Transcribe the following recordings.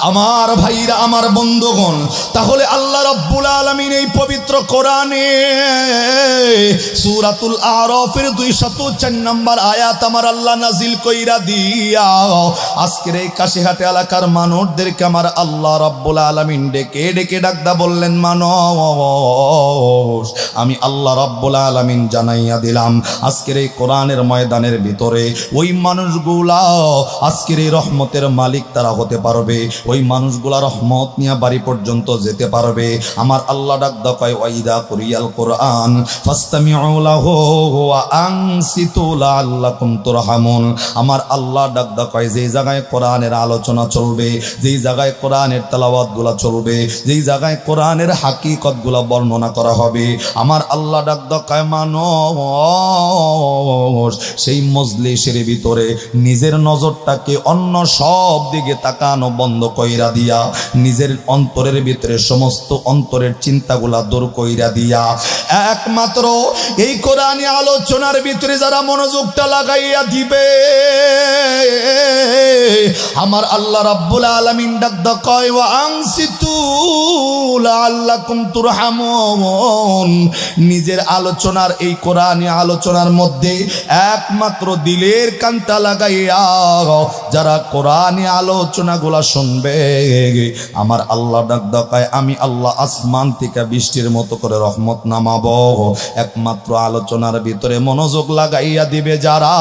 আমার ভাইরা, আমার বন্ধুগণ, তাহলে আল্লাহ রাব্বুল আলামিন এই পবিত্র কোরআনে সূরাতুল আরাফের 204 নম্বর আয়াত আমার আল্লাহ নাজিল কইরা দিয়া আজকের এই কাশিহাট এলাকার মানুষদেরকে আমার আল্লাহ রাব্বুল আলামিন ডেকে ডেকে ডাকদা বললেন, মানুষ আমি আল্লাহ রাব্বুল আলামিন জানাইয়া দিলাম আজকের এই কোরআনের ময়দানের ভিতরে ওই মানুষগুলা আজকের এই রহমতের মালিক তারা হতে পারবে, ওই মানুষগুলা রহমত নিয়ে বাড়ি পর্যন্ত যেতে পারবে। আমার আল্লাহ ডাকদা কয়, ওয়াইদা কুরিয়াল কোরআন ফাসতামিউ লাহু ওয়া আনসিতু লাআল্লাকুম তুরহামুন। আমার আল্লাহ ডাকদা কয়, যেই জায়গায় কোরআনের আলোচনা চলবে, যেই জায়গায় কোরআনের তেলাওয়াতগুলা চলবে, যেই জায়গায় কোরআনের হাকিকতগুলা বর্ণনা করা হবে, আমার আল্লাহ ডাকদা কয়, মানুষ সেই মজলিসের ভিতরে নিজের নজরটাকে অন্য সব দিকে তাকানো বন্ধ কইরা দিয়া, নিজের অন্তরের ভিতরে সমস্ত অন্তরের চিন্তাগুলা দূর কইরা দিয়া একমাত্র এই কোরআনী আলোচনার ভিতরে যারা মনোযোগটা লাগাইয়া দিবে, আমার আল্লাহ রাব্বুল আলামিন ডাকদা কয়, ওয়া আনসিতু লাআল্লাকুম তুরহামুন। নিজের আলোচনার এই কোরআনী আলোচনার মধ্যে একমাত্র দিলের কানটা লাগাইয়া যারা কোরআনী আলোচনাগুলা শুনবে, আমার আল্লাহ ডাকদা কয়, আমি আল্লাহ আসমান থেকে বৃষ্টির মতো করে রহমত নামাবো। একমাত্র আলোচনার ভিতরে মনোযোগ লাগাইয়া দিবে যারা,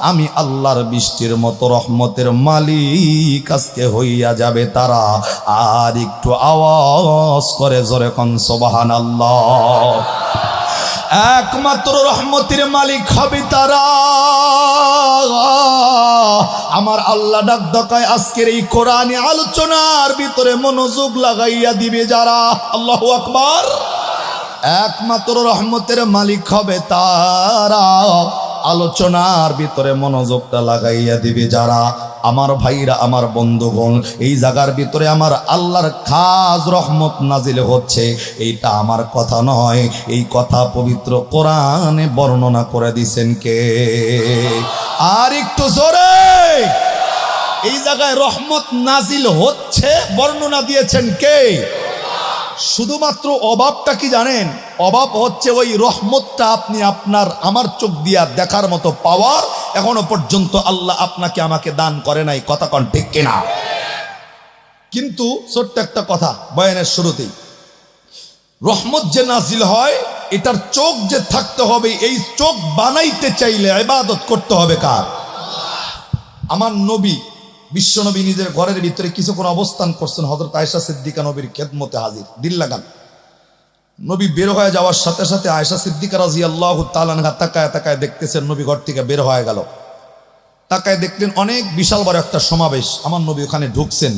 আমি আল্লাহর বৃষ্টির মতো রহমতের মালিক আজকে হইয়া যাবে তারা। আর একটু আওয়াজ করে জোরে কোন সুবহানাল্লাহ। একমাত্র রহমতের মালিক হবে তারা। আমার আল্লাহ ডাকদা কয়, আজকের এই কোরআনী আলোচনার ভিতরে মনোযোগ লাগাইয়া দিবে যারা, আল্লাহু আকবার, একমাত্র রহমতের মালিক হবে তারা। আলোচনার ভিতরে মনোযোগটা লাগাইয়া দিবে যারা। আমার ভাইরা, আমার বন্ধুগণ, এই জায়গার ভিতরে আমার আল্লাহর খাস রহমত নাজিল হচ্ছে, এইটা আমার কথা নয়, এই কথা পবিত্র কোরআনে বর্ণনা করে দিছেন কে? আর একটু জোরে, এই জায়গায় রহমত নাজিল হচ্ছে বর্ণনা দিয়েছেন কে? শুধুমাত্র অভাবটা কি জানেন? অভাব হচ্ছে ওই রহমতটা আপনি আপনার আমার চোখ দিয়া দেখার মতো পাওয়ার এখনো পর্যন্ত আল্লাহ আপনাকে আমাকে দান করে নাই। কথা কন ঠিক কিনা? কিন্তু ছোট্ট একটা কথা বয়ানের শুরুতেই, রহমত যে নাজিল হয় এটার চোখ যে থাকতে হবে, এই চোখ বানাইতে চাইলে ইবাদত করতে হবে কার? আমার নবী বিশ্বনবী নিজের ঘরের ভিতরে কিছুক্ষণ অবস্থান করছেন, হযরত আয়েশা সিদ্দিকা নবীর খেদমতে হাজির। দিল লাগান, নবী বের হয়ে যাওয়ার সাথে সাথে আয়েশা সিদ্দিকা রাদিয়াল্লাহু তাআলা আনহা তাকায় তাকায় দেখতেছেন নবী ঘর থেকে বের হয়ে গেল। তাকায় দেখলেন অনেক বিশাল বড় একটা সমাবেশ, আমার নবী ওখানে ঢুকছেন,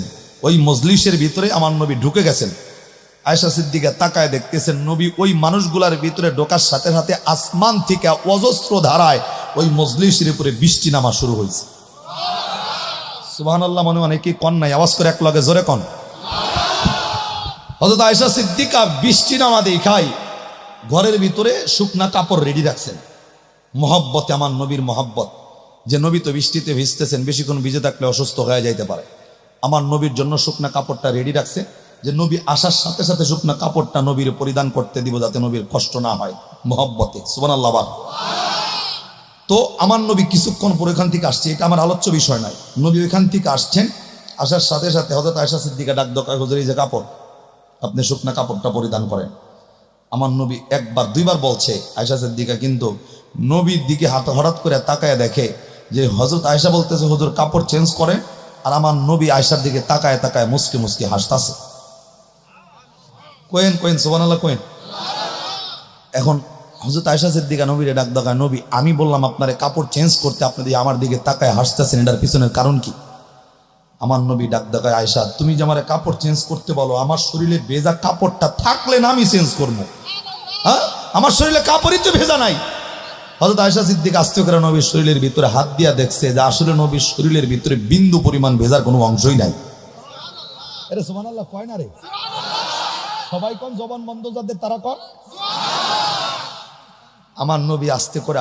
ওই মজলিসের ভিতরে আমার নবী ঢুকে গেছেন। আয়েশা সিদ্দিকা তাকায় দেখতেছেন নবী ওই মানুষগুলার ভিতরে ঢোকার সাথে সাথে আসমান থেকে অজস্র ধারায় ওই মজলিসের উপরে বৃষ্টি নামা শুরু হয়েছে। সুবহানাল্লাহ। মনে মনে কি কন নাই? আওয়াজ করে এক লগে জোরে কন। হযরত আয়েশা সিদ্দিকা বৃষ্টি নামা দেখাই ঘরের ভিতরে শুকনা কাপড় রেডি রাখছেন, মহব্বতে, আমার নবীর মহব্বত, যে নবী তো বৃষ্টিতে ভিজতেছেন, বেশিক্ষণ ভিজে থাকলে অসুস্থ হয়ে যাইতে পারে। আমার নবীর জন্য শুকনা কাপড়টা রেডি রাখছে, যে নবী আসার সাথে সাথে শুকনা কাপড়টা নবীর পরিধান করতে দিব, যাতে নবীর কষ্ট না হয়, মহব্বতে। সুবহানাল্লাহ। তো আমার নবী কিছুক্ষণ পর এখান থেকে আসছে, এটা আমার আলোচ্য বিষয় নয়। নবী ওইখান থেকে আসছেন, আসার সাথে সাথে হযরত আয়েশা সিদ্দিকা ডাক দোকায়, হুজুর এই যে কাপড়, আপনি শুকনা কাপড়টা পরিধান করেন। আমার নবী একবার দুইবার বলছে, আয়েশা সিদ্দিকা কিন্তু নবীর দিকে হঠাৎ করে তাকায় দেখে যে হযরত আয়েশা বলতেছে হুজুর কাপড় চেঞ্জ করেন, আর আমার নবী আয়েশার দিকে তাকায় তাকায় মুসকি মুসকি হাসতাছে। কোয়েন কোয়েন সুবহানাল্লাহ কোয়েন। এখন হযরত আয়েশা সিদ্দিকা নবীরে ডাক দেখায়, নবী আমি বললাম আপনারে কাপড় চেঞ্জ করতে, আপনি আমার দিকে তাকায় হাসতেছেন, এটার পিছনের কারণ কি? আমার নবী ডাক দেখায়, আয়েশা তুমি যে আমার কাপড় চেঞ্জ করতে বলো, আমার শরীরে ভেজা কাপড়টা থাকলে না আমি চেঞ্জ করবো? হ্যাঁ, আমার শরীরে কাপড়ই তো ভেজা নাই। হযরত আয়েশা সিদ্দিকা আস্তে করে নবীর শরীরের ভিতরে হাত দিয়া দেখছে যে আসলে নবীর শরীরের ভিতরে বিন্দু পরিমাণ ভেজার কোনো অংশই নাই। আরে সুবহানাল্লাহ কয় না রে? সবাই কোন জবান বন্ধ যাদের তারা কোন। আমার নবী আস্তে করে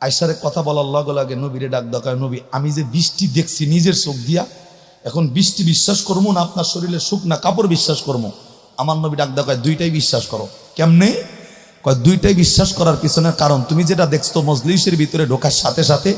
আয়েশার কথা বলার লগে লগে নবীরে ডাক দেখায়, নবী আমি যে বৃষ্টি দেখছি নিজের চোখ দিয়া, এখন বৃষ্টি বিশ্বাস করবো না আপনার শরীরে সুখ না কাপড় বিশ্বাস করবো? আমার নবী ডাক দেয় দুইটাই বিশ্বাস করো। কেমনে? কয় দুইটাই বিশ্বাস করার পিছনের কারণ, তুমি যেটা দেখছো মজলিসের ভিতরে ঢোকার সাথে সাথে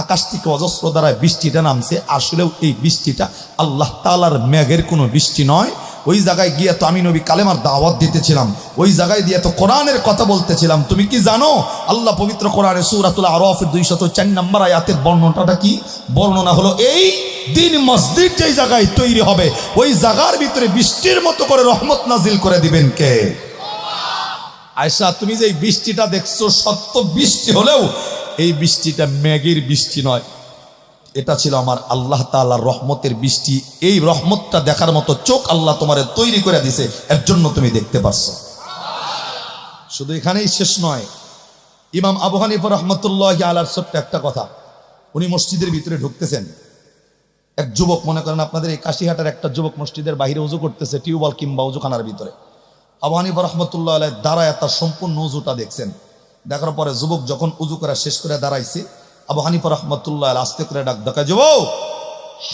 আকাশ থেকে অজস্র দ্বারায় বৃষ্টিটা নামছে, আসলেও এই বৃষ্টিটা আল্লাহ তাআলার মেঘের কোনো বৃষ্টি নয়। ওই জায়গায় গিয়ে তো আমি নবী কালেমার দাওয়াত দিতেছিলাম, ওই জায়গায় দিয়ে তো কোরআনের কথা বলতেছিলাম। তুমি কি জানো আল্লাহ পবিত্র কোরআনে সূরাতুল আরাফের 204 নম্বর আয়াতের বর্ণনাটা কি? বর্ণনা হলো এই দিন মসজিদ যেই জায়গায় তৈরি হবে ওই জায়গার ভিতরে বৃষ্টির মতো করে রহমত নাজিল করে দিবেন কে? আয়েশা, তুমি যে বৃষ্টিটা দেখছো সত্য বৃষ্টি হলেও এই বৃষ্টিটা মেঘের বৃষ্টি নয়, এটা ছিল আমার আল্লাহ তাআলার রহমতের বৃষ্টি। এই রহমতটা দেখার মতো চোখ আল্লাহ তোমারে তৈরি করে দিছে, এর জন্য তুমি দেখতে পাচ্ছ। শুধু এখানেই শেষ নয়, ইমাম আবু হানিফা রাহমাতুল্লাহি আলাইহির ছোট্ট একটা কথা, উনি মসজিদের ভিতরে ঢুকতেছেন, এক যুবক, মনে করেন আপনাদের এই কাশিহাটার একটা যুবক মসজিদের বাইরে উজু করতেছে টিউবওয়েল কিংবা উজুখানার ভিতরে। আবু হানিফা রাহমাতুল্লাহি আলাইহি দাঁড়ায় তার সম্পূর্ণ উজুটা দেখছেন। দেখার পরে যুবক যখন উজু করা শেষ করে দাঁড়াইছে, আবু হানিফা রাহমাতুল্লাহি আলাইহি আস্তে করে ডাক দেয়, যুবক,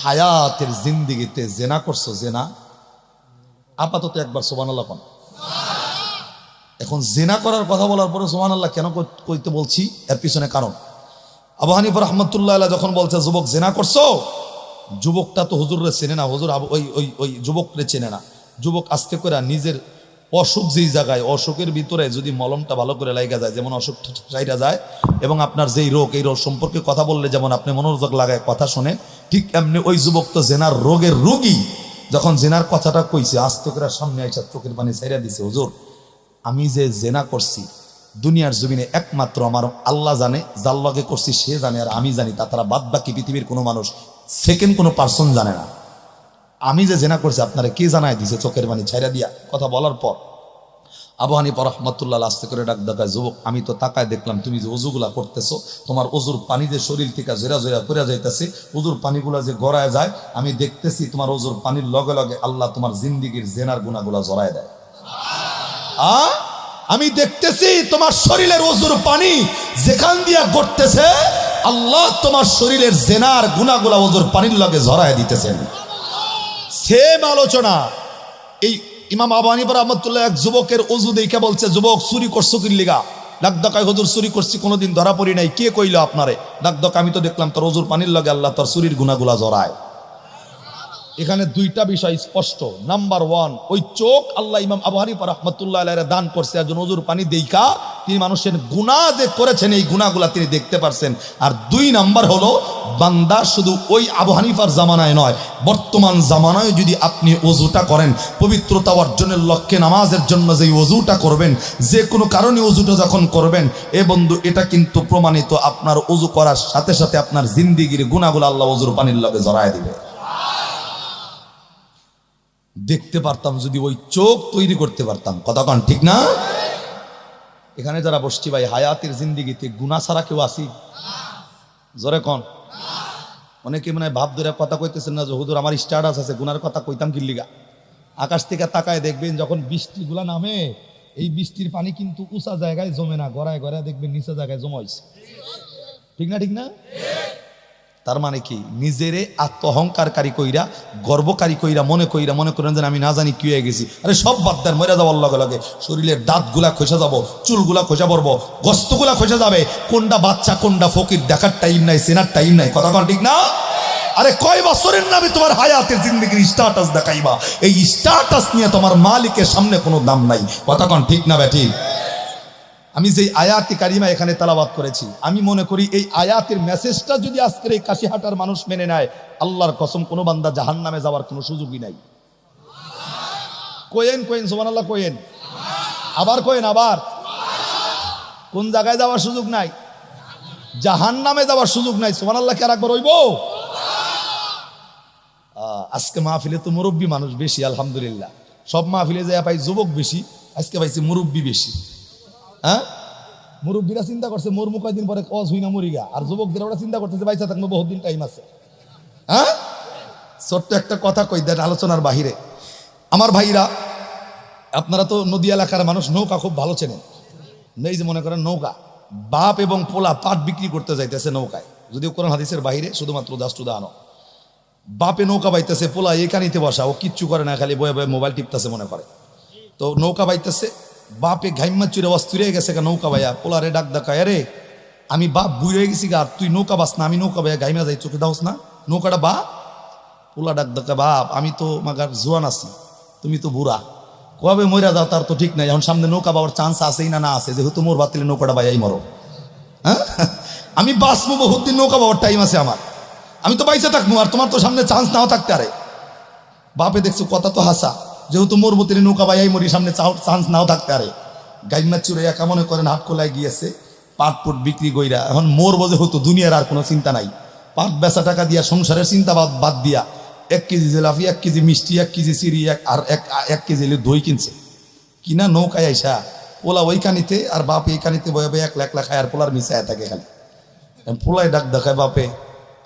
হায়াতের জিন্দেগিতে জেনা করছো? জেনা? আপাতত একবার সুবহানাল্লাহ কোন। এখন জেনা করার কথা বলার পরে সুবহানাল্লাহ কেন কইতে বলছি, এর পিছনে কারণ। আবু হানিফা রাহমাতুল্লাহি আলাইহি যখন বলছে যুবক জেনা করছো, যুবকটা তো হুজুররে চেনে না, হুজুর ওই যুবকরে চেনে না। যুবক আস্তে করে নিজের অসুখ যেই জায়গায়, অসুখের ভিতরে যদি মলমটা ভালো করে লাগা যায়, যেমন অসুখ চাইরা যায়, এবং আপনার যেই রোগ, এই রোগ সম্পর্কে কথা বললে যেমন আপনি মনোযোগ লাগায় কথা শোনেন, ঠিক এমনি ওই যুবক তো জেনার রোগের রোগী। যখন জেনার কথাটা কইছে, আস্তে করে সামনে আইসা চোখের পানি ছাইরা দিছে, হুজুর আমি যে জেনা করছি দুনিয়ার জমিনে একমাত্র আমার আল্লাহ জানে, যার লগে করছি সে জানে, আর আমি জানি, তাছাড়া বাদ বাকি পৃথিবীর কোনো মানুষ, সেকেন্ড কোনো পার্সন জানে না। আমি যে জেনা করছি আপনারা কে জানায় দিছে? চোখের পানি ছাইরা দিয়া কথা বলার পর আবু হানিফা রাহমাতুল্লাহ আস্তে করে ডাক দেয়, যুবক আমি তো তাকায় দেখলাম তুমি যে ওযুগুলা করতেছো, তোমার ওযুর পানি যে শরীর থেকে জেরা জেরা করে যাইতেছে, ওযুর পানিগুলা যে গড়ায় যায়, আমি দেখতেছি তোমার ওযুর পানির লগে লগে আল্লাহ তোমার জিন্দেগীর জেনার গুনাহগুলা জড়ায় দেয়। আমি দেখতেছি তোমার শরীরের ওযুর পানি যেখান দিয়া গড়তেছে, আল্লাহ তোমার শরীরের জেনার গুনাহগুলা ওযুর পানির লগে জড়ায় দিতেছেন। সেম আলোচনা এই ইমাম আবু হানিফা রাহমাতুল্লাহ এক যুবকের ওযু দেখে বলছে, যুবক চুরি করছো কি লিগা? ডাক দকায়, হুজুর চুরি করছি, কোনোদিন ধরা পড়ি নাই। কে কইলো আপনারে? ডাক দকা, আমি তো দেখলাম তোর ওযুর পানির লগে আল্লাহ তোর চুরির গুনাহগুলা জড়ায়। এখানে দুইটা বিষয় স্পষ্ট। নাম্বার ওয়ান, ওই চোখ আল্লাহ ইমাম আবু হানিফা রাহমাতুল্লাহ আলাইহি দান করছে একজন ওযুর পানি দেইখা, তিনি মানুষের গুনাহ যে করেছেন এই গুনাহগুলা তিনি দেখতে পারছেন। আর দুই নাম্বার হলো, বান্দা শুধু ওই আবু হানিফার জামানায় নয়, বর্তমান জামানায় যদি আপনি ওযুটা করেন, পবিত্রতা অর্জনের লক্ষ্যে নামাজের জন্য যে ওযুটা করবেন, যে কোনো কারণে ওযুটা যখন করবেন, এ বন্ধু এটা কিন্তু প্রমাণিত, আপনার ওযু করার সাথে সাথে আপনার জিন্দেগীর গুনাহগুলো আল্লাহ ওযুর পানির লগে জড়ায় দিবে। দেখতে পারতাম যদি ওই চোখ তৈরি করতে পারতাম। কথা কন ঠিক না? এখানে যারা বসছি ভাই, হায়াতের জিন্দেগিতে গুনাহ ছাড়া কেউ আসি? জোরে কন। অনেকে মনে হয় ভাব ধরে কথা কইতেছেন না যে হুজুর আমার স্ট্যাটাস আছে, গুনার কথা কইতাম কি লিগা? আকাশ থেকে তাকায় দেখবেন যখন বৃষ্টিগুলা নামে, এই বৃষ্টির পানি কিন্তু উঁচা জায়গায় জমে না, গড়ায় গড়ায় দেখবেন নিচা জায়গায় জমা হয়েছে। ঠিক না? ঠিক না? তার মানে কি, নিজেরে আত্ম অহংকারী কইরা, গর্বকারী কইরা, মনে করেন যে আমি না জানি কি হয়ে গেছি। আরে সব বাদ দেন, মরে যাওয়ার লগে লগে শরীরের দাঁতগুলা খসে যাব, চুলগুলা খসে পড়বো, গোস্তগুলা খসে যাবে, কোনটা বাচ্চা কোনটা ফকির দেখার টাইম নাই, চেনার টাইম নাই। কথা কন ঠিক না? আরে কয় বছরের নামে তোমার হায়াতের জিন্দেগির স্ট্যাটাস দেখাইবা, এই স্ট্যাটাস নিয়ে তোমার মালিকের সামনে কোনো দাম নাই। কথা কন ঠিক না বেঠিক? আমি যে আয়াতি কারিমা এখানে তেলাওয়াত করেছি, আমি মনে করি এই আয়াতের মেসেজটা যদি আজকের এই কাশিহাটার মানুষ মেনে নেয়, আল্লাহর কসম কোনো বান্দা জাহান্নামে যাওয়ার কোনো সুযোগই নাই। কোয়েন সুবহানাল্লাহ, কোয়েন আবার, কোয়েন আবার। কোন জায়গায় যাওয়ার সুযোগ নাই? জাহান্নামে যাওয়ার সুযোগ নাই। সুবহানাল্লাহ কে একবার হইব? আজকে মাহফিলে তো মুরব্বী মানুষ বেশি, আলহামদুলিল্লাহ। সব মাহফিলে যায় পাই যুবক বেশি, আজকে পাইছি মুরব্বী বেশি। হ্যাঁ, মুরব্বীরা চিন্তা করছে মরমু কয়দিন পরে কজ হই না মরিগা, আর যুবকদের ওরা চিন্তা করতেছে বাইচা থাকবো বহুত দিন, টাইম আছে। হ্যাঁ, ছোট্ট একটা কথা কই দেন আলোচনার বাহিরে। আমার ভাইরা, আপনারা তো নদী এলাকার মানুষ, নৌকা খুব ভালো চেনেন। এই যে মনে করেন নৌকা, বাপ এবং পোলা পাট বিক্রি করতে যাইতেছে নৌকায়, যদিও কোরআন হাদিসের বাহিরে, শুধুমাত্র জাস্ট উদাহরণ। বাপে নৌকা বাইতেছে, পোলা এখানিতে বসা, ও কিচ্ছু করে না, খালি বয়ে বয়ে মোবাইল টিপতেছে মনে করে। তো নৌকা বাইতেছে, বাপে ঘাইমা চুরে অস্থির হয়ে গেছে নৌকা বাইয়া, পোলারে ডাক ডাকায়, রে আমি বাপ বুড়ি হয়ে গেছি গা, তুই নৌকা বাস না, আমি নৌকা বাইয়া ঘাইমা যাই, চোখে দাওস না নৌকাটা বা। পোলা ডাক ডাকা, বাপ আমি তো মাগার জোয়ান আছি, তুমি তো বুড়া, কবে মইরা যাও তার তো ঠিক নাই, এখন সামনে নৌকা বাবার চান্স আছেই না না আছে, যেহেতু মোর বাতিলে নৌকাটা বাইয়াই মরো। হ্যাঁ, আমি বাঁচবো বহুত দিন, নৌকা বাবার টাইম আছে আমার, আমি তো বাইসে থাকবো, আর তোমার তো সামনে চান্স নাও থাকতে আরে। বাপে দেখছো কথা তো হাসা, যেহেতু মোর মতিরে নৌকা বাইয়াই মরি, সামনে চান্স নাও থাকতে আরে। গাইমা চুরে একা মনে করেন হাট খোলায় গিয়েছে, পাট পুট বিক্রি কইরা এখন মোর বোঝে হতো, দুনিয়ার আর কোনো চিন্তা নাই, পাট বেচা টাকা দিয়া সংসারের চিন্তা বাদ দিয়া 1 কেজি জিলাপি, 1 কেজি মিষ্টি, 1 কেজি চিড়ি, আর 1 কেজি দই কিনছে, কিনা নৌকায় আইসা পোলা ওইখানিতে, আর বাপ এইখানিতে বয়ে বয়ে একলা একলা খায়, আর পোলার মিশায় থাকে খালি। পোলায় ডাক দেখায়, বাপে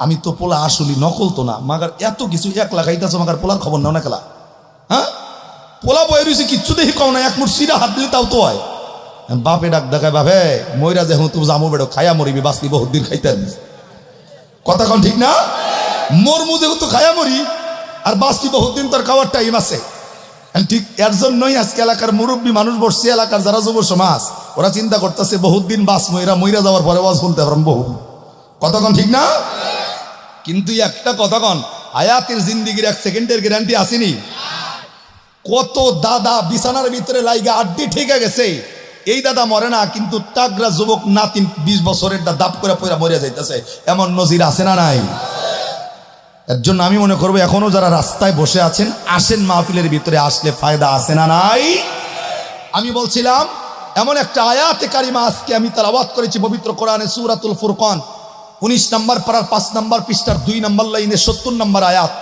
আমি তো পোলা আসলি নকল তো না, মাগার এত কিছু একলা খাইতেছ, মাগার পোলার খবর নাও না খেলা। হ্যাঁ, পোলা বয়ে রয়েছে, কিচ্ছু দেখি কম না, এক মুঠ সিরা হাত দিলে তাও তো হয়। বাপে ডাক দেখায়, বাপে ময়রা যে হুঁ তুমি জামো বেড়ো খায়া মরিবি, বাঁচলি বহুত দিন খাইতে পারবি, কথা কন ঠিক না? মোর মুজে তো খায়া মরি, আর বাঁচলি বহুত দিন, তোর খাওয়ার টাইম আছে। ঠিক এর জন্যই আজকে এলাকার মুরব্বী মানুষ বসছে, এলাকার যারা যুব সমাজ, ওরা চিন্তা করতেছে বহুত দিন বাস মইরা যাওয়ার পরে বাস বলতে পারলাম বহু, কতক্ষণ ঠিক না? কিন্তু একটা কতক্ষণ হায়াতের জিন্দিগির 1 সেকেন্ডের গ্যারান্টি আসেনি। কত দাদা বিছানার ভিতরে লাইগা আড্ডি ঠিক গেছে, এই দাদা মরে না, কিন্তু টাগরা যুবক নাতিন 20 বছরের দাপ করে পয়রা মরে যাইতেছে, এমন নজির আছে না নাই? এর জন্য আমি মনে করবো এখনো যারা রাস্তায় বসে আছেন, আসেন মাহফিলের ভিতরে, আসলে ফায়দা আছে না নাই? আমি বলছিলাম এমন একটা আয়াতে কারিমা আজকে আমি তেলাওয়াত করেছি পবিত্র কোরআনে, সূরাতুল ফুরকান 19 নম্বর পারার 5 নম্বর পৃষ্ঠার 2 নম্বর লাইনে 70 নম্বর আয়াত।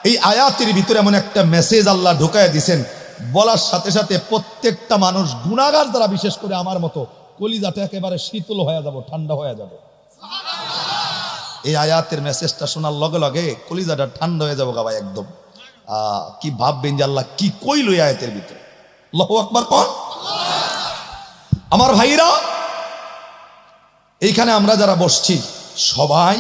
এই আয়াতের ভিতরে এমন একটা মেসেজ আল্লাহ ঢুকায় দিয়েছেন, বলার সাথে সাথে প্রত্যেকটা মানুষ গুনাহগার যারা, বিশেষ করে আমার মতো, কলিজাটা একেবারে শীতল হয়ে যাব, ঠান্ডা হয়ে যাবে। এই আয়াতের মেসেজটা শোনার লগে লগে কলিজাটা ঠান্ডা হয়ে যাবো ভাই একদম। কি ভাববেন যে আল্লাহ কি কইল এই আয়াতের ভিতরে। আল্লাহু আকবার কোন। আমার ভাইরা, এইখানে আমরা যারা বসছি সবাই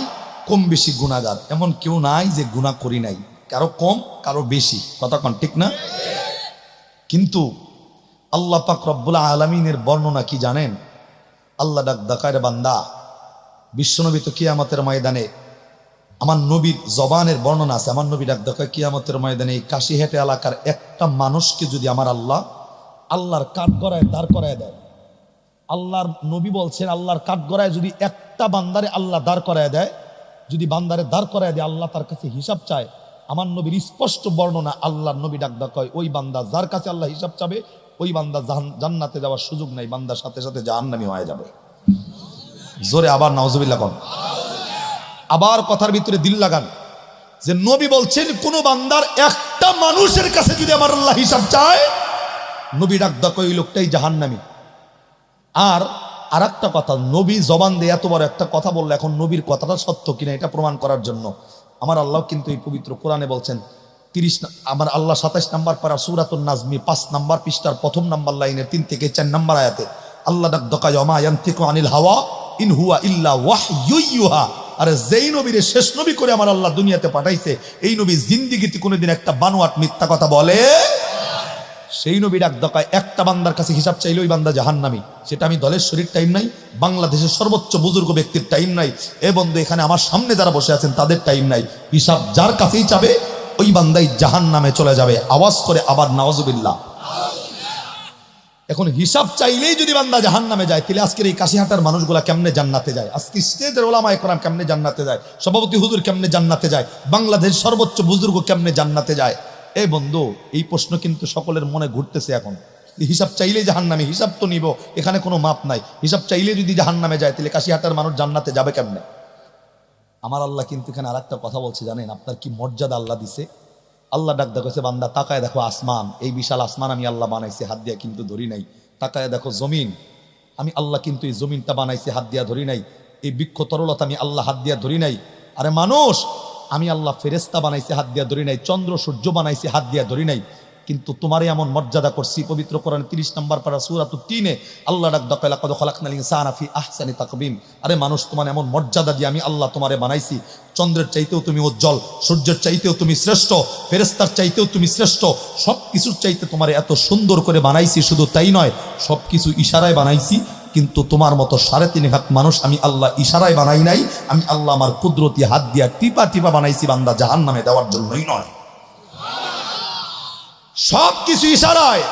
কম বেশি গুনাহগার, এমন কেউ নাই যে গুনাহ করি নাই, কারো কম কারো বেশি, কথা কোন ঠিক না? কিন্তু আল্লাহ পাক রব্বুল আলামিনের বর্ণনা কি জানেন? আল্লাহ ডাক দেখায়, বান্দা বিশ্বনবী তো কিয়ামতের ময়দানে, আমার নবীর জবানের বর্ণনা আছে, আমার নবী ডাক দেখায় কিয়ামতের ময়দানে এই কাশিহেটে এলাকার একটা মানুষকে যদি আমার আল্লাহর কাঠগড়ায় দাঁড় করায় দেয়, আল্লাহর নবী বলছেন আল্লাহর কাঠগড়ায় যদি একটা বান্দারে আল্লাহ দাঁড় করায় দেয়, যদি বান্দারে দাঁড় করায় দেয়, আল্লাহ তার কাছে হিসাব চায়, আমার নবীর স্পষ্ট বর্ণনা, আল্লাহর নবী ডাক দেখায় ওই বান্দা যার কাছে আল্লাহ হিসাব চাবে, ওই বান্দা জান্নাতে যাওয়ার সুযোগ নাই, বান্দার সাথে সাথে জাহান্নামী হয়ে যাবে। জোরে আবার নাউজুবিল্লাহ কোন। আবার কথার ভিতরে দিল লাগান, যে নবী বলছেন কোন বান্দার একটা মানুষের কাছে যদি আমার আল্লাহ হিসাব চায়, নবী ডাক দেখায় ওই লোকটাই জাহান্নামী। আর একটা কথা, নবী জবান দিয়ে এত বড় একটা কথা বললে, এখন নবীর কথাটা সত্য কিনা এটা প্রমাণ করার জন্য আমার আল্লাহ কিন্তু এই পবিত্র কোরআনে বলছেন, আমার আল্লাহ 27 নম্বর পারা সূরাতুন নাজমি 5 নম্বর পৃষ্ঠার 1 নম্বর লাইনের 3 থেকে 4 নম্বর আয়াতে আল্লাহ ডাক দেখায়, ওমা ইয়ানতিকু আনিল হাওয়া ইন হুয়া ইল্লা ওয়াহয়ু ইউহা। আরে যেই নবীরে শেষ নবী করে আমার আল্লাহ দুনিয়াতে পাঠাইছে, এই নবী জিন্দিগিতে কোনোদিন একটা বানোয়াট মিথ্যা কথা বলে? সেই নবী ডাক দেখায় একটা বান্দার কাছে হিসাব চাইলে ওই বান্দা জাহান্নামী। সেটা আমি দলের শরীর টাইম নাই, বাংলাদেশের সর্বোচ্চ বুজুর্গ ব্যক্তির টাইম নাই, এ বন্ধু এখানে আমার সামনে যারা বসে আছেন তাদের টাইম নাই। হিসাব যার কাছেই চাবে ওই বান্দাই জাহান্নামে চলে যাবে। আওয়াজ করে আবার নাউজুবিল্লাহ। এখন হিসাব চাইলেই যদি বান্দা জাহান্নামে যায়, তাহলে আজকের এই কাশিহাটার মানুষগুলা কেমনে জান্নাতে যায়? আজকে স্টেজের ওলামায়ে কেরাম কেমনে জান্নাতে যায়? সভাপতি হুজুর কেমনে জান্নাতে যায়? বাংলাদেশ সর্বোচ্চ বুজুর্গ কেমনে জান্নাতে যায়? এই বন্ধু, এই প্রশ্ন কিন্তু সকলের মনে ঘুরতেছে এখন। হিসাব চাইলেই জাহান্নামে, হিসাব তো নিব, এখানে কোনো মাপ নাই। হিসাব চাইলে যদি জাহান্নামে যায়, তাহলে কাশিহাটার মানুষ জান্নাতে যাবে কেমনে? আমার আল্লাহ কিন্তু এখানে আর একটা কথা বলছে, জানেন আপনার কি মর্যাদা আল্লাহ দিছে? আল্লাহ ডাক দেখেছে, বান্দা তাকায় দেখো আসমান, এই বিশাল আসমান আমি আল্লাহ বানাইছি, হাত দিয়া কিন্তু ধরি নাই। তাকায় দেখো জমিন, আমি আল্লাহ কিন্তু এই জমিনটা বানাইছি, হাত দিয়া ধরি নাই। এই বৃক্ষ তরলতা আমি আল্লাহ হাত দিয়া ধরি নাই। আরে মানুষ, আমি আল্লাহ ফেরেস্তা বানাইছি, হাত দিয়া ধরি নাই। চন্দ্র সূর্য বানাইছি, হাত দিয়া ধরি নাই। কিন্তু তোমারই এমন মর্যাদা করছি। পবিত্র কোরআন 30 নম্বর পারা সূরাতুত তিনে আল্লাহ ডাক দাও লাকাদ খালাকনাল ইনসানা ফি আহসানি তাকবীম। আরে মানুষ, তোমার এমন মর্যাদা দিয়ে আমি আল্লাহ তোমারে বানাইছি। চন্দ্রের চাইতেও তুমি উজ্জ্বল, সূর্যের চাইতেও তুমি শ্রেষ্ঠ, ফেরেশতার চাইতেও তুমি শ্রেষ্ঠ, সব কিছুর চাইতে তোমারে এত সুন্দর করে বানাইছি। শুধু তাই নয়, সব কিছু ইশারায় বানাইছি। কিন্তু তোমার মতো 3.5 লাখ মানুষ আমি আল্লাহ ইশারায় বানাই নাই, আমি আল্লাহ আমার কুদরতি হাত দিয়া টিপা টিপা বানাইছি বান্দা জাহান্নামে দেওয়ার জন্যই নয়। সব কিছু ইশারায়,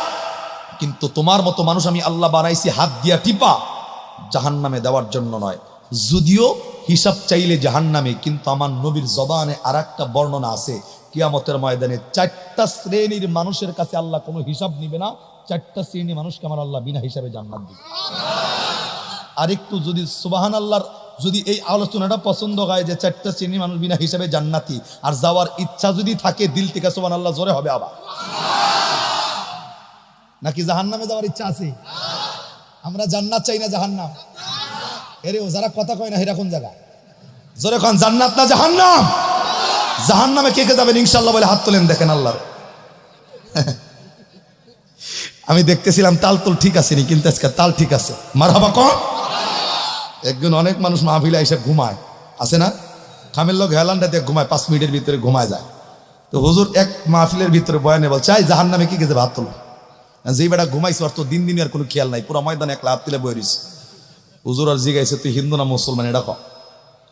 কিন্তু তোমার মতো মানুষ আমি আল্লাহ বানাইছি হাত দিয়া টিপা, জাহান্নামে দেওয়ার জন্য নয়। যদিও হিসাব চাইলে জাহান্নামে, কিন্তু আমার নবীর জবানে আর একটা বর্ণনা আছে, কিয়ামতের ময়দানে 4টা শ্রেণীর মানুষের কাছে আল্লাহ কোনো হিসাব নিবে না। 4টা শ্রেণীর মানুষকে আমার আল্লাহ বিনা হিসাবে জান্নাত দিবে। আর একটু যদি সুবহানাল্লাহর যদি এই আলোচনাটা পছন্দ হয় যে 4টা শ্রেণীর মানুষ বিনা হিসাবে জান্নাতি, আর যাওয়ার ইচ্ছা যদি থাকে দিল থেকে সুবহানাল্লাহ জোরে হবে আবার। নাকি জাহান্নামে যাওয়ার ইচ্ছা আছে? আমরা জান্নাত চাই না জাহান্নাম? এরে ও যারা কথা কয় না এরা কোন জায়গা? জোরে কোন, জান্নাত না জাহান্নাম? জাহান্নামে কে কে যাবেন ইনশাআল্লাহ বলে হাত তোলেন, দেখেন আল্লাহর। আমি দেখতেছিলাম তাল তুল ঠিক আছে নি, কিন্তু আজকে তাল ঠিক আছে। মারহাবা কোন? একজন অনেক মানুষ মাহফিলে এসে ঘুমায়, আছে না? খামের লোক হেলানটা দিয়ে ঘুমায়, 5 মিনিটের ভিতরে ঘুমায় যায়। তো হুজুর এক মাহফিলের ভিতরে বয়ানে বলছে, এই জাহান্নামে কি কে যাবে হাত তোলো। যেই বেটা ঘুমাইছে ওর তো দিন দিন আর কোনো খেয়াল নাই, পুরো ময়দানে একলা হাত তুলে বয়ে রয়েছে। হুজুর আর জিগাইছে, তুই হিন্দু না মুসলমান এটা কম।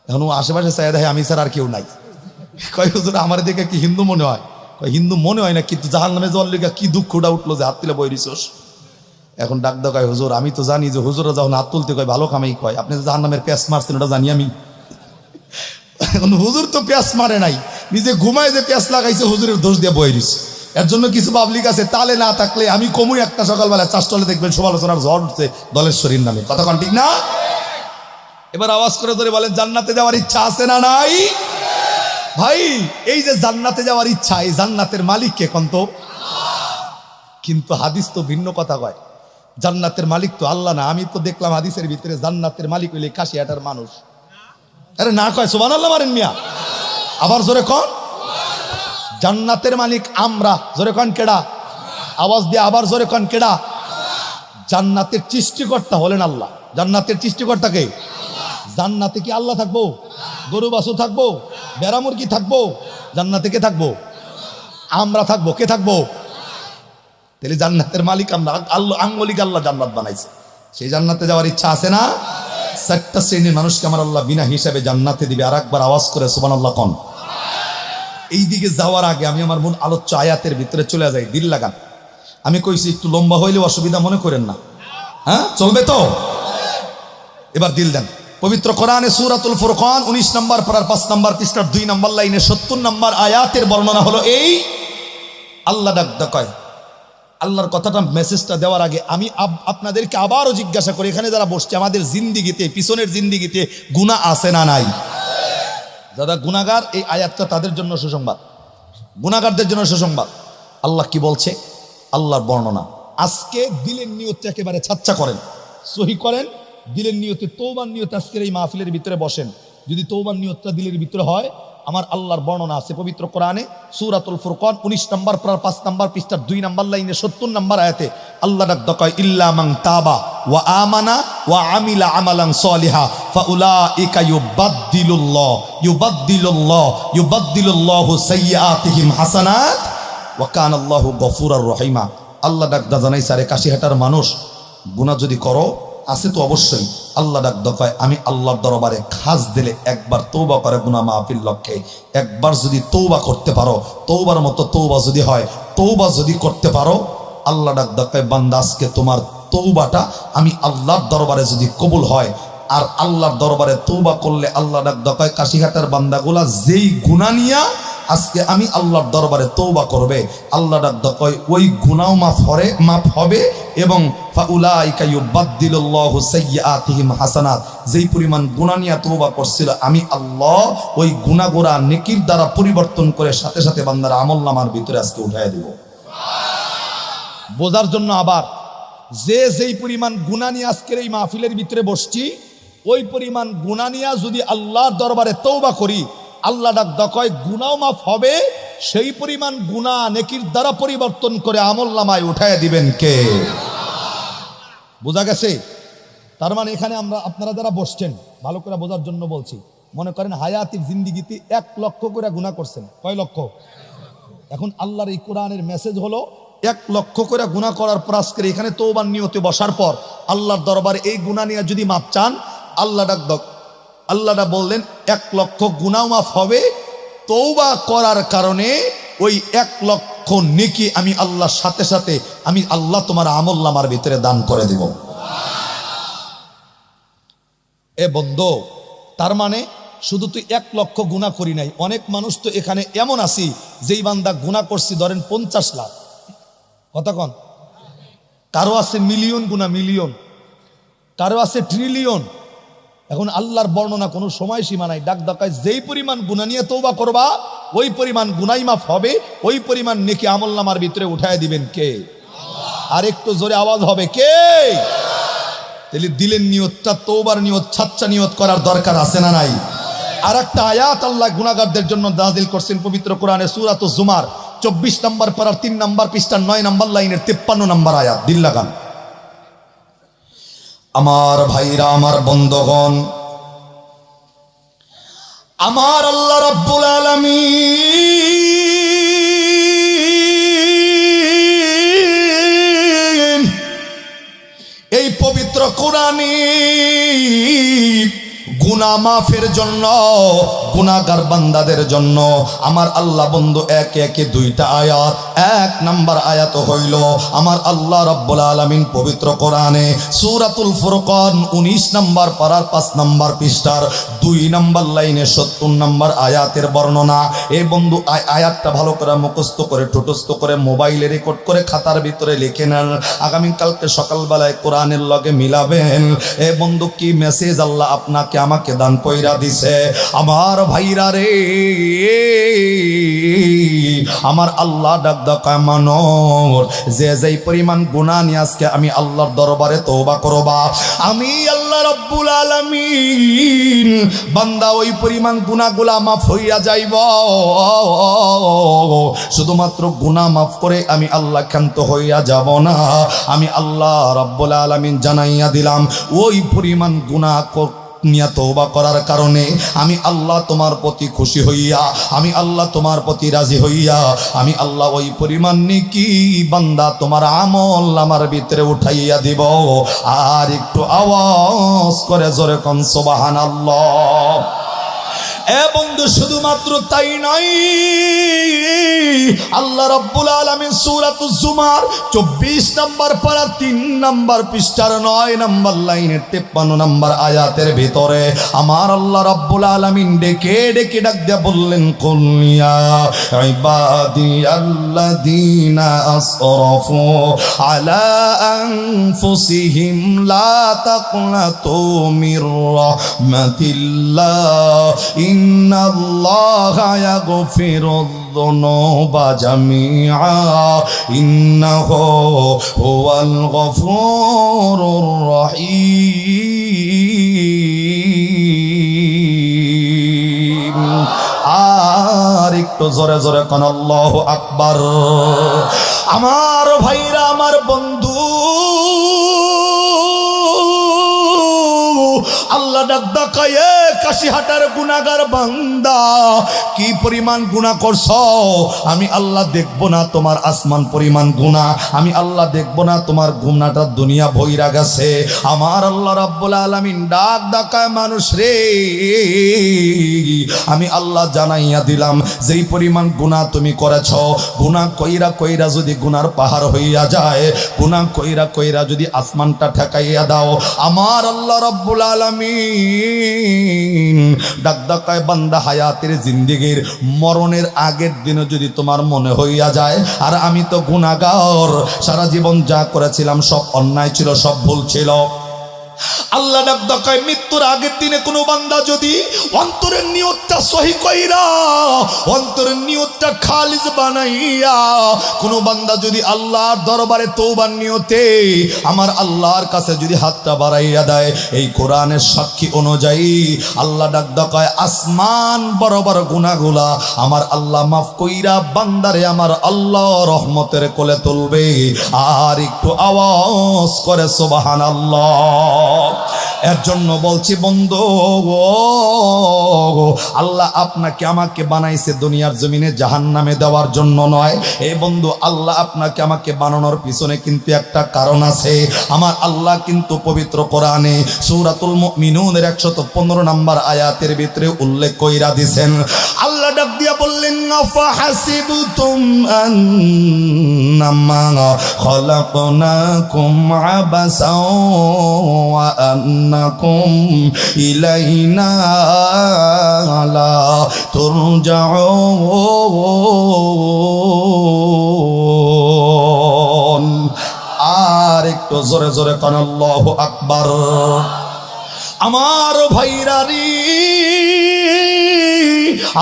এখন ও আশেপাশে চাই দেখে আমি স্যার আর কেউ নাই। কয় হুজুর আমার দিকে কি হিন্দু মনে হয়? কয় হিন্দু মনে হয় না, কিন্তু জাহান্নামে যাওয়ার লিগা কি দুঃখটা উঠলো যে হাত তুলে বয়ে রইছস। এখন ডাক দাও কয়, হুজুর আমি তো জানি যে হুজুরা যখন হাত তুলতে কয় ভালো কামাই কয়, আপনি যে জাহান্নামের প্যাঁচ মারছেন ওটা জানি আমি। এখন হুজুর তো প্যাঁচ মারে নাই, নিজে ঘুমায় যে প্যাঁচ লাগাইছে হুজুরের দোষ দিয়ে বয়ে রইছে। এর জন্য কিছু পাবলিক আছে তালে না থাকলে আমি কমই একটা সকালবেলা চাষটলে দেখবেন সমালোচনার ঝড় উঠছে দলের শরীর নামে। কথা কন ঠিক না? এবার আওয়াজ করে ধরে বলেন, জান্নাতে যাওয়ার ইচ্ছা আছে না নাই? ভাই এই যে জান্নাতে যাওয়ার ইচ্ছা, এই জান্নাতের মালিক কে কোন তো? কিন্তু হাদিস তো ভিন্ন কথা কয়, জান্নাতের মালিক তো আল্লাহ না। আমি তো দেখলাম হাদিসের ভিতরে জান্নাতের মালিক হইলে কাশিয়াটার মানুষ। আরে না কয় সুবহানাল্লাহ মারেন মিয়া, আবার জোরে কন। জান্নাতের মালিক আমরা, জোরে কন কেডা? আওয়াজ দিয়ে আবার জোরে কন কেডা? জান্নাতের সৃষ্টিকর্তা হলেন আল্লাহ। জান্নাতের সৃষ্টিকর্তা কে? জান্নাতে কি আল্লাহ থাকবো? গরু বাছুর থাকবো? বেড়া মুরগি থাকবো? জান্নাতে কে থাকবো? আমরা থাকবো। কে থাকবো? তাহলে জান্নাতের মালিক আমরা, আল্লাহ আঙ্গলিক আল্লাহ জান্নাত বানাইছে। সেই জান্নাতে যাওয়ার ইচ্ছা আছে না? 4টা শ্রেণীর মানুষকে আমার আল্লাহ বিনা হিসাবে জান্নাতে দিবে। আর একবার আওয়াজ করে সুবহানাল্লাহ কোন। এই দিকে যাওয়ার আগে আমি আমার মূল আলোচ্য আয়াতের ভিতরে চলে যাই, দিল লাগান। আমি কইছি একটু লম্বা হইলেও অসুবিধা মনে করেন না, হ্যাঁ চলবে তো? এবার দিল দেন। পবিত্র কোরআনে সূরাতুল ফুরকান 19 নম্বর পারার 5 নম্বর পৃষ্ঠার 2 নম্বর লাইনে 70 নম্বর আয়াতের বর্ণনা হলো এই। আল্লাহ ডাক কয়, আল্লাহর কথাটা মেসেজটা দেওয়ার আগে আমি আপনাদেরকে আবারও জিজ্ঞাসা করি, এখানে যারা বসছে আমাদের জিন্দিগিতে, পিছনের জিন্দিগিতে গুনাহ আছে না নাই? যারা গুনাহগার, এই আয়াতটা তাদের জন্য সুসংবাদ, গুনাহগারদের জন্য সুসংবাদ। আল্লাহ কি বলছে? আল্লাহর বর্ণনা। আজকে দিলের নিয়তটা একেবারে ছাচ্চা করেন, সহি করেন। দিলের নিয়তে, তওবার নিয়তে আজকের এই মাহফিলের ভিতরে বসেন। যদি তওবার নিয়তটা দিলের ভিতরে হয়, আমার আল্লাহর বর্ণনা আছে পবিত্র কোরআনে সূরাতুল ফুরকান 19 নম্বর পারা 5 নম্বর পৃষ্ঠার 2 নম্বর লাইনে 70 নম্বর আয়াতে আল্লাহ ডাক কয়, ইল্লা মান তাবা ওয়া আমানা ওয়া আমিলা আমালান সলিহা ফাউলাইকা ইউবাদদিলুল্লাহু সাইয়্যাতিহিম হাসানাত ওয়া কানা আল্লাহু গফুরুর রহিমা। আল্লাহ ডাক জানাই সারে কাশিহাটার মানুষ, গুনাহ যদি করো আছে তো অবশ্যই। আল্লাহ ডাক কয়, আমি আল্লাহর দরবারে খাস দিলে একবার তওবা করে গুনাহ মাফির লক্ষ্যে, একবার যদি তওবা করতে পারো, তওবার মতো তওবা যদি হয়, তওবা যদি করতে পারো, আল্লাহ ডাক কয় বান্দা আজকে তোমার তওবাটা আমি আল্লাহর দরবারে যদি কবুল হয়, আর আল্লাহর দরবারে তওবা করলে আল্লাহ ডাক কয় কাশিহাটার বান্দাগুলা যেই গুনাহ নিয়া আজকে আমি আল্লাহর দরবারে তওবা করবে, আল্লাহ ডাক কয় ওই গুনাহ মাফ হবে এবং ফাউলাইকা ইউবাদদিলুল্লাহু সাইয়্যাতিহিম হাসানাত। যেই পরিমাণ গুনাহ নিয়ে তওবা করছিল আমি আল্লাহ ওই গুনাহগুলা নেকির দ্বারা পরিবর্তন করে সাথে সাথে বান্দার আমলনামার ভিতরে আজকে উঠায় দেব। বোঝার জন্য আবার, যেই পরিমাণ গুনাহ নিয়ে আজকের এই মাহফিলের ভিতরে বসছি, ওই পরিমাণ গুনাহ নিয়ে যদি আল্লাহর দরবারে তওবা করি, আল্লাহ ডাক কয় গুনাহ মাফ হবে, সেই পরিমাণ গুনাহ নেকির দ্বারা পরিবর্তন করে আমলনামায় উঠায় দিবেন কে? বোঝা গেছে? তার মানে এখানে আমরা আপনারা যারা বসছেন ভালো করে বোঝার জন্য বলছি, মনে করেন হায়াতি জিন্দিগিতে 1 লক্ষ করে গুনাহ করছেন। কয় লক্ষ? এখন আল্লাহর এই কোরআনের মেসেজ হলো 1 লক্ষ করে গুনাহ করার পর আজকের এখানে তওবার নিয়তে বসার পর আল্লাহর দরবারে এই গুনাহ নিয়ে যদি মাপ চান, আল্লাহটা বললেন 1 লক্ষ গুনাহ মাফ হবে তওবা করার কারণে। ওই 1 লক্ষ নেকি আমি আল্লাহর সাথে সাথে আমি আল্লাহ তোমার আমলনামার ভিতরে দান করে দেব। এ বন্ধু, তার মানে শুধু তুই 1 লক্ষ গুনাহ করি নাই, অনেক মানুষ তো এখানে এমন আছি যেই বান্দা গুনাহ করছি ধরেন 50 লাখ, কথা কন, কারো আছে মিলিয়ন গুনাহ, মিলিয়ন, কারো আছে ট্রিলিয়ন। এখন আল্লাহর বর্ণনা কোনো সময় সীমা নাই। ডাক ডাকায় যেই পরিমাণ গুনাহ নিয়ে তওবা করবা ওই পরিমাণ গুনাহই মাফ হবে, ওই পরিমাণ নেকি আমলনামার ভিতরে উঠায় দিবেন কে? আর একটু জোরে আওয়াজ হবে কে? তাহলে দিলের নিয়তটা, তওবার নিয়ত, সাচ্চা নিয়ত করার দরকার আছে না নাই? আর একটা আয়াত আল্লাহ গুনাহগারদের জন্য নাযিল করছেন পবিত্র কোরআনে সূরাতুজ জুমার 24 নম্বর পারার 3 নম্বর পৃষ্ঠার 9 নম্বর লাইনের 53 নম্বর আয়াত। দিল লাগান আমার ভাইরা, আমার বন্ধুগণ, আমার আল্লাহ রাব্বুল আলামিন এই পবিত্র কোরআনে গুনাহ মাফের জন্য, গুনাহগার বান্দাদের জন্য আমার আল্লাহ বন্ধু একে একে 2টা আয়াত। 1 নম্বর আয়াত হইল আমার আল্লাহ রাব্বুল আলামিন পবিত্র কোরআনে সূরাতুল ফুরকান 19 নম্বর পারার 5 নম্বর পৃষ্ঠার 2 নম্বর লাইনে 70 নম্বর আয়াতের বর্ণনা। এই বন্ধু আয়াতটা ভালো করে মুখস্থ করে, ঠোঁটস্থ করে, মোবাইলে রেকর্ড করে খাতার ভিতরে লিখে নেন। আগামীকালকে সকালবেলায় কোরআনের লগে মিলাবেন। এ বন্ধু, কি মেসেজ আল্লাহ আপনাকে আমাকে দান কইরা দিছে আমার ভাইরা রে। আমার আল্লাহ ডাক ডাকা মানর যে যেই পরিমাণ গুনাহ নিয়ে আজকে আমি আল্লাহর দরবারে তওবা করবা, আমি আল্লাহ রাব্বুল আলামিন বান্দা ওই পরিমাণ গুনাহগুলা মাফ হইয়া যাইব। শুধুমাত্র গুনাহ মাফ করে আমি আল্লাহ ক্ষান্ত হইয়া যাব না। আমি আল্লাহ রাব্বুল আলামিন জানাইয়া দিলাম ওই পরিমাণ গুনাহ নিয়া তওবা করার কারণে আমি আল্লাহ তোমার প্রতি খুশি হইয়া, আমি আল্লাহ তোমার প্রতি রাজি হইয়া, আমি আল্লাহ ওই পরিমাণ নেকি বান্দা তোমার আমল আমার ভিতরে উঠাইয়া দিব। আর একটু আওয়াজ করে জোরে কোন সুবহানাল্লাহ। এ বন্ধু, শুধুমাত্র তাই নয়, আল্লাহ রাব্বুল আলামিন সূরাতুজ জুমার 24 নম্বর পারা 3 নম্বর পৃষ্ঠার 9 নম্বর লাইনের 53 নম্বর আয়াতের ভিতরে আমার আল্লাহ রাব্বুল আলামিন ডেকে ডেকে ডাক দিয়ে বললেন, কুল ইয়া ইবাদিয়াল্লাযীনা আসরাফু আলা আনফুসিহিম লা তাকনাতু মির রাহমাতিল্লাহ ইন্নাল্লাহা ইয়াগফিরুয যুনুবা জামিআ ইন্নাহু হুয়াল গফুরুর রহিম। আর একটু জোরে জোরে কোন আল্লাহু আকবার। আমার ভাইরা, আমার বন্ধু, আল্লাহ ডাক ডাকায় কাশিহাটার গুনাহগার বান্দা, কি পরিমাণ গুনাহ করছো আমি আল্লাহ দেখবো না তোমার আসমান পরিমাণ গুনাহ, আমি আল্লাহ দেখবো না তোমার গুনাহটা দুনিয়া ভইরা গেছে। আমার আল্লাহ রাব্বুল আলামিন ডাক ডাকায় মানুষ রে, আমি আল্লাহ জানাইয়া দিলাম যেই পরিমাণ গুনাহ তুমি করেছো, গুনাহ কইরা কইরা যদি গুনার পাহাড় হইয়া যায়, গুনাহ কইরা কইরা যদি আসমানটা ঠেকাইয়া দাও, আমার আল্লাহ রাব্বুল আলামিন ডাক ডাকায় বান্দা হায়াতের জিন্দেগির মরণের আগের দিনে যদি তোমার মনে হইয়া যায় আর আমি তো গুনাহগার, সারা জীবন যা করেছিলাম সব অন্যায় ছিল, সব ভুল ছিল, আল্লাহ ডাক দেয় মৃত্যুর আগের দিনে কোনো বান্দা যদি অন্তরের নিয়তটা সহি কইরা, অন্তরের নিয়তটা খালিস বানাইয়া কোনো বান্দা যদি আল্লাহর দরবারে তওবার নিয়তে আমার আল্লাহর কাছে যদি হাতটা বাড়াইয়া দেয়, এই কোরআনের সাক্ষী অনুযায়ী আল্লাহ ডাক দেয় আসমান বড় বড় গুনাহগুলা আমার আল্লাহ মাফ কইরা বান্দারে আমার আল্লাহ রহমতের কোলে তুলবে। আর একটু আওয়াজ করে সুবহানাল্লাহ। এর জন্য বলছি বন্ধু, আল্লাহ আপনাকে আমাকে বানাইছে দুনিয়ার জমিনে জাহান্নামে দেওয়ার জন্য নয়। এই বন্ধু, আল্লাহ আপনাকে আমাকে বানানোর পিছনে কিন্তু একটা কারণ আছে। আমার আল্লাহ কিন্তু পবিত্র কোরআনে সূরাতুল মুমিনুনের 115 নম্বর আয়াতের ভিতরে উল্লেখ কইরা দিয়েছেন। আল্লাহ ডাক দিয়া বললেন আফাহাসিবতুম আন্নামা খলাকনাকুম আবাসাও ওয়া আন্নাকুম ইলাইনা লা তুরজাউন। আর একটু জোরে জোরে কান আল্লাহু আকবার। আমার ভাইরা রে,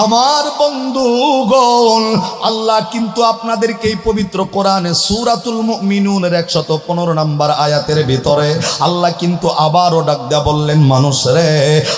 আমার বন্ধুগণ, আল্লাহ কিন্তু আপনাদেরকে এই পবিত্র কোরআনে সূরাতুল মুমিনুনের 115 নম্বর আয়াতের ভিতরে আল্লাহ কিন্তু আবারও ডাক দেয়া বললেন, মানুষ রে,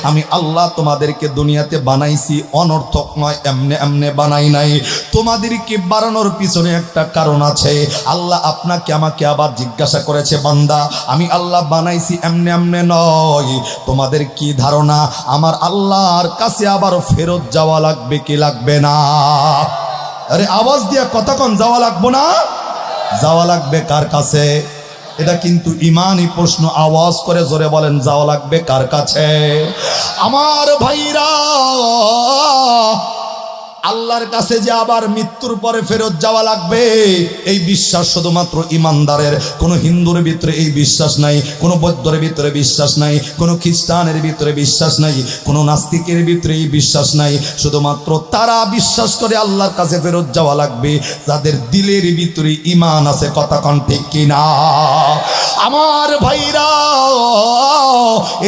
আমি আল্লাহ তোমাদেরকে দুনিয়াতে বানাইছি অনর্থক নয়, এমনে এমনে বানাই নাই। তোমাদেরকে বানানোর পিছনে একটা কারণ আছে। আল্লাহ আপনাকে আমাকে আবার জিজ্ঞাসা করেছে, বান্দা আমি আল্লাহ বানাইছি এমনে এমনে নয়। তোমাদের কি ধারণা আমার আল্লাহর কাছে আবার ফেরত যাওয়া লাগবে কি লাগবে না? আরে আওয়াজ দিয়া কতক্ষণ যাওয়া লাগবে না? যাওয়া লাগবে কার কাছে? এটা কিন্তু ইমানি প্রশ্ন। আওয়াজ করে জোরে বলেন, যাওয়া লাগবে কার কাছে? আমার ভাইরা, আল্লাহর কাছে যে আবার মৃত্যুর পরে ফেরত যাওয়া লাগবে এই বিশ্বাস শুধুমাত্র ইমানদারের। কোনো হিন্দুর ভিতরে এই বিশ্বাস নাই, কোনো বৌদ্ধের ভিতরে বিশ্বাস নাই, কোনো খ্রিস্টানের ভিতরে বিশ্বাস নাই, কোনো নাস্তিকের ভিতরে এই বিশ্বাস নাই। শুধুমাত্র তারা বিশ্বাস করে আল্লাহর কাছে ফেরত যাওয়া লাগবে যাদের দিলের ভিতরে ঈমান আছে। কথা কোন ঠিক কিনা? আমার ভাইরা,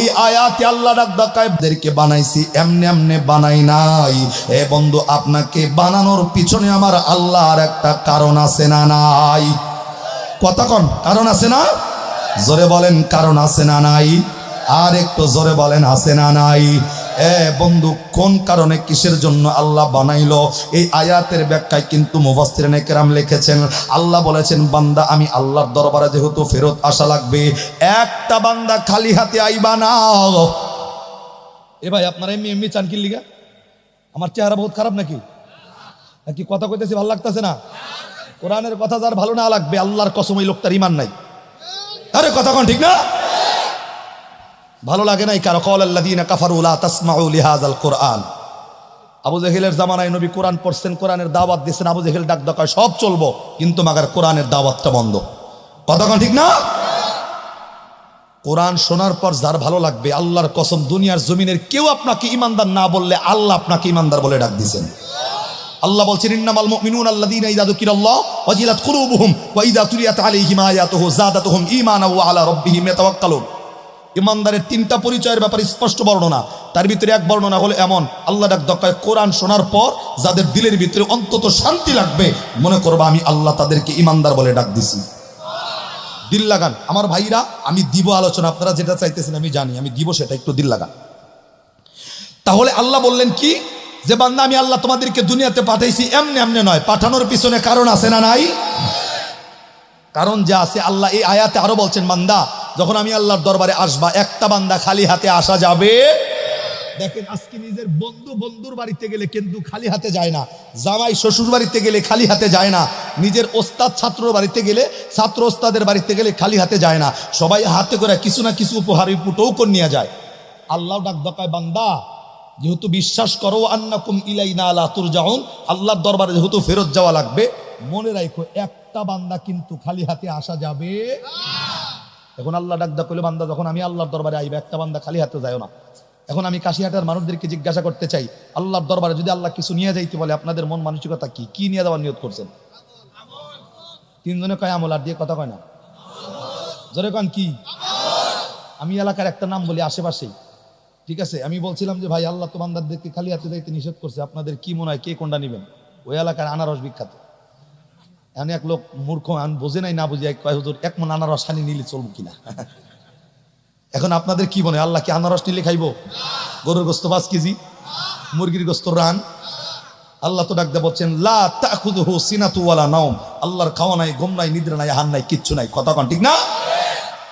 এই আয়াতে আল্লাহ রাব্বাকাইদেরকে বানাইছি এমনে এমনে বানাই নাই। এ বন্ধু, আপনাকে বানানোর পিছনে আমার আল্লাহর একটা কারণ আছে না নাই? কথা কোন কারণ আছে না? জোরে বলেন, কারণ আছে না নাই? আর একটু জোরে বলেন, আছে না নাই? বন্ধু, কোন কারণে কিসের জন্য আল্লাহ বানাইলো এই আয়াতের ব্যাখ্যায় কিন্তু মুফাসসিরিনে কেরাম লিখেছেন। আল্লাহ বলেছেন, বান্দা আমি আল্লাহর দরবারে যেহেতু ফেরত আসা লাগবে, একটা বান্দা খালি হাতে আইবা না। এ ভাই, আপনারা এমনি এমনি চান কি লিগা? আমার চেহারা বহুত খারাপ নাকি? নাকি কথা কইতেছি ভালো লাগতেছে না? কোরআনের কথা যার ভালো না লাগবে, আল্লাহর কসম ওই লোকটার ঈমান নাই। আরে কথা কোন ঠিক না? ভালো লাগে নাই কারো। ক্বালাল্লাযীনা কাফারু লা তাসমাউ লিহাযাল কুরআন। আবু জেহেলের জামানায় নবী কোরআন পড়ছেন, কোরআনের দাওয়াত দিয়েছেন। আবু জেহেল ডাক দেয় সব চলবো, কিন্তু মাগার কোরআনের দাওয়াতটা বন্ধ। কথা কোন ঠিক না? কোরআন শোনার পর যার ভালো লাগবে, আল্লাহর কসম দুনিয়ার জমিনের কেউ আপনাকে ইমানদার না বললে আল্লাহ আপনাকে ইমানদার বলে ডাক দিয়েছেন। আল্লাহ বলছেন, ইন্নামাল মুমিনুনা আল্লাযীনা ইযা যুকিরাল্লাহু ওয়াজিলাত কুলুবুহুম ওয়া ইযা তুলিয়াত আলাইহিম আয়াতুহু যাদাতুহুম ঈমানান ওয়া আলা রাব্বিহিম ইয়াতাওয়াক্কালুন। ইমানদারের তিনটা পরিচয়ের ব্যাপারে স্পষ্ট বর্ণনা। তার ভিতরে এক বর্ণনা হলো এমন, আল্লাহ ডাক দেয় কোরআন শোনার পর যাদের দিলের ভিতরে অন্তত শান্তি লাগবে, মনে করবা আমি আল্লাহ তাদেরকে ইমানদার বলে ডাক দিছি। দিল লাগান আমার ভাইরা, আমি দিব আলোচনা, আপনারা যেটা চাইতেছেন আমি জানি, আমি দিব সেটা, একটু দিল লাগান। তাহলে আল্লাহ বললেন কি, যে বান্দা আমি আল্লাহ তোমাদেরকে দুনিয়াতে পাঠাইছি এমনি এমনি নয়, পাঠানোর পিছনে কারণ আছে না নাই? কারণ যা আছে আল্লাহ এই আয়াতে আরো বলছেন, বান্দা যখন আমি আল্লাহর দরবারে আসবা, একটা বান্দা খালি হাতে আসা যাবে। দেখেন আজকে নিজের বন্ধুর বাড়িতে গেলে কিন্তু খালি হাতে যায় না, জামাই শ্বশুর বাড়িতে গেলে খালি হাতে যায় না, নিজের ওস্তাদ ছাত্রর বাড়িতে গেলে, ছাত্র ওস্তাদের বাড়িতে গেলে খালি হাতে যায় না, সবাই হাতে করে কিছু না কিছু উপহার টৌকন নিয়ে যায়। আল্লাহ ডাক দেয়, বান্দা যেহেতু বিশ্বাস করো আন্নাকুম ইলাইনা লা তুরজাউন, আল্লাহর দরবারে যেহেতু ফেরত যাওয়া লাগবে, মনে রাখো একটা বান্দা কিন্তু খালি হাতে আসা যাবে। এখন আল্লাহ ডাক দেয়া কইলো, বান্দা যখন আমি আল্লাহর দরবারে আইবে, একটা বান্দা খালি হাতে যায় না। এখন আমি কাশিহাটার মানুষদেরকে জিজ্ঞাসা করতে চাই, আল্লাহর দরবারে যদি আল্লাহ কিছু নিয়ে যাইতে বলে, আপনাদের মন মানসিকতা কি? কি নিয়ে যাওয়ার নিয়ত করছেন? তিনজনে কয় আমল, আর দিয়ে কথা কয় না। জোরে কন কি? আমি এলাকার একটা নাম বলি আশেপাশেই, ঠিক আছে? আমি বলছিলাম যে ভাই আল্লাহ তো বান্দারদেরকে খালি হাতে যাইতে নিষেধ করছে, আপনাদের কি মনে হয় কে কোনটা নেবেন? ওই এলাকার আনারস বিখ্যাত। এখানে এক লোক মূর্খ বোঝে নাই, না বুঝে কয় হুজুর এক মন আনারস হানি নিলে চলবো কিনা। এখন আপনাদের কি মনে হয় আল্লাহ কি আনারস নিলে খাইবো? গরুর গোস্ত 5 কেজি, মুরগির গোস্ত রান। আল্লাহ তো ডাক দিয়ে বলছেন লা তাখুযুহু সিনাতু ওয়ালা নাওম, আল্লাহর খাওয়া নাই, ঘুম নাই, নিদ্রা নাই, হান নাই, কিচ্ছু নাই। কথা কোন ঠিক না?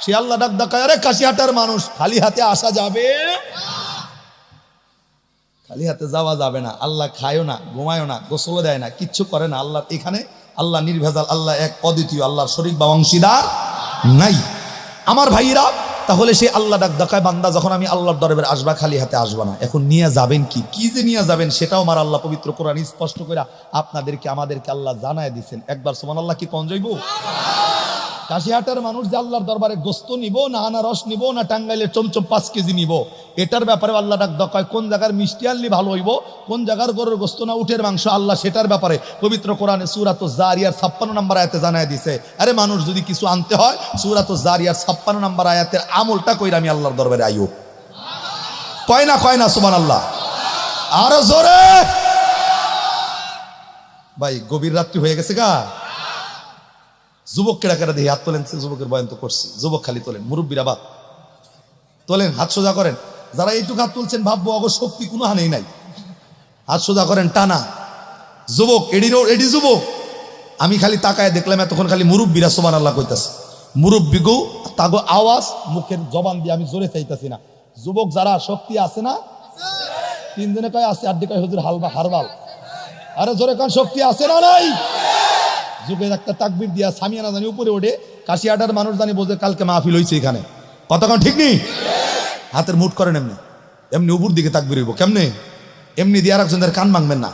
সে আল্লাহ ডাক দেখায়, আরে কাশিয়াটার মানুষ খালি হাতে আসা যাবে, খালি হাতে যাওয়া যাবে না। আল্লাহ খায়ও না, ঘুমায়ও না, গোসলও দেয় না, কিচ্ছু করে না। আল্লাহ এখানে আল্লাহ নির্ভেজাল, আল্লাহ এক অদ্বিতীয়, আল্লাহর শরীক বা অংশীদার নাই। আমার ভাইরা, তাহলে সে আল্লাহ ডাক দেখায় বান্দা যখন আমি আল্লাহর দরবারে আসবা খালি হাতে আসবা না। এখন নিয়ে যাবেন কি, কি যে নিয়ে যাবেন সেটাও আমার আল্লাহ পবিত্র কোরআন স্পষ্ট করে আপনাদেরকে আমাদেরকে আল্লাহ জানায় দিচ্ছেন। একবার সুবহানাল্লাহ কি কোন যাইব? কাশিহাটের মানুষ যে আল্লাহর দরবারে গোস্ত নিব না আনারস নিব না টাঙ্গাইলের চমচম 5 কেজি নিব, এটার ব্যাপারে আল্লাহ ডাক দেখায় কোন জায়গার মিষ্টি আনলি ভালো হইব, কোন জায়গার গরুর গোস্ত না উটের মাংস, আল্লাহ সেটার ব্যাপারে পবিত্র কোরআনে সূরাতুজ জারিয়ার 56 নম্বর আয়াতে জানায় দিছে। আরে মানুষ যদি কিছু আনতে হয় সূরাতুজ জারিয়ার 56 নম্বর আয়াতের আমলটা কইরা আমি আল্লাহর দরবারে আইও। কয় না সুবহানাল্লাহ? আরো জোরে। ভাই গভীর রাত্রি হয়ে গেছে গা। যুবক কেডা কেডা দিয়ে হাত তোলেন, যুবকের বয়ান তো করছি, যুবক খালি তোলেন, মুরব্বীরা বাদ তোলেন, হাত সোজা করেন। যারা এইটুকু হাত তুলছেন ভাববো অগ শক্তি কোনো হানেই নাই, হাত সোজা করেন টানা। যুবক এডি যুবক, আমি খালি তাকায় দেখলাম এতক্ষণ খালি মুরব্বীরা সুবহানাল্লাহ কইতাছে। মুরব্বী গো তাগো আওয়াজ মুখের জবান দিয়ে আমি জোরে চাইতাছি না। যুবক যারা শক্তি আছে না, 3 জনে কয় আছে, 8 কয় হুজুর হালবা হারবাল। আরে জোরে কান শক্তি আছে না নাই? যুগের একটা তাকবীর দিয়া সামিয়ানা জানি উপরে ওঠে, কাশিয়াটার মানুষ জানি বোঝে কালকে মাহফিল হয়েছে এখানে। কতক্ষণ ঠিক নেই? হাতের মুঠ করেন এমনি, এমনি উপর দিকে তাকবীর হইব। কেমনে? এমনি দিয়ে আর একজনের কান ভাঙবেন না,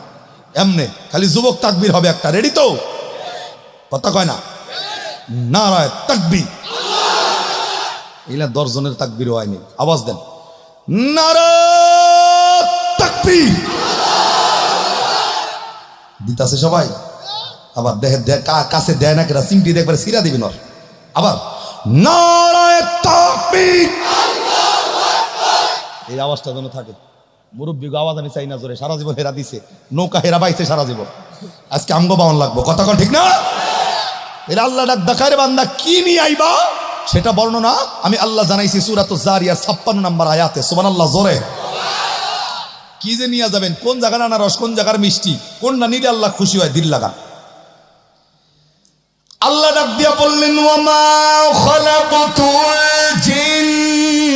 এমনি খালি যুবক তাকবীর হবে একটা। রেডি তো? কথা কয় না? নারায়ে তাকবীর। এগুলা 10 জনের তাকবীর হয়নি, আওয়াজ দেন নারায়ে তাকবীর। দিতাছে সবাই? আবার কাছে দেয় না কেরা, সিমটি দেখবার সিরা দিবি নর। আবার নারায়ে তাকবীর। এই আওয়াজটা যেন থাকে। মুরব্বী আওয়াজ আমি চাই না জোরে, সারা জীবন হেরা দিছে, নৌকা হেরা বাইছে সারা জীবন, আজকে আমগো বাউন লাগবো। কথা কন ঠিক না? এর আল্লাহ ডাক দেখায় বান্দা কি নিয়ে আইবা সেটা বর্ণনা আমি আল্লাহ জানাইছি সূরাতুজ জারিয়ার 56 নম্বর আয়াতে। সুবহানাল্লাহ জোরে। কি যে নিয়ে যাবেন, কোন জায়গার আনারস, কোন জায়গার মিষ্টি, কোনটা নিলে আল্লাহ খুশি হয় দিল লাগা। আল্লাহ ডাক দিয়া বললেন ওয়ামা খালাকাতুল জিন্না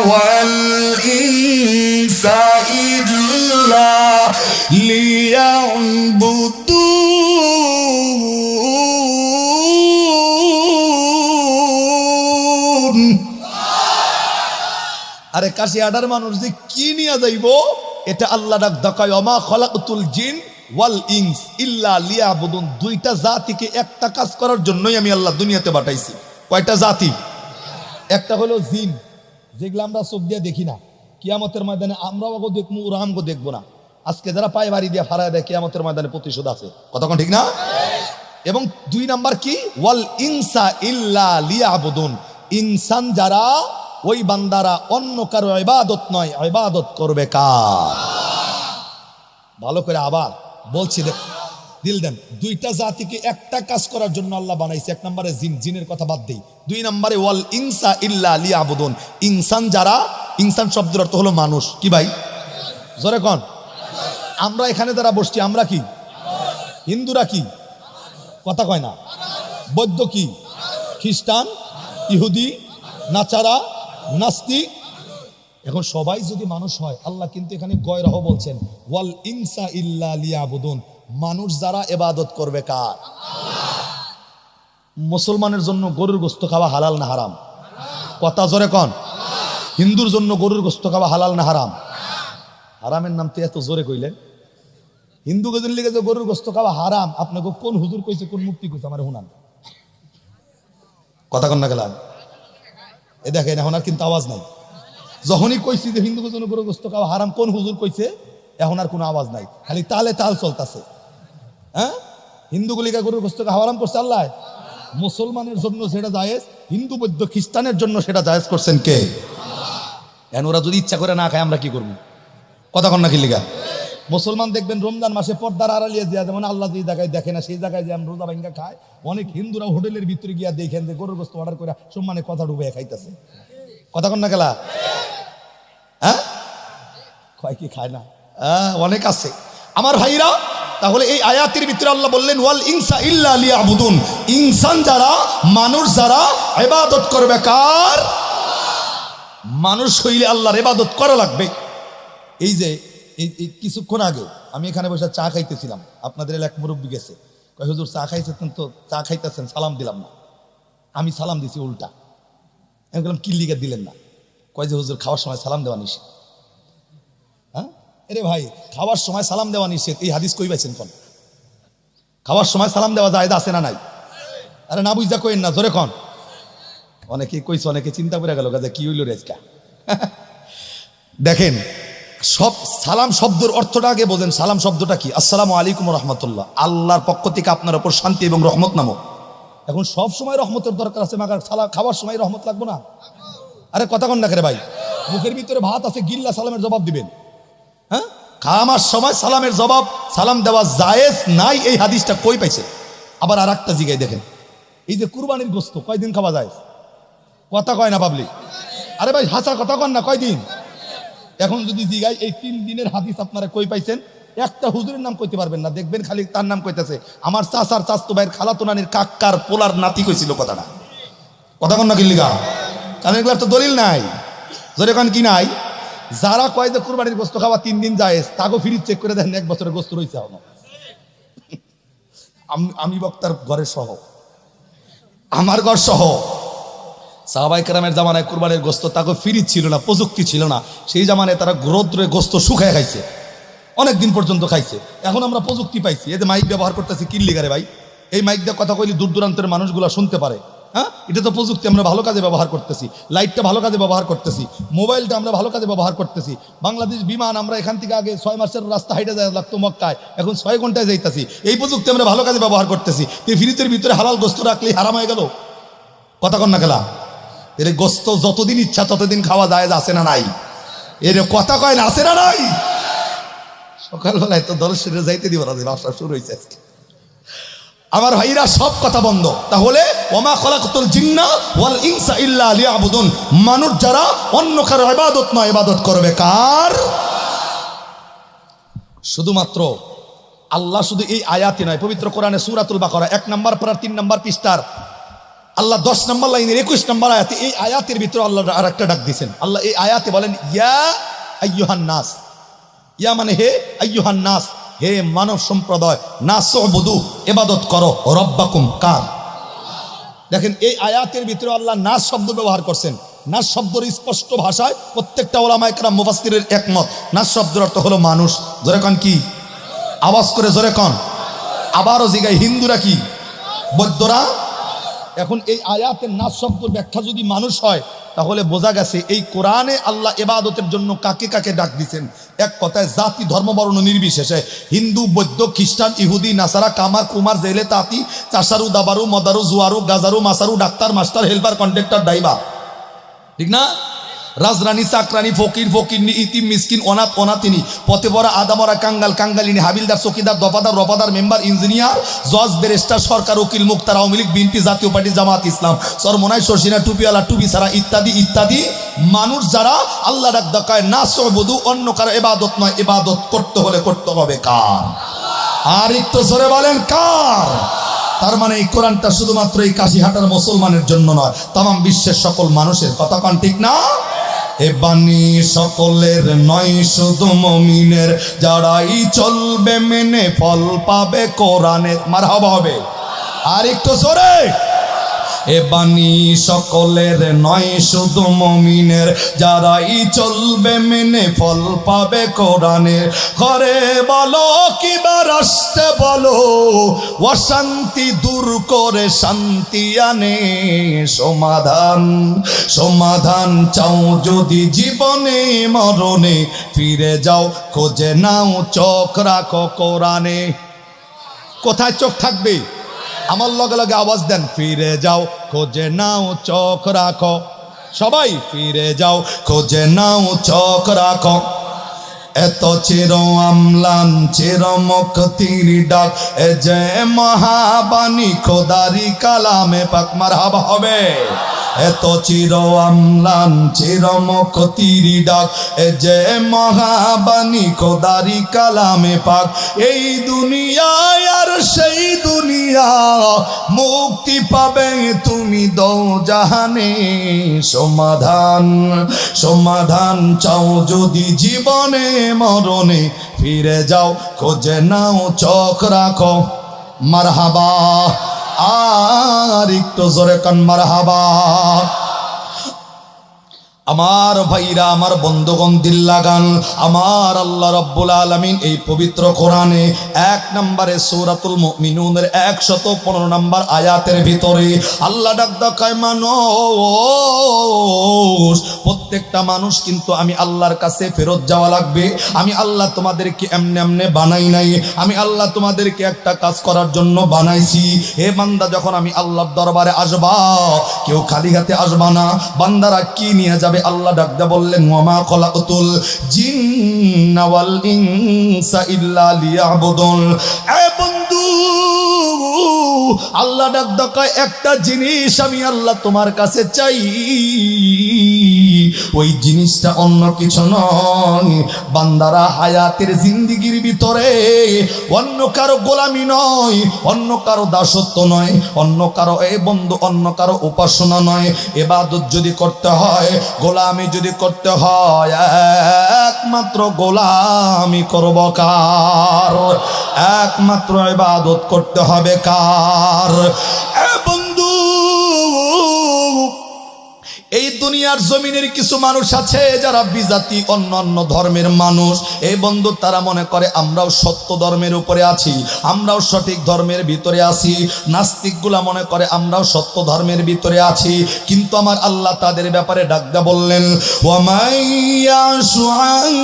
ওয়াল ইনসা ইল্লা লিয়াবুদুন। আরে কাশিয়াটার মানুষ যে কি নিয়ে যাইব এটা আল্লাহ ডাক দেখায় ওয়ামা খালাকাতুল জিন ওয়াল ইনস ইল্লা লিয়াবুদুন। 2টা জাতিকে একটা কাজ করার জন্যই আমি আল্লাহ দুনিয়াতে পাঠাইছি। কয়টা জাতি? একটা হলো জিন, যেগুলো আমরা চোখ দিয়ে দেখি না, কিয়ামতের ময়দানে আমরাও ওগো দেখবো, ওরা আমগো দেখবো না। আজকে যারা পায়ে বাড়ি দিয়ে ফাড়ায় দেয় কিয়ামতের ময়দানে প্রতিশোধ আছে। কতক্ষণ ঠিক না? এবং 2 নাম্বার কি? ওয়াল ইনসা ইল্লা লিয়াবুদুন। ইনসান যারা, ওই বান্দারা অন্য কারো ইবাদত নয়, ইবাদত করবে কার? ভালো করে আবার বলছি, দিল দেন। 2টা জাতিকে একটা কাজ করার জন্য আল্লাহ বানাইছে। 1 নম্বরে জিন, জিনের কথা বাদ দেই। 2 নম্বরে ওয়াল ইনসা ইল্লা লিয়াবুদুন। ইনসান যারা, ইনসান শব্দের অর্থ হলো মানুষ। কি ভাই? জোরে কোন। আমরা এখানে যারা বসছি আমরা কি? হিন্দুরা কি? কথা কয় না। বৌদ্ধ কি? খ্রিস্টান, ইহুদি, নাচারা, নাস্তিক। এখন সবাই যদি মানুষ হয়, আল্লাহ কিন্তু এখানে গয়রহ বলছেন ওয়াল ইনসা ইল্লা লিয়াবুদুন। মানুষ যারা ইবাদত করবে কার? মুসলমানের জন্য গরুর গোশত খাওয়া হালাল না হারাম? কথা জোরে কোন। হিন্দুর জন্য গরুর গোশত খাওয়া হালাল না হারাম? হারামের নাম তো এত জোরে কইলেন। হিন্দু গজের লিগে যে গরুর গোশত খাওয়া হারাম, আপনাকে কোন হুজুর কইছে, কোন মুফতি কইছে আমার হুনান? কথা কন না গেলাম। এ দেখেন এখন আর কিন্তু আওয়াজ নাই। যখনই কইছি যে হিন্দু গজের গরুর গোশত খাওয়া হারাম, কোন হুজুর কইছে? এখন আর কোনো আওয়াজ নাই, খালি তালে তাল চলতেছে। হ্যাঁ, হিন্দুগুলিকে গরুর গোশত খাওয়া হারাম করছে আল্লাহ? মুসলমানের জন্য সেটা জায়েজ, হিন্দু বৌদ্ধ খ্রিস্টানের জন্য সেটা জায়েজ করছেন কে? এখন ওরা যদি ইচ্ছা করে না খায় আমরা কি করবো? কথা কন না কি লিগা? মুসলমান দেখবেন রমজান মাসে পর্দার আড়ালিয়ে দেওয়া, যেমন আল্লাহ যে জায়গায় দেখে না সেই জায়গায় যে রোজা ভাঙ্গা খায়। অনেক হিন্দুরা হোটেলের ভিতরে গিয়া দেখেন যে গরুর গোস্ত অর্ডার করে সম্মানে কথা ডুবে খাইতেছে। কথা কন না গেলা? হ্যাঁ, কয় কি খায় না? অনেক আছে আমার ভাইরা। তাহলে এই আয়াতের ভিতরে আল্লাহ বললেন ওয়াল ইনসা ইল্লা লিয়াবুদুন, ইনসান যারা, মানুষ যারা ইবাদত করবে কার? মানুষ হইলে আল্লাহর ইবাদত করা লাগবে। এই যে এই কিছুক্ষণ আগে আমি এখানে বসে চা খাইতেছিলাম, আপনাদের এক মুরব্বী গেছে, কয় হুজুর চা খাইতেছেন তো, চা খাইতেছেন, সালাম দিলাম না। আমি সালাম দিছি উল্টা। আমি বললাম কি লিগা দিলেন না? কয় যে হুজুর খাওয়ার সময় সালাম দেওয়া নিষেধ। হ্যাঁ, আরে ভাই, খাওয়ার সময় সালাম দেওয়া নিষেধ, এই হাদিস কই পাইছেন কোন? খাওয়ার সময় সালাম দেওয়া যায় আছে না নাই? আরে না বুঝা কইন না, জোরে কন। অনেকে কইছে, অনেকে চিন্তা করে গেল গাজা কি হইল রেজকা। দেখেন, সব সালাম শব্দের অর্থটা আগে বোঝেন। সালাম শব্দটা কি? আসসালামু আলাইকুম রহমতুল্লাহ, আল্লাহর পক্ষ থেকে আপনার উপর শান্তি এবং রহমত নামক। এখন সব সময় রহমতের দরকার আছে, মাগার খাওয়ার সময় রহমত লাগবো না? আরে কথা কন না করে ভাই, মুখের ভিতরে ভাত আছে, গিল্লা সালামের জবাব দিবেন? হ্যাঁ, খাওয়ার সময় সালামের জবাব, সালাম দেওয়া জায়েজ নাই, এই হাদিসটা কই পাইছে? আবার আর একটা জিগায় দেখেন, এই যে কুরবানির গোস্ত কয়দিন খাওয়া যায়? কথা কয় না পাবলিক? আরে ভাই হাসা কথা কন না, কয়দিন? এখন যদি জিগাই এই 3 দিনের হাদিস আপনারা কই পাইছেন? একটা হুজুরের নাম কইতে পারবেন না, দেখবেন খালি তার নাম কইতেছে আমার চাচার চাচতো ভাইয়ের খালাতো নানির কাক্কার পোলার নাতি কইছিল কথাটা। কথা কন না কি লিগা? কারণ এগুলার তো দলিল নাই। জোরে কন কি নাই? যারা কয় যে কুরবানির গোস্ত খাওয়া 3 দিন জায়েজ, তাকে ফ্রিজ চেক করে দেখেন 1 বছরের গোস্ত রইছে এখন। আমি বক্তার ঘরের সহ, আমার ঘর সহ, সাহাবায়ে কেরামের জামানায় কুরবানির গোস্ত তাকে ফ্রিজ ছিল না, প্রযুক্তি ছিল না, সেই জামানায় তারা রৌদ্রে গোস্ত শুকায় খাইছে, অনেক দিন পর্যন্ত খাইছে। এখন আমরা প্রযুক্তি পাইছি, এই যে মাইক ব্যবহার করতেছি কিল্লিগারে ভাই, এই মাইক দিয়ে কথা কইলে দূর দূরান্তের মানুষগুলো শুনতে পারে। হ্যাঁ, এটা তো প্রযুক্তি, আমরা ভালো কাজে ব্যবহার করতেছি, লাইটটা ভালো কাজে ব্যবহার করতেছি, মোবাইলটা আমরা ভালো কাজে ব্যবহার করতেছি। বাংলাদেশ বিমান আমরা এখান থেকে আগে 6 মাসের রাস্তা হাইটে যায় লাগতো মক্কায়, এখন 6 ঘন্টায় যাইতেছি। এই প্রযুক্তি আমরা ভালো কাজে ব্যবহার করতেছি। এই ফ্রিজের ভিতরে হালাল গোস্ত রাখলেই হারাম হয়ে গেল। কথা কন না খেলা? এর গোস্ত যতদিন ইচ্ছা ততদিন খাওয়া যায়, আছে না নাই? এর কথা কয় না, আছে না নাই? সকালবেলায় তো দর্শনে যাইতে দিব না, ব্যবসা শুরু হয়েছে আজকে। আমার ভাইরা সব কথা বন্ধ। তাহলে ওমা খলাকতুল জিন্না ওয়াল ইনসা ইল্লা লিয়াবুদুন, মানুষ যারা অন্য কারো ইবাদত নয়, ইবাদত করবে কার? শুধুমাত্র আল্লাহ। শুধু এই আয়াতই নয়, পবিত্র কোরআনে সূরাতুল বাকারা 1 নম্বর পারা 3 নম্বর পৃষ্ঠার আল্লাহ 10 নম্বর লাইনের 21 নম্বর আয়াতে, এই আয়াতের ভিতরে আল্লাহ আর একটা ডাক দিয়েছেন। আল্লাহ এই আয়াতে বলেন ইয়া আইয়ুহান নাস, ইয়া মানে হে, আইয়ুহান নাস হে মানব সম্প্রদায়, নাসউবুদু ইবাদত করো, রব্বাকুম কার? দেখেন এই আয়াতের ভিতরে আল্লাহ নাস শব্দ ব্যবহার করছেন। নাস শব্দের স্পষ্ট ভাষায় প্রত্যেকটা উলামায়ে কেরাম মুফাসসিরের একমত, নাস শব্দের অর্থ হলো মানুষ। জোরে কন কি? আওয়াজ করে জোরে কন। আবারও জিগাই, হিন্দুরা কি? বৌদ্ধরা? এখন এই আয়াতের নাস শব্দের ব্যাখ্যা যদি মানুষ হয়, তাহলে বোঝা গেছে এই কোরআনে আল্লাহ ইবাদতের জন্য কাকে কাকে ডাক দিচ্ছেন। এক কথায় জাতি ধর্ম বর্ণ নির্বিশেষে, হিন্দু বৌদ্ধ খ্রিস্টান ইহুদি নাসারা কামার কুমার জেলে তাঁতি চাষারু দাবারু মদারু জুয়ারু গাজারু মাসারু doctor master helper contractor driver, ঠিক না? রাজরানী চাকরানি ফকির ফকিরনি ইতিম মিসকিন অনাথ অনাথিনী পথে পড়া আদামরা কাঙ্গাল কাঙ্গালিনী হাবিলদার চকিদার দফাদার রফাদার মেম্বার ইঞ্জিনিয়ার জজ ব্যারিস্টার সরকার উকিল মুক্তার আওয়ামী লীগ বিএনপি জাতীয় পার্টি জামাত ইসলাম সরমনাই শর্ষিনা টুপিওয়ালা টুপি ছাড়া ইত্যাদি ইত্যাদি মানুষ যারা আল্লাহ ডাক ডাকায় নাসউবুদু, অন্য কারো ইবাদত নয়, ইবাদত করতে হলে করতে হবে কার? আর একটু জোরে বলেন কার? তার মানে এই কোরআনটা শুধুমাত্র এই কাশিহাটার মুসলমানের জন্য নয়, তামাম বিশ্বের সকল মানুষের। কথা কন ঠিক না? এ বাণী সকলের নয়, শুধু মুমিনের, যারাই চলবে মেনে ফল পাবে কোরআনের। মারহাবা হবে আর একটু জোরে। এ বাণী সকলের নয়, শুধু মুমিনের, যারাই চলবে মেনে ফল পাবে কোরআনের। ঘরে বলো কিবা রাষ্ট্রে বলো, অশান্তি দূর করে শান্তি আনে সমাধান। সমাধান চাও যদি জীবনে মরণে, ফিরে যাও খোঁজে নাও চোখ রাখো কোরআনে। কোথায় চোখ থাকবে? আমার লগে লগে আওয়াজ দেন, ফিরে যাও খোঁজে নাও চোখ রাখো, সবাই ফিরে যাও খোঁজে নাও চোখ রাখো। এত চির আমলান চির মুক্তির ডাক, এ যে মহাবাণী খোদারি কালামে পাক, মারহাবা হবে। এত চির আমলান চির মুক্তির ডাক, এ যে মহাবাণী খোদারি কালামে পাক। এই দুনিয়ায় আর সেই দুনিয়া, মুক্তি পাবে তুমি দোজাহানে। সমাধান সমাধান চাও যদি জীবনে মরণে, ফিরে যাও খোঁজে নাও চোখ রাখো। মারহাবা, আর একটু জোরে কান মারহাবা। আমার ভাইরা, আমার বন্ধুগণ, দিল লাগান। আমার আল্লাহ রাব্বুল আলামিন এই পবিত্র কোরআনে 1 নম্বরে সূরাতুল মুমিনুনের 115 নম্বর আয়াতের ভিতরে আল্লাহ ডাক দেখায়, মানুষ, প্রত্যেকটা মানুষ কিন্তু আমি আল্লাহর কাছে ফেরত যাওয়া লাগবে। আমি আল্লাহ তোমাদেরকে এমনি এমনি বানাই নাই, আমি আল্লাহ তোমাদেরকে একটা কাজ করার জন্য বানাইছি। হে বান্দা, যখন আমি আল্লাহর দরবারে আসবা, কেউ খালি হাতে আসবা না। বান্দারা কি নিয়ে যাবে? আল্লাহ ডাকদা বললেন, ওয়ামা খলাকতুল জিন্না ওয়াল ইনসা ইল্লা লিয়াবুদুন। এ বন্ধু, আল্লাহ ডাকদা কয়, একটা জিনিস আমি আল্লাহ তোমার কাছে চাই, ওই জিনিসটা অন্য কিছু নয়। বান্দারা হায়াতের জিন্দেগির ভিতরে অন্য কারো গোলামি নয়, অন্য কারো দাসত্ব নয়, অন্য কারো, এ বন্ধু, অন্য কারো উপাসনা নয়। ইবাদত যদি করতে হয়, গোলামি যদি করতে হয়, একমাত্র গোলামি করব কার? একমাত্র ইবাদত করতে হবে কার? এ বন্ধু, এই দুনিয়ার জমিনের কিছু মানুষ আছে যারা বিজাতি, অন্য অন্য ধর্মের মানুষ। এই বন্ধু, তারা মনে করে আমরাও সত্য ধর্মের উপরে আছি, আমরাও সঠিক ধর্মের ভিতরে আছি। নাস্তিকগুলা মনে করে আমরাও সত্য ধর্মের ভিতরে আছি। কিন্তু আমার আল্লাহ তাদের ব্যাপারে ডাকদা বললেন, ওয়ামাইয়াশু আন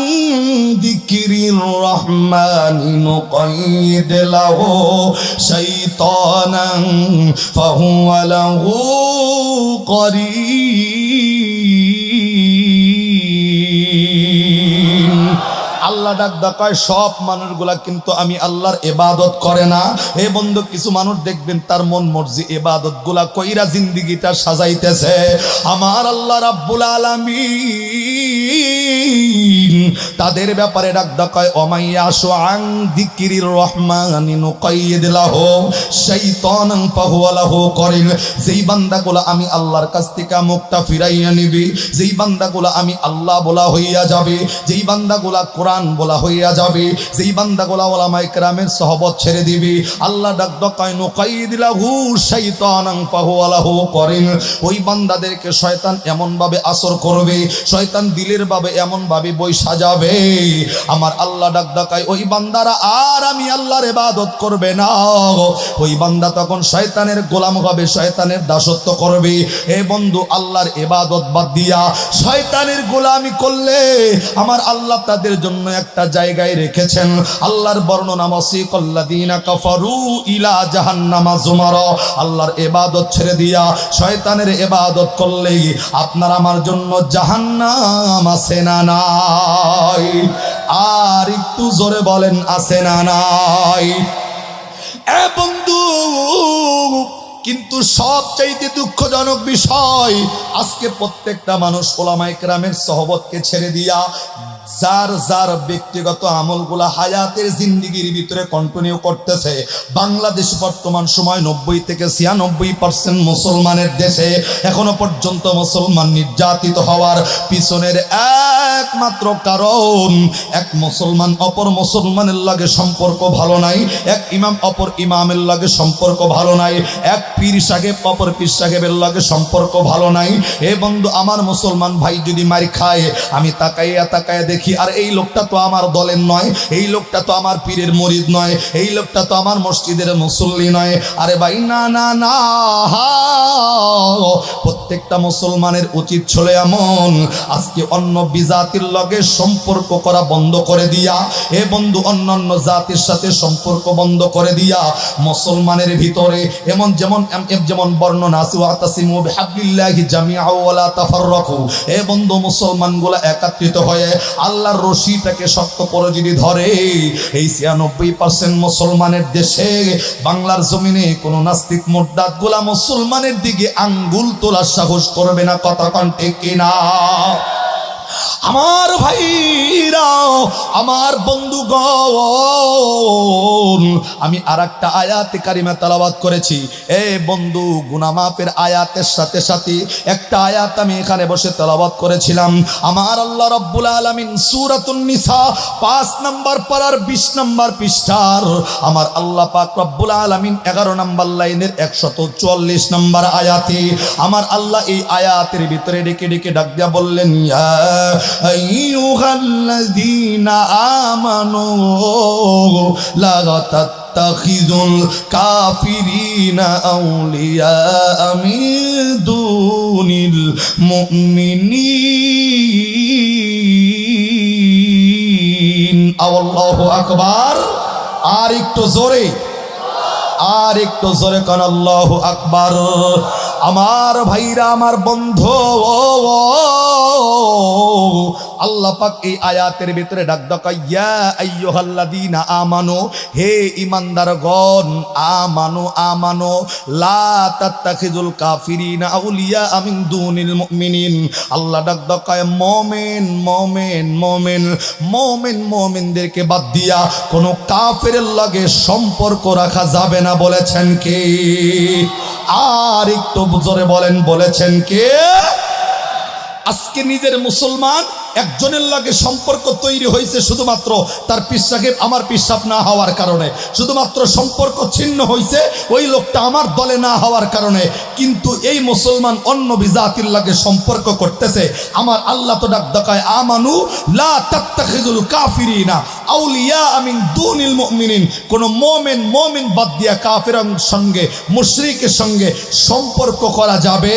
যিকরির রহমানি নুকাইদ লাহু শাইতানান ফাহুয়া লাহু করিন। আল্লাহ ডাক দেখায়, সব মানুষগুলা কিন্তু আমি আল্লাহর ইবাদত করে না। এই বন্ধু, কিছু মানুষ দেখবেন তার মন মর্জি ইবাদত গুলা কইরা জিন্দেগিটা সাজাইতেছে। আমার আল্লাহ রাব্বুল আলামিন তাদের ব্যাপারে ডাক দেখায়, ওমাইয়াশু আন যিকরির রহমানি নুকাইদ লাহু শাইতানান ফাহুয়া লাহু করিন। যেই বান্দাগুলা আমি আল্লাহর কাছ থেকে মুখটা ফিরাইয়া নিবি, যেই বান্দাগুলা আমি আল্লাহ বলা হইয়া যাবে, যেই বান্দাগুলা কোরআন বলা হইয়া যাবে, যেই বান্দাগুলা উলামায়ে কেরামের সহবত ছেড়ে দিবি, আল্লাহ ডাক দেখায়, নুকাইদ লাহু শাইতানান ফাহুয়া লাহু করিন। ওই বান্দাদেরকে শয়তান এমন ভাবে আসর করবে, শয়তান দিলের ভাবে এমন ভাবে বই সাজাবে, আমার আল্লাহ ডাক দেখায়, ওই বান্দারা আর আমি আল্লাহর ইবাদত করবে না। ওই বান্দা তখন শয়তানের গোলাম হবে, শয়তানের দাসত্ব করবে। হে বন্ধু, আল্লাহর ইবাদত বাদ দিয়া শয়তানের গোলামি করলে আমার আল্লাহ তাদের জন্য একটা জায়গায় রেখেছেন। আল্লাহর বর্ণনা, ওয়াসিকাল্লাযীনা কাফারু ইলা জাহান্নামা যুমারা। আল্লাহর ইবাদত ছেড়ে দিয়া শয়তানের ইবাদত করলে আপনার আমার জন্য জাহান্নাম আছে না নাই? আর একটু জোরে বলেন, আছে না নাই? এ বন্ধু, কিন্তু সবচাইতে দুঃখজনক বিষয়, আজকে প্রত্যেকটা মানুষ উলামায়ে কেরামের সহবতকে ছেড়ে দিয়া যার যার ব্যক্তিগত আমলগুলা হায়াতের জিন্দেগির ভিতরে কন্টিনিউ করতেছে। বাংলাদেশ বর্তমান সময় 90 থেকে 96% মুসলমানের দেশে। এখনো পর্যন্ত মুসলমান নির্যাতিত হওয়ার পিছনের একমাত্র কারণ, এক মুসলমান অপর মুসলমানের লাগে সম্পর্ক ভালো নাই, এক ইমাম অপর ইমামের লাগে সম্পর্ক ভালো নাই, এক পীর সাহেব অপর পীর সাহেবের লাগে সম্পর্ক ভালো নাই। এ বন্ধু, আমার মুসলমান ভাই যদি মার খায়, আমি তাকাইয়া তাকাইয়া দেখি, আর এই লোকটা তো আমার দলের নয়, এই লোকটা তো আমার পীরের মুরিদ নয়, এই লোকটা তো আমার মসজিদের মুসল্লি নয়। আরে ভাই, না না না, প্রত্যেকটা মুসলমানের উচিত ছিল এমন, আজকে অন্য বিজাতির লগে সম্পর্ক করা বন্ধ করে দিয়া, এ বন্ধু অন্যান্য জাতির সাথে সম্পর্ক বন্ধ করে দিয়া মুসলমানের ভিতরে এমন যেমন বর্ণনা আছে, ওয়াতাসিমু বিহাবলিল্লাহি জামিআ ওয়া লা তাফাররাকু, এ বন্ধু মুসলমানগুলো একত্রিত হয়ে আল্লাহর রশিটাকে শক্ত করে যদি ধরে, এই 96% মুসলমানের দেশে বাংলার জমিনে কোন নাস্তিক মুরতাদ গুলা মুসলমানের দিকে আঙ্গুল তোলার সাহস করবে না। কথা কোন ঠিক কিনা? আমার ভাইরা, আমার বন্ধুগণ, আমি আরেকটা আয়াতে কারিমা তেলাওয়াত করেছি। এ বন্ধু, গুনাহ মাফের আয়াতের সাথে সাথে একটা আয়াত আমি এখানে বসে তেলাওয়াত করেছিলাম। আমার আল্লাহ রাব্বুল আলামিন সূরাতুন নিসা 5 নম্বর পারার 20 নম্বর পৃষ্ঠার আমার আল্লাহ পাক রব্বুল আলামিন 11 নম্বর লাইনের 144 নম্বর আয়াতে আমার আল্লাহ এই আয়াতের ভিতরে ডেকে ডেকে ডাক দিয়া বললেন, ইয়া আইয়ুহাল্লাযীনা আমানু লা তাত্তাখিযুল কাফিরিনা আউলিয়া মিন দুনিল মুমিনিন। আল্লাহু আকবার। আর একটু জোরে, আর একটু জোরে কান আল্লাহু আকবার। আমার ভাইরা, আমার বন্ধু, আল্লাহ পাক এই আয়াতের ভিতরে ডাক দেয়, ইয়া আইয়ুহাল্লাযীনা আমানু, হে ঈমানদারগণ, আমানু আমানু লা তাত্তাখিযুল কাফিরিনা আউলিয়া মিন দুনিল মুমিনিন। আল্লাহ ডাক দেয় মুমিন মুমিন মুমিন মুমিন মুমিনদেরকে বাদ দিয়া কোনো কাফেরের লগে সম্পর্ক রাখা যাবে না। বলেছেন কে? আর একটু জোরে বলেন, বলেছেন কে? আজকে নিজের মুসলমান একজনের লাগে সম্পর্ক তৈরি হয়েছে শুধুমাত্র তার পীর সাহেব আমার পীর সাহেব না হওয়ার কারণে, শুধুমাত্র সম্পর্ক ছিন্ন হয়েছে ওই লোকটা আমার দলে না হওয়ার কারণে। কিন্তু এই মুসলমান অন্য বিজাতির লাগে সম্পর্ক করতেছে। আমার আল্লাহ তো ডাক দেয়, আমানু লা তাত্তাখিযুল কাফিরিনা আউলিয়া মিন দুনিল মুমিনিন। কোন মুমিন বাদ দিয়া কাফেরের সঙ্গে, মুশরিকের সঙ্গে সম্পর্ক করা যাবে।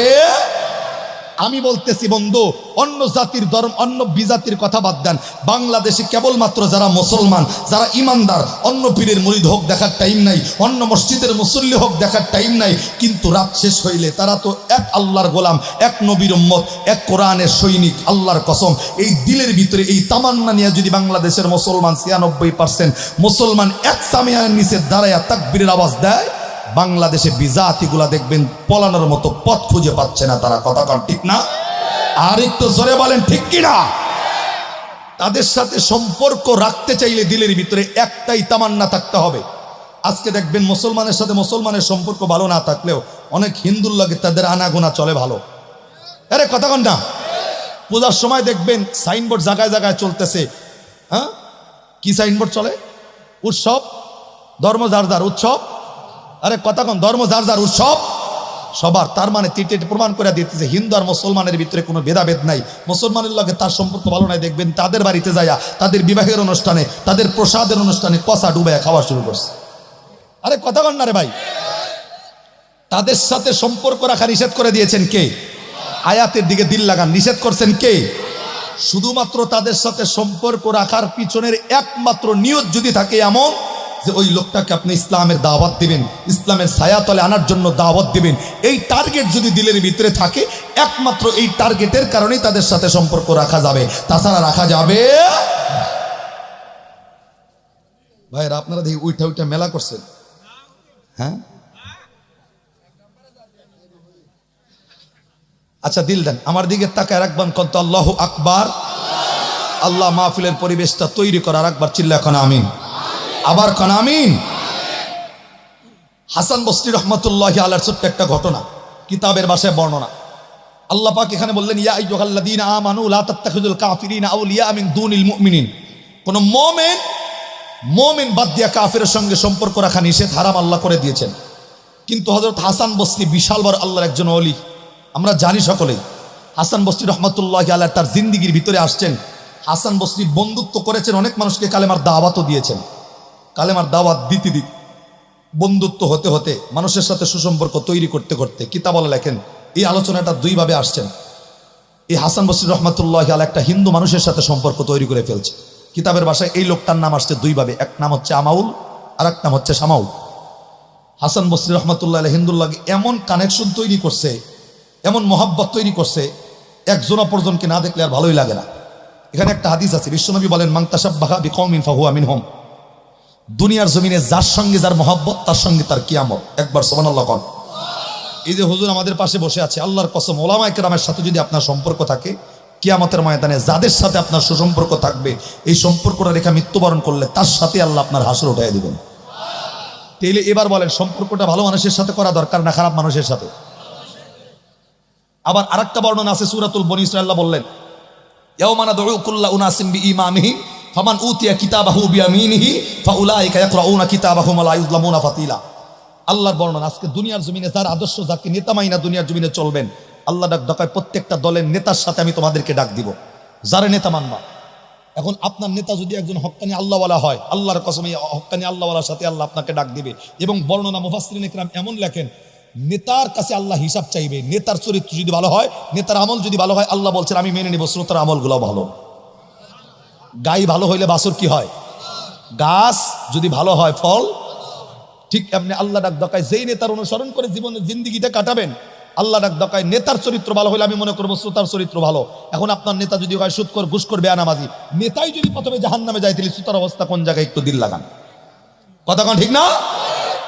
আমি বলতেছি বন্ধু, অন্য জাতির ধর্ম, অন্য বিজাতির কথা বাদ দেন, বাংলাদেশে কেবলমাত্র যারা মুসলমান, যারা ইমানদার, অন্য পীরের মুরিদ হোক দেখার টাইম নাই, অন্য মসজিদের মুসল্লি হোক দেখার টাইম নাই। কিন্তু রাত শেষ হইলে তারা তো এক আল্লাহর গোলাম, এক নবীর উম্মত, এক কোরআনের সৈনিক। আল্লাহর কসম, এই দিলের ভিতরে এই তামান্না নিয়ে যদি বাংলাদেশের মুসলমান 96% মুসলমান এক সামিয়ানের নিচে দাঁড়ায়া তাকবীরের আওয়াজ দেয়, বাংলাদেশে বিজাতিগুলা দেখবেন পলানোর মতো পথ খুঁজে পাচ্ছে না তারা। কথা কন ঠিক না? আর একটু জোরে বলেন ঠিক কিনা? তাদের সাথে সম্পর্ক রাখতে চাইলে দিলের ভিতরে একটাই তামান্না থাকতে হবে। আজকে দেখবেন মুসলমানের সাথে মুসলমানের সম্পর্ক ভালো না থাকলেও অনেক হিন্দুর লাগে তাদের আনাগোনা চলে ভালো। আরে কথা কন না? পূজার সময় দেখবেন সাইনবোর্ড জায়গায় জায়গায় চলতেছে। হ্যাঁ, কি সাইনবোর্ড চলে? উৎসব, ধর্ম যার যার উৎসব। আরে কথা কন, ধর্ম যার যার উৎসব সবার। তার মানে তিনটে প্রমাণ করে দিতেছে হিন্দু আর মুসলমানের ভিতরে কোনো ভেদাভেদ নাই। মুসলমানের লগে তার সম্পর্ক ভালো নাই, দেখবেন তাদের বাড়িতে যাইয়া তাদের বিবাহের অনুষ্ঠানে, তাদের প্রসাদের অনুষ্ঠানে কষা ডুবাইয়া খাওয়া শুরু করছে। আরে কথা কন না রে ভাই? তাদের সাথে সম্পর্ক রাখা নিষেধ করে দিয়েছেন কে? আয়াতের দিকে দিল লাগান, নিষেধ করছেন কে? শুধুমাত্র তাদের সাথে সম্পর্ক রাখার পিছনের একমাত্র নিয়ত যদি থাকে এমন যে ওই লোকটাকে আপনি ইসলামের দাওয়াত দিবেন, ইসলামের ছায়াতলে আনার জন্য দাওয়াত দিবেন, এই টার্গেট যদি দিলের ভিতরে থাকে, একমাত্র এই টার্গেটের কারণেই তাদের সাথে সম্পর্ক রাখা যাবে, তাছাড়া রাখা যাবে। ভাইরা আপনারা দেখি উইঠা উইঠা মেলা করছেন। হ্যাঁ, আচ্ছা দিল দেন, আমার দিকে তাকায় রাখবেন কত আল্লাহু আকবার। আল্লাহ মাহফিলের পরিবেশটা তৈরি করার একবার চিল্লা এখন আমিন, আবার খান আমিন। হাসান বসরি রহমতুল্লাহি আলাইহির ছোট্ট একটা ঘটনা, কিতাবের ভাষায় বর্ণনা। আল্লাহ পাক এখানে বললেন, ইয়া আইয়ুহাল্লাযীনা আমানু লা তাত্তাখিযুল কাফিরিনা আউলিয়া মিন দুনিল মুমিনিন। কোন মুমিন বাদ দিয়া কাফেরের সঙ্গে সম্পর্ক রাখা নিষেধ, হারাম আল্লাহ করে দিয়েছেন। কিন্তু হযরত হাসান বসরি বিশাল বড় আল্লাহর একজন ওলি, আমরা জানি সকলেই। হাসান বসরি রহমতুল্লাহি আলাইহি তার জিন্দেগির ভিতরে আসছেন। হাসান বসরি বন্ধুত্ব করেছেন, অনেক মানুষকে কালেমার দাওয়াতও দিয়েছেন। কালেমার দাওয়াত দিতে দিতে, বন্ধুত্ব হতে হতে, মানুষের সাথে সুসম্পর্ক তৈরি করতে করতে কিতাবলে লেখেন এই আলোচনাটা দুইভাবে আসছেন। এই হাসান বসরি রহমাতুল্লাহ আলাইহি একটা হিন্দু মানুষের সাথে সম্পর্ক তৈরি করে ফেলছে। কিতাবের ভাষায় এই লোকটার নাম আসছে দুইভাবে, এক নাম হচ্ছে আমাউল আর এক নাম হচ্ছে শামাউল। হাসান বসরি রহমাতুল্লাহ আলাইহি হিন্দুর লাগে এমন কানেকশন তৈরি করছে, এমন মহাব্বত তৈরি করছে, একজন অপরজনকে না দেখলে আর ভালোই লাগে না। এখানে একটা হাদিস আছে, বিশ্বনবী বলেন মান তাশাব্বাহা বিকওমিন ফাহুয়া মিনহুম। দুনিয়ার জমিনে যার সঙ্গে যার মহব্বত তার সঙ্গে তার কিয়ামত। একবার সুবহানাল্লাহ কোন। এই যে হুজুর আমাদের পাশে বসে আছে, আল্লাহর কসম ওলামায়ে কেরামের সাথে যদি আপনার সম্পর্ক থাকে, কিয়ামতের ময়দানে যাদের সাথে আপনার সুসম্পর্ক থাকবে, এই সম্পর্কটা রেখা মৃত্যুবরণ করলে তার সাথে আল্লাহ আপনার হাসর উঠাইয়া দিবেন। তাইলে এবার বলেন, সম্পর্কটা ভালো মানুষের সাথে করা দরকার না খারাপ মানুষের সাথে? আবার আরেকটা বর্ণনা আছে সূরাতুল বনী ইসরাঈল, বললেন ইয়াওমা নাদউ কুল্লা উনাসিম বিইমামিহিম ফামান উতিয়া কিতাবাহু বিয়ামিনিহি ফাউলাইকা ইয়াকরাউনা কিতাবাহুম ওয়া লা ইউযলামুনা ফাতিলা। আল্লাহর বর্ণনা, আজকে দুনিয়ার জমিনে যার আদর্শ, যাকে নেতা মাইনা দুনিয়ার জমিনে চলবেন, আল্লাহ ডাক ডাকায় প্রত্যেকটা দলের নেতার সাথে আমি তোমাদেরকে ডাক দিব, যারা নেতা মানবা। এখন আপনার নেতা যদি একজন হক্কানি আল্লাহওয়ালা হয়, আল্লাহর কসম এই হক্কানি আল্লাহওয়ালার সাথে আল্লাহ আপনাকে ডাক দিবে। এবং বর্ণনা মুফাসসিরিন ইকরাম এমন লেখেন, নেতার কাছে আল্লাহ হিসাব চাইবে। নেতার চরিত্র যদি ভালো হয়, নেতার আমল যদি ভালো হয়, আল্লাহ বলছেন আমি মেনে নিব শ্রোতার আমলগুলো ভালো। গাই ভালো হইলে বাছুর কি হয়? গাছ যদি ভালো হয় ফল। ঠিক এমনি আল্লাহ ডাক ডাকায় যেই নেতার অনুসরণ করে জীবনের জিন্দিগিটা কাটাবেন, আল্লাহ ডাক ডাকায় নেতার চরিত্র ভালো হলে আমি মনে করবো শ্রোতার চরিত্র ভালো। এখন আপনার নেতা যদি হয় সুদখোর, ঘুষখোর, বেয়ানামাজি, নেতাই যদি প্রথমে জাহান্নামে যায়, তাহলে শ্রোতার অবস্থা কোন জায়গায় একটু দিল লাগান। কথা কোন ঠিক না?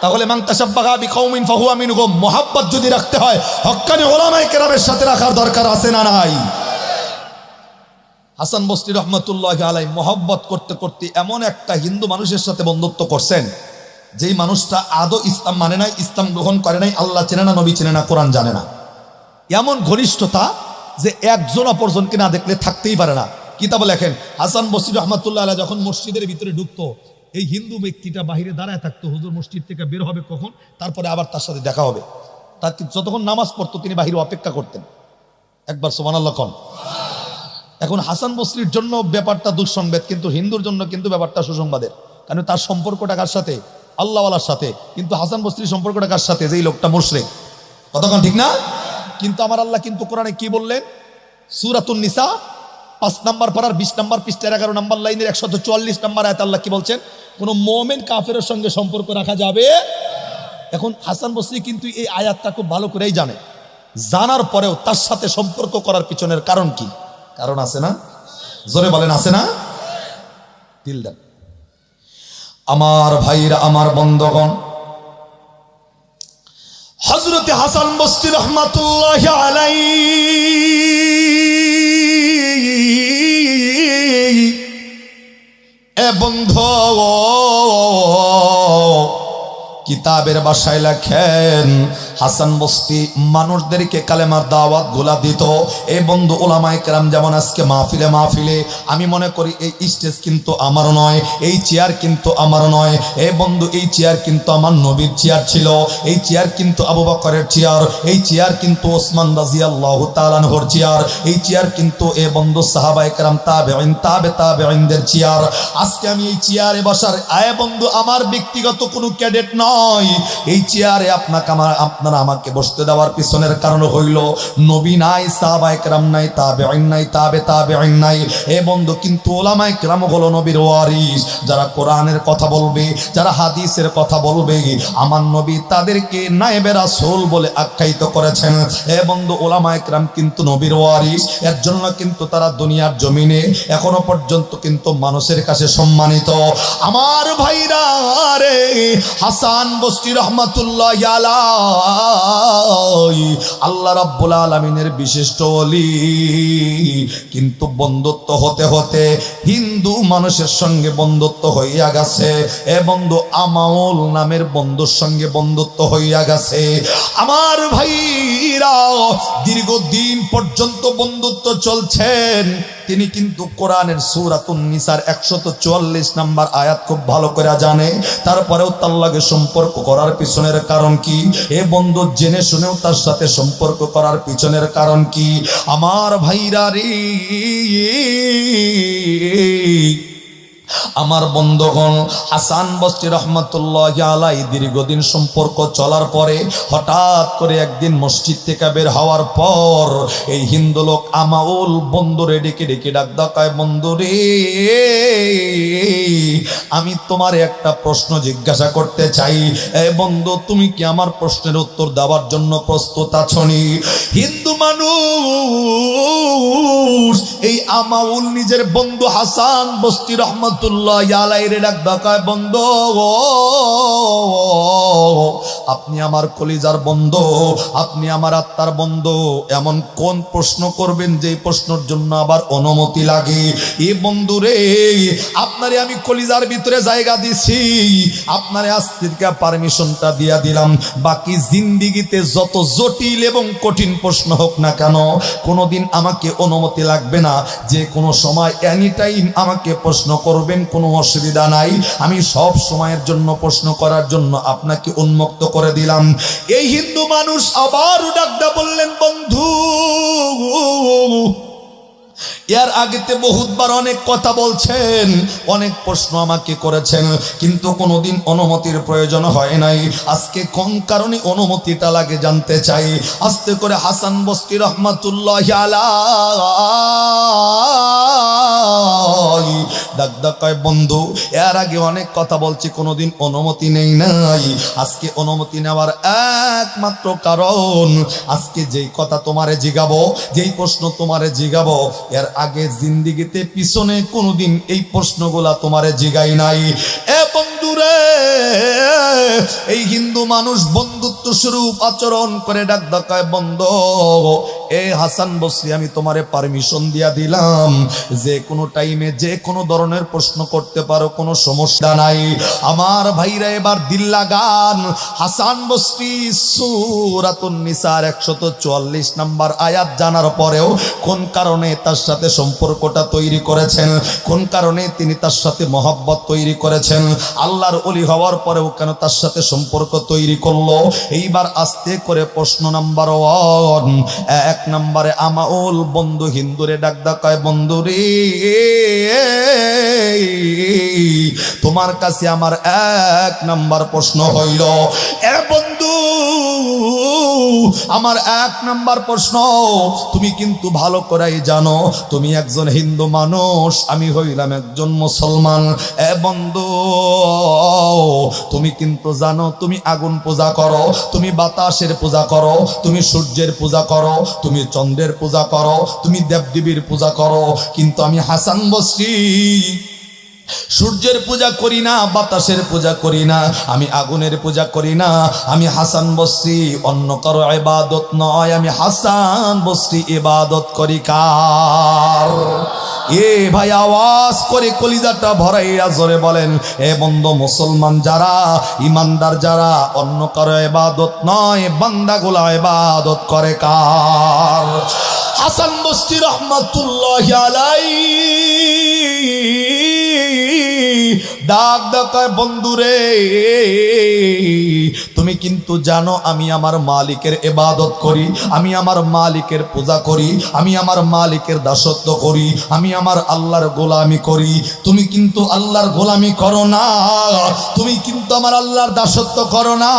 তাহলে মান তাশাব্বাহা বিকওমিন ফাহুয়া মিনহুম, মুহাব্বত যদি রাখতে হয় হক্কানি উলামায়ে কেরামের সাথে রাখার দরকার আছে না নাই? হাসান বসরি রহমাতুল্লাহি আলাইহি মুহাব্বত করতে করতে এমন একটা হিন্দু মানুষের সাথে বন্ধুত্ব করছেন, যেই মানুষটা আদৌ ইসলাম মানে নাই, ইসলাম গ্রহণ করে নাই, আল্লাহ চেনে না, নবী চেনে না, কোরআন জানে না। এমন ঘনিষ্ঠতা যে একজন অপরজনকে না দেখলে থাকতেই পারে না। কিতাবে লেখেন হাসান বসরি রহমাতুল্লাহ আলাইহি যখন মসজিদের ভিতরে ঢুকতো, এই হিন্দু ব্যক্তিটা বাহিরে দাঁড়ায় থাকতো, হুজুর মসজিদ থেকে বের হবে কখন, তারপরে আবার তার সাথে দেখা হবে। তার যতক্ষণ নামাজ পড়তো তিনি বাহিরে অপেক্ষা করতেন। একবার সুবহানাল্লাহ কোন। এখন হাসান বসরির জন্য ব্যাপারটা দুঃসংবাদ, কিন্তু হিন্দুর জন্য কিন্তু ব্যাপারটা সুসংবাদের। কারণ তার সম্পর্কটা কার সাথে? আল্লাহওয়ালার সাথে। কিন্তু হাসান বসরির সম্পর্কটা কার সাথে? যেই লোকটা মুশরিক। কতক্ষণ ঠিক না? কিন্তু আমার আল্লাহ কিন্তু কোরআনে কি বললেন? সূরাতুন নিসা 5 নম্বর পারার 20 নম্বর পৃষ্ঠার 11 নম্বর লাইনের 144 নম্বর আয়াত আল্লাহ কি বলছেন? কোন মুমিন কাফেরের সঙ্গে সম্পর্ক রাখা যাবে। এখন হাসান বসরি কিন্তু এই আয়াতটা খুব ভালো করেই জানে। জানার পরেও তার সাথে সম্পর্ক করার পিছনের কারণ কি? কারণ আছে না? জোরে বলেন আছে না? দিল দেন। আমার ভাইরা, আমার বন্ধুগণ, হযরত হাসান বসরি রাহমাতুল্লাহি আলাইহি এ বন্ধু কিতাবের ভাষায় লেখেন, হাসান বসরি মানুষদেরকে কালেমার দাওয়াত গুলা দিত। এই বন্ধু ওলামায়ে কেরাম যেমন আজকে মাহফিলে আমি মনে করি এই স্টেজ কিন্তু আমার নয়, এই চেয়ার কিন্তু আমার নয়। এই বন্ধু এই চেয়ার কিন্তু আমার নবীর চেয়ার ছিল, এই চেয়ার কিন্তু আবু বকরের চেয়ার, এই চেয়ার কিন্তু ওসমান রাদিয়াল্লাহু তাআলা আনহুর চেয়ার, এই চেয়ার কিন্তু এ বন্ধু সাহাবায়ে কেরাম তাবেঈনদের চেয়ার। আজকে আমি এই চেয়ারে বসার আয় বন্ধু আমার ব্যক্তিগত কোনো ক্যাডেট নয়। এই চেয়ারে আপনারা আমাকে বসতে দেওয়ার পিছনের কারণ হইল নবী নাই, সাহাবায়ে কেরাম নাই, তাবেঈন নাই, তাবেঈন নাই। এ বন্ধু কিন্তু উলামায়ে কেরাম হলো নবীর ওয়ারিস। যারা কোরআনের কথা বলবে, যারা হাদিসের কথা বলবে, আমার নবী তাদেরকে নায়েবে রাসূল বলে আখ্যায়িত করেছেন। এ বন্ধু উলামায়ে কেরাম কিন্তু নবীর ওয়ারিস, এর জন্য কিন্তু তারা দুনিয়ার জমিনে এখনো পর্যন্ত কিন্তু মানুষের কাছে সম্মানিত। আমার ভাইরা রে, হাসান বসরি রাহমাতুল্লাহি আলাইহি আল্লাহ রাব্বুল আলামিনের বিশিষ্ট ওলি, কিন্তু বন্ধুত্ব হতে হতে হিন্দু মানুষের সঙ্গে বন্ধুত্ব হইয়া গেছে। এ বন্ধু আমাউল নামের বন্ধুর সঙ্গে বন্ধুত্ব হইয়া গেছে। আমার ভাইরা দীর্ঘদিন পর্যন্ত বন্ধুত্ব চলছেন। তিনি কিন্তু কোরআনের সূরাতুন নিসার 144 নম্বর আয়াত খুব ভালো করে জানে। তারপরেও তার লাগে সম্পর্ক করার পিছনের কারণ কি? এ বন্ধু জেনে শুনেও তার সাথে সম্পর্ক করার পিছনের কারণ কি? আমার ভাইরা রে, আমার বন্ধুগণ, হাসান বসরি রহমতুল্লাহ আলাইহি দীর্ঘদিন সম্পর্ক চলার পরে হঠাৎ করে একদিন মসজিদ থেকে বের হওয়ার পর এই হিন্দু লোক আমাউল বন্ধুরে ডেকে ডেকে ডাকায়, বন্ধুরে আমি তোমার একটা প্রশ্ন জিজ্ঞাসা করতে চাই। এ বন্ধু, তুমি কি আমার প্রশ্নের উত্তর দেওয়ার জন্য প্রস্তুত আছনি? হিন্দু মানুষ এই আমাউল নিজের বন্ধু হাসান বসরি রহমতুল্লাহ আলাইহির ডাকায়, বন্ধু আপনি আমার কলিজার বন্ধু, আপনি আমার আত্মার বন্ধু, এমন কোন প্রশ্ন করবেন যে প্রশ্নের জন্য আবার অনুমতি লাগে? এ বন্ধু রে, আপনারে আমি কলিজার ভিতরে জায়গা দিছি, আপনারে আজকে পারমিশনটা দিয়া দিলাম। বাকি জিন্দিগিতে যত জটিল এবং কঠিন প্রশ্ন হোক না কেন, কোনোদিন আমাকে অনুমতি লাগবে না। যে কোনো সময় এনি টাইম আমাকে প্রশ্ন করবেন, কোনো অসুবিধা নাই। আমি সব সময়ের জন্য প্রশ্ন করার জন্য আপনাকে উন্মুক্ত করে দিলাম। এই হিন্দু মানুষ আবার ডাকদা বললেন, বন্ধু এর আগেতে বহুতবার অনেক কথা বলছেন, অনেক প্রশ্ন আমাকে করেছেন, কিন্তু কোনোদিন অনুমতির প্রয়োজন হয় নাই। আজকে কোন কারণে অনুমতিটা লাগে জানতে চাই। আস্তে করে হাসান বসরি রহমাতুল্লাহ আলাইহি ডাকায়, বন্ধু এর আগে অনেক কথা বলছি, কোনোদিন অনুমতি নেই নাই। আজকে অনুমতি নেওয়ার একমাত্র কারণ, আজকে যেই কথা তোমারে জিগাবো, যেই প্রশ্ন তোমারে জিগাবো, এর আগে জিন্দিগিতে পিছনে কোনোদিন এই প্রশ্নগুলা তোমারে জিগাই নাই। এ বন্ধুরে, এই হিন্দু মানুষ বন্ধুত্ব স্বরূপ আচরণ করে ডাকায়, বন্ধু এ হাসান বসরি আমি তোমারে পারমিশন দিয়া দিলাম, যে কোনো টাইমে যে কোনো ধরনের প্রশ্ন করতে পারো, কোনো সমস্যা নাই। আমার ভাইরা এবার দিল লাগান। হাসান বসরি সূরাতুন নিসার 144 নম্বর আয়াত জানার পরেও কোন কারণে তার সাথে সম্পর্কটা তৈরি করেছেন, কোন কারণে তিনি তার সাথে মহব্বত তৈরি করেছেন, আল্লাহর ওলি হওয়ার পরেও কেন তার সাথে সম্পর্ক তৈরি করলো। এইবার আস্তে করে প্রশ্ন নাম্বার 1, 1 নম্বরে আমাউল বন্ধু হিন্দুরে ডাকায়, বন্ধুরে তোমার কাছে আমার 1 নম্বর প্রশ্ন হইল, এ বন্ধু আমার 1 নম্বর প্রশ্ন, তুমি কিন্তু ভালো করেই জানো তুমি একজন হিন্দু মানুষ, আমি হইলাম একজন মুসলমান। এ বন্ধু তুমি কিন্তু জানো তুমি আগুন পূজা করো, তুমি বাতাসের পূজা করো, তুমি সূর্যের পূজা করো, তুমি চন্দ্রের পূজা করো, তুমি দেবদেবীর পূজা করো, কিন্তু আমি হাসান বসরি সূর্যের পূজা করি না, বাতাসের পূজা করি না, আমি আগুনের পূজা করি না। আমি হাসান বসরি অন্য কারো ইবাদত নয়, আমি হাসান বসরি ইবাদত করি কার? এ ভাই আওয়াজ করে কলিজাটা ভরাইয়া জোরে বলেন, এ বন্ধু মুসলমান যারা, ইমানদার যারা, অন্য কারো ইবাদত নয়, বান্দাগুলা ইবাদত করে কার? হাসান বসরি রহমাতুল্লাহ আলাইহি ডাকায়, বন্ধুরে তুমি কিন্তু জানো আমি আমার মালিকের ইবাদত করি, আমি আমার মালিকের পূজা করি, আমি আমার মালিকের দাসত্ব করি, আমি আমার আল্লাহর গোলামি করি। তুমি কিন্তু আল্লাহর গোলামি করো না, তুমি কিন্তু আমার আল্লাহর দাসত্ব করো না,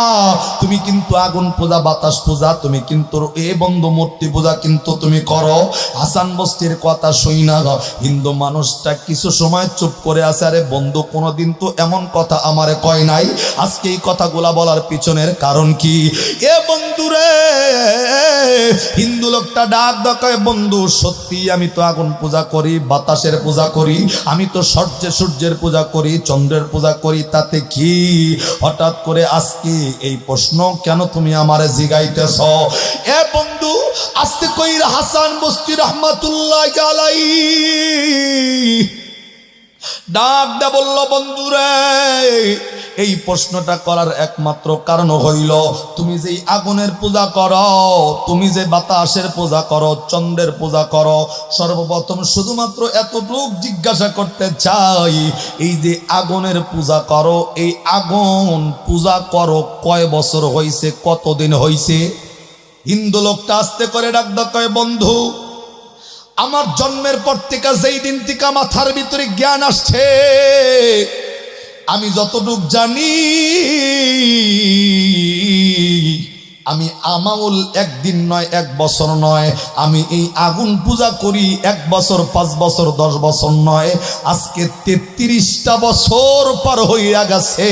তুমি কিন্তু আগুন পূজা, বাতাস পূজা, তুমি কিন্তু এ বন্ধু মূর্তি পূজা কিন্তু তুমি করো। হাসান বসরির কথা শুই না হিন্দু মানুষটা কিছু সময় চুপ করে আছে। আরে বন্ধু কোনোদিন তো এমন কথা আমারে কয় নাই, আজকে এই কথাগুলা বলার পিছনের কারণ কি? এ বন্ধুরে, হিন্দু লোকটা ডাকায়, বন্ধু সত্যি আমি তো আগুন পূজা করি, বাতাসের পূজা করি, আমি তো সূর্যের পূজা করি, চন্দ্রের পূজা করি, তাতে কি? হঠাৎ করে আজকে এই প্রশ্ন কেন তুমি আমারে জিগাইতেছ? এ বন্ধু আস্তে কইরা হাসান বসরি রহমাতুল্লাহ আলাইহি ডাকদা বলল, বন্ধুরে এই প্রশ্নটা করার একমাত্র কারণ হইল তুমি যেই আগুনের পূজা করো, তুমি যে বাতাসের পূজা করো, চন্দ্রের পূজা করো, সর্বপ্রথম শুধুমাত্র এতটুকু জিজ্ঞাসা করতে চাই, এই যে আগুনের পূজা করো, এই আগুন পূজা করো কয় বছর হইছে, কতদিন হইছে? হিন্দু লোকটা আস্তে করে ডাকদা কয়, বন্ধু আমার জন্মের পর থেকে যেই দিন থেকে মাথার ভিতরে জ্ঞান আসছে, আমি যতটুক জানি, আমি আমাউল একদিন নয়, 1 বছর নয়, আমি এই আগুন পূজা করি 1 বছর 5 বছর 10 বছর নয়, আজকে 33টা বছর পার হইয়া গেছে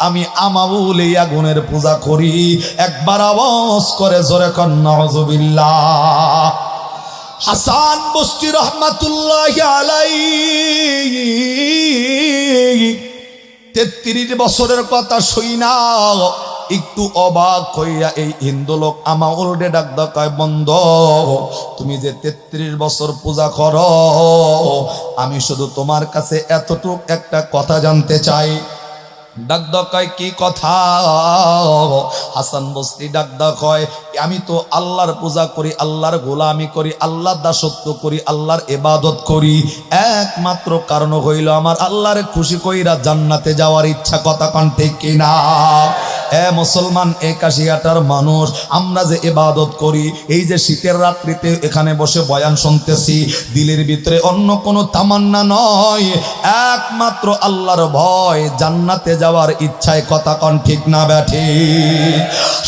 আমি আমাউল এই আগুনের পূজা করি। একবার আওয়াজ করে জোরে কর নাউযুবিল্লাহ। হাসান বস্তি রহমাতুল্লাহি আলাইহি 33 বছরের কথা শুইনা একটু অবাক হইয়া এই হিন্দু লোক আমাউল রে ডাক কয়, বন্ধ, তুমি যে 33 বছর পূজা করো, আমি শুধু তোমার কাছে এতটুক একটা কথা জানতে চাই। ডাক কয়, কি কথা? হাসান বসরি ডাক কয়, আমি তো আল্লাহর পূজা করি, আল্লাহর গোলামি করি, আল্লাহর দাসত্ব করি, আল্লাহর ইবাদত করি, একমাত্র কারণ হইল আমার আল্লাহর খুশি কইরা জান্নাতে যাওয়ার ইচ্ছা। কথা কোন ঠিক কিনা? মুসলমান, 81টার মানুষ আমরা যে ইবাদত করি, এই যে শীতের রাত্রিতে এখানে বসে বয়ান শুনতেছি, দিলের ভিতরে অন্য কোনো তামান্না নয়, একমাত্র আল্লাহর ভয়, জান্নাতে যাওয়ার ইচ্ছায়। কথা কোন ঠিক না ব্যাঠি?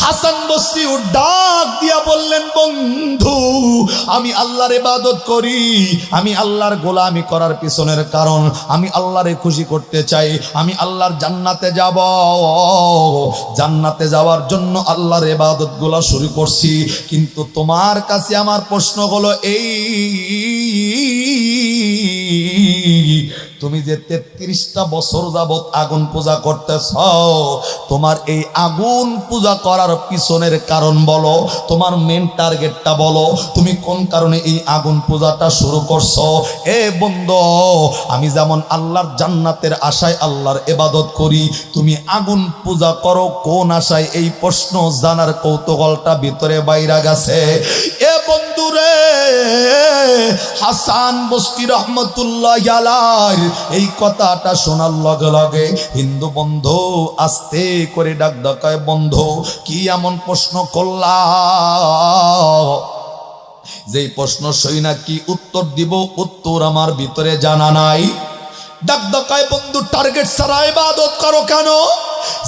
হাসান বসরি ডাক দিয়া বললেন, বন্ধু, আমি আল্লাহর ইবাদত করি, আমি আল্লাহর গোলামি করার পিছনের কারণ আমি আল্লাহরে খুশি করতে চাই, আমি আল্লাহর জান্নাতে যাব, জান্নাতে যাওয়ার জন্য আল্লাহর ইবাদত গুলা শুরু করছি। কিন্তু তোমার কাছে আমার প্রশ্ন হলো এই, তুমি যে 33টা বছর যাবত আগুন পূজা করতেছ, তোমার এই আগুন পূজা করার পিছনের কারণ বলো, তোমার মেন টার্গেটটা বলো, তুমি কোন কারণে এই আগুন পূজাটা শুরু করছো? এ বন্ধু, আমি যেমন আল্লাহর জান্নাতের আশায় আল্লাহর ইবাদত করি, তুমি আগুন পূজা করো কোন আশায়? এই প্রশ্ন জানার কৌতূহলটা ভিতরে বাইরা গেছে। এ বন্ধু রে, হাসান বস্তি রহমতুল্লাহি আলাইহি এই কথাটা শোনার লগে লগে হিন্দু বন্ধু আস্তে করে ডাক ডাকায়, বন্ধু, কি এমন প্রশ্ন করলা যেই প্রশ্ন শুই না কি উত্তর দিব, উত্তর আমার ভিতরে জানা নাই। ডাক ডাকায়, বন্ধু, টার্গেট ছাড়া ইবাদত করো কেন?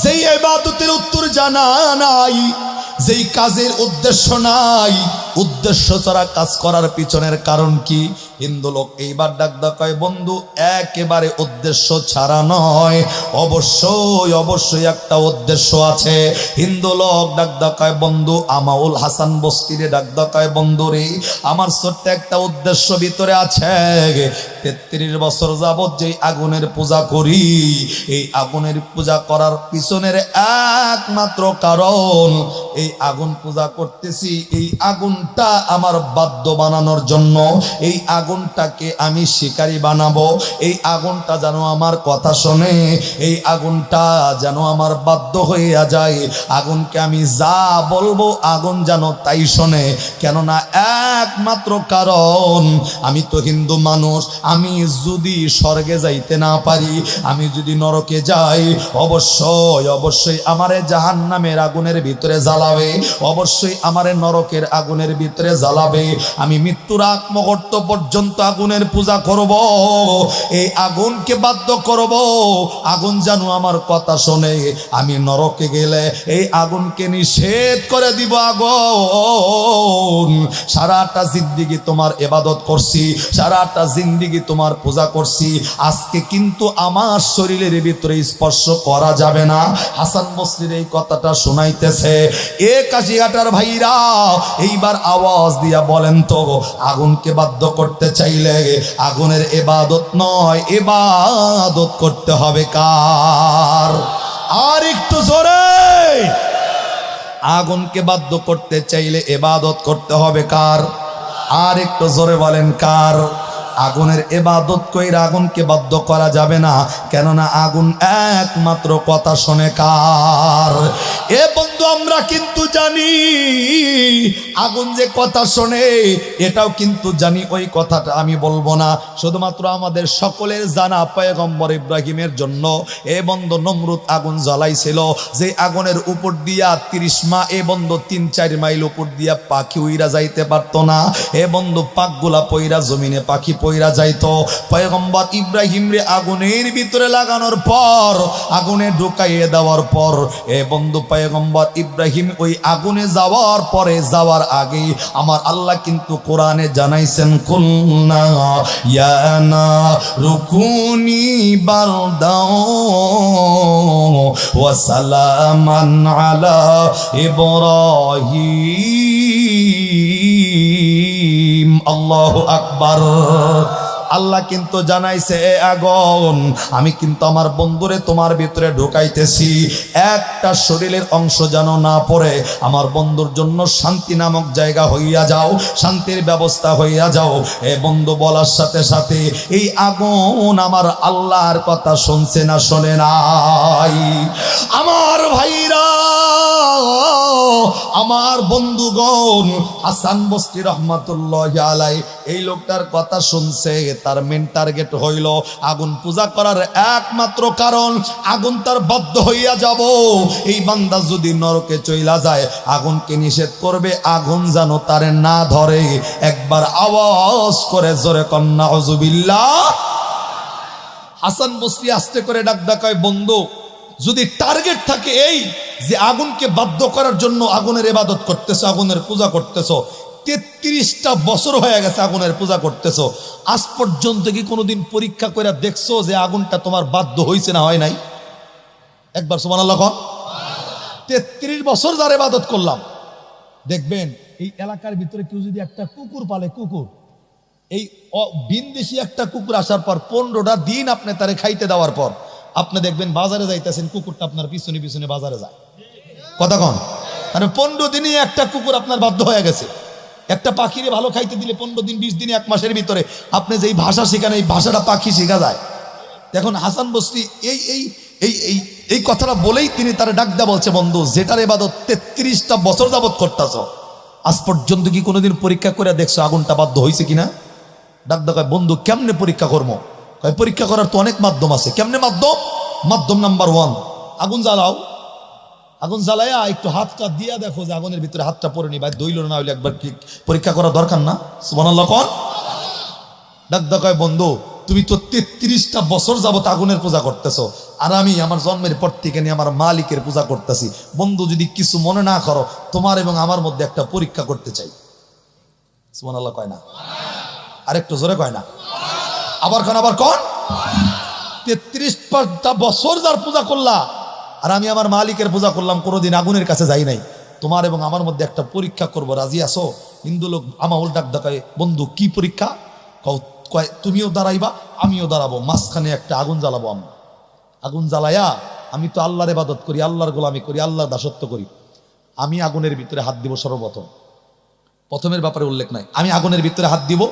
যেই ইবাদতের উত্তর জানা নাই, যেই কাজের উদ্দেশ্য নাই, উদ্দেশ্য ছাড়া কাজ করার পিছনের কারণ কি? হিন্দু লোক এইবার ডাক কয়, বন্ধু, একেবারে উদ্দেশ্য ছাড়া নয়, অবশ্যই অবশ্যই একটা উদ্দেশ্য আছে। হিন্দু লোক ডাক কয়, বন্ধু, আমাউল হাসান বস্তিরে ডাক কয়, বন্ধু রে, আমার ছোট্ট একটা উদ্দেশ্য ভিতরে আছে। 33 বছর যাবত যেই আগুনের পূজা করি, এই আগুনের পূজা করার পিছনের একমাত্র কারণ, এই আগুন পূজা করতেছি, এই আগুনটা আমার বাদ্য বানানোর জন্য, এই আগুনটাকে আমি শিকারী বানাবো, এই আগুনটা যেন আমার কথা শোনে, এই আগুনটা যেন আমার বাধ্য হইয়া যায়, আগুনকে আমি যা বলবো আগুন যেন তাই শোনে। কেননা একমাত্র কারণ, আমি তো হিন্দু মানুষ, আমি যদি স্বর্গে যাইতে না পারি, আমি যদি নরকে যাই, অবশ্যই অবশ্যই আমারে জাহান্নামের আগুনের ভিতরে জ্বালাবে, অবশ্যই আমারে নরকের আগুনের ভিতরে জ্বালাবে। আমি মৃত্যুর আগ মুহূর্ত পর্যন্ত আগুনের পূজা করব, এই আগুনকে বাধ্য করব, আগুন যেন আমার কথা শোনে। আমি নরকে গেলে এই আগুনকে নিষেধ করে দিব, আগুন, সারাটা জিন্দিগি তোমার ইবাদত করছি, সারাটা জিন্দিগি তোমার পূজা করছি, আজকে কিন্তু আমার শরীরের ভিতরে স্পর্শ করা যাবে না। হাসান বসরির এই কথাটা শোনাইতেছে। এ কাশিঘাটার ভাইরা, এইবার আওয়াজ দিয়া বলেন তো, আগুনকে বাধ্য করতে চাইলে আগুনের ইবাদত নয়, ইবাদত করতে হবে কার? আর একটু জোরে। আগুনকে বাধ্য করতে চাইলে ইবাদত করতে হবে কার? আর একটু জোরে বলেন কার? আগুনের ইবাদত কইরা আগুনকে বাধ্য করা যাবে না, কেননা আগুন একমাত্র কথা শোনে কার? এ বন্ধু, আমরা কিন্তু জানি আগুন যে কথা শোনে, এটাও কিন্তু জানি। ওই কথাটা আমি বলবো না, শুধুমাত্র আমাদের সকলের জানা পয়গম্বর ইব্রাহিমের জন্য এ বন্ধু নমরুদ আগুন জ্বালাইছিল, যে আগুনের উপর দিয়া 30 মা এ বন্ধু 3-4 মাইল উপর দিয়া পাখি উইরা যাইতে পারতো না। এ বন্ধু পাকগুলা পইরা জমিনে পাখি পইরা যাইতো। পয়গম্বর ইব্রাহিম রে আগুনের ভিতরে লাগানোর পর, আগুনে ঢুকাইয়ে দেওয়ার পর, এ বন্ধু পয়গম্বর ইব্রাহিম ওই আগুনে যাওয়ার পরে, যাওয়ার আগে আমার আল্লাহ কিন্তু কোরআনে জানাইছেন, কুলনা ইয়া নারুকুনি বারদাও ওয়া সালামান আলা ইব্রাহিম। আল্লাহু আকবার। আল্লাহ কিন্তু জানাইছে, এ আগুন, আমি কিন্তু আমার বন্ধুরে তোমার ভিতরে ঢুকাইতেছি, একটা শরীরের অংশ যেন না পড়ে, আমার বন্ধুর জন্য শান্তি নামক জায়গা হইয়া যাও, শান্তির ব্যবস্থা হইয়া যাও। এ বন্ধু বলার সাথে সাথে এই আগুন আমার আল্লাহর কথা শুনছে না শোনে নাই? আমার ভাইরা, আমার বন্ধুগণ, হাসান বসরি রহমাতুল্লাহি আলাইহি এই লোকটার কথা শুনছে। তার মেন টার্গেট হইল আগুন পূজা করার একমাত্র কারণ, আগুন তার বাধ্য হইয়া যাব। এই বান্দা যদি নরকে চইলা যায়, আগুনকে নিষেধ করবে, আগুন যেন তারে না ধরে। একবার আওয়াজ করে জোরে কন্যা আউযুবিল্লাহ। হাসান বসরি আস্তে করে ডাক ডাকায়, বন্ধু, যদি টার্গেট থাকে এই যে আগুনকে বাধ্য করার জন্য আগুনের ইবাদত করতেছো, আগুনের পূজা করতেছো, 33টা বছর হয়ে গেছে আগুনের পূজা করতেছো, আজ পর্যন্ত কি কোনোদিন পরীক্ষা করে দেখছো যে আগুনটা তোমার বাধ্য হয়েছে না হয় নাই? একবার সুবহানাল্লাহ কন। 33 বছর যার ইবাদত করলাম, দেখবেন এই এলাকার ভিতরে কেউ যদি একটা কুকুর পালে, কুকুর, এই বিনদেশি একটা কুকুর আসার পর 15টা দিন আপনি তারে খাইতে দেওয়ার পর আপনি দেখবেন বাজারে যাইতেছেন, কুকুরটা আপনার পিছনে পিছনে বাজারে যায়। কথা কন? মানে 15 দিনই একটা কুকুর আপনার বাধ্য হয়ে গেছে। একটা পাখিরে ভালো খাইতে দিলে 15 দিন, 20 দিন, 1 মাসের ভিতরে আপনি যেই ভাষা শেখান, এই ভাষাটা পাখি শেখা যায়। এখন হাসান বসরি এই এই এই এই এই কথাটা বলেই তিনি তারা ডাক দেয়া বলছে, বন্ধু, যেটার ইবাদত 33টা বছর যাবত করতেছ, আজ পর্যন্ত কি কোনোদিন পরীক্ষা করে দেখছো আগুনটা বাধ্য হয়েছে কিনা? ডাক দেয়, বন্ধু, কেমনে পরীক্ষা করবো? পরীক্ষা করার তো অনেক মাধ্যম আছে। কেমনে মাধ্যম? মাধ্যম নাম্বার 1, আগুন জ্বালাও। আগুন জ্বালাইয়া একটু হাতটা দিয়া দেখো যে আগুনের ভিতরে হাতটা পড়ে নি, ভাই দইল না হইলে একবার কি পরীক্ষা করা দরকার না? সুবহানাল্লাহ কোন। ডাক দেয়, বন্ধু, তুমি তো 33টা বছর যাবত আগুনের পূজা করতেছো, আর আমি আমার জন্মের পর থেকে নিয়ে আমার মালিকের পূজা করতেছি। বন্ধু, যদি কিছু মনে না করো, তোমার এবং আমার মধ্যে একটা পরীক্ষা করতে চাই। সুবহানাল্লাহ কয় না? আরেকটু জোরে কয় না? আবার কোন? আবার কোন? 33টা বছর যার পূজা করলা, আর আমি আমার মালিকের পূজা করলাম, কোনোদিন আগুনের কাছে যাই নাই, তোমার এবং আমার মধ্যে একটা পরীক্ষা করবো, রাজি আছো? হিন্দু লোক আমাউল ডাক দেখায়, বন্ধু, কি পরীক্ষা? কয়, তুমিও দাঁড়াইবা, আমিও দাঁড়াবো, মাঝখানে একটা আগুন জ্বালাবো। আমরা আগুন জ্বালাইয়া, আমি তো আল্লাহর ইবাদত করি, আল্লাহর গোলামি করি, আল্লাহর দাসত্ব করি, আমি আগুনের ভিতরে হাত দিব সর্বপ্রথম। প্রথমের ব্যাপারে উল্লেখ নাই, আমি আগুনের ভিতরে হাত দিব,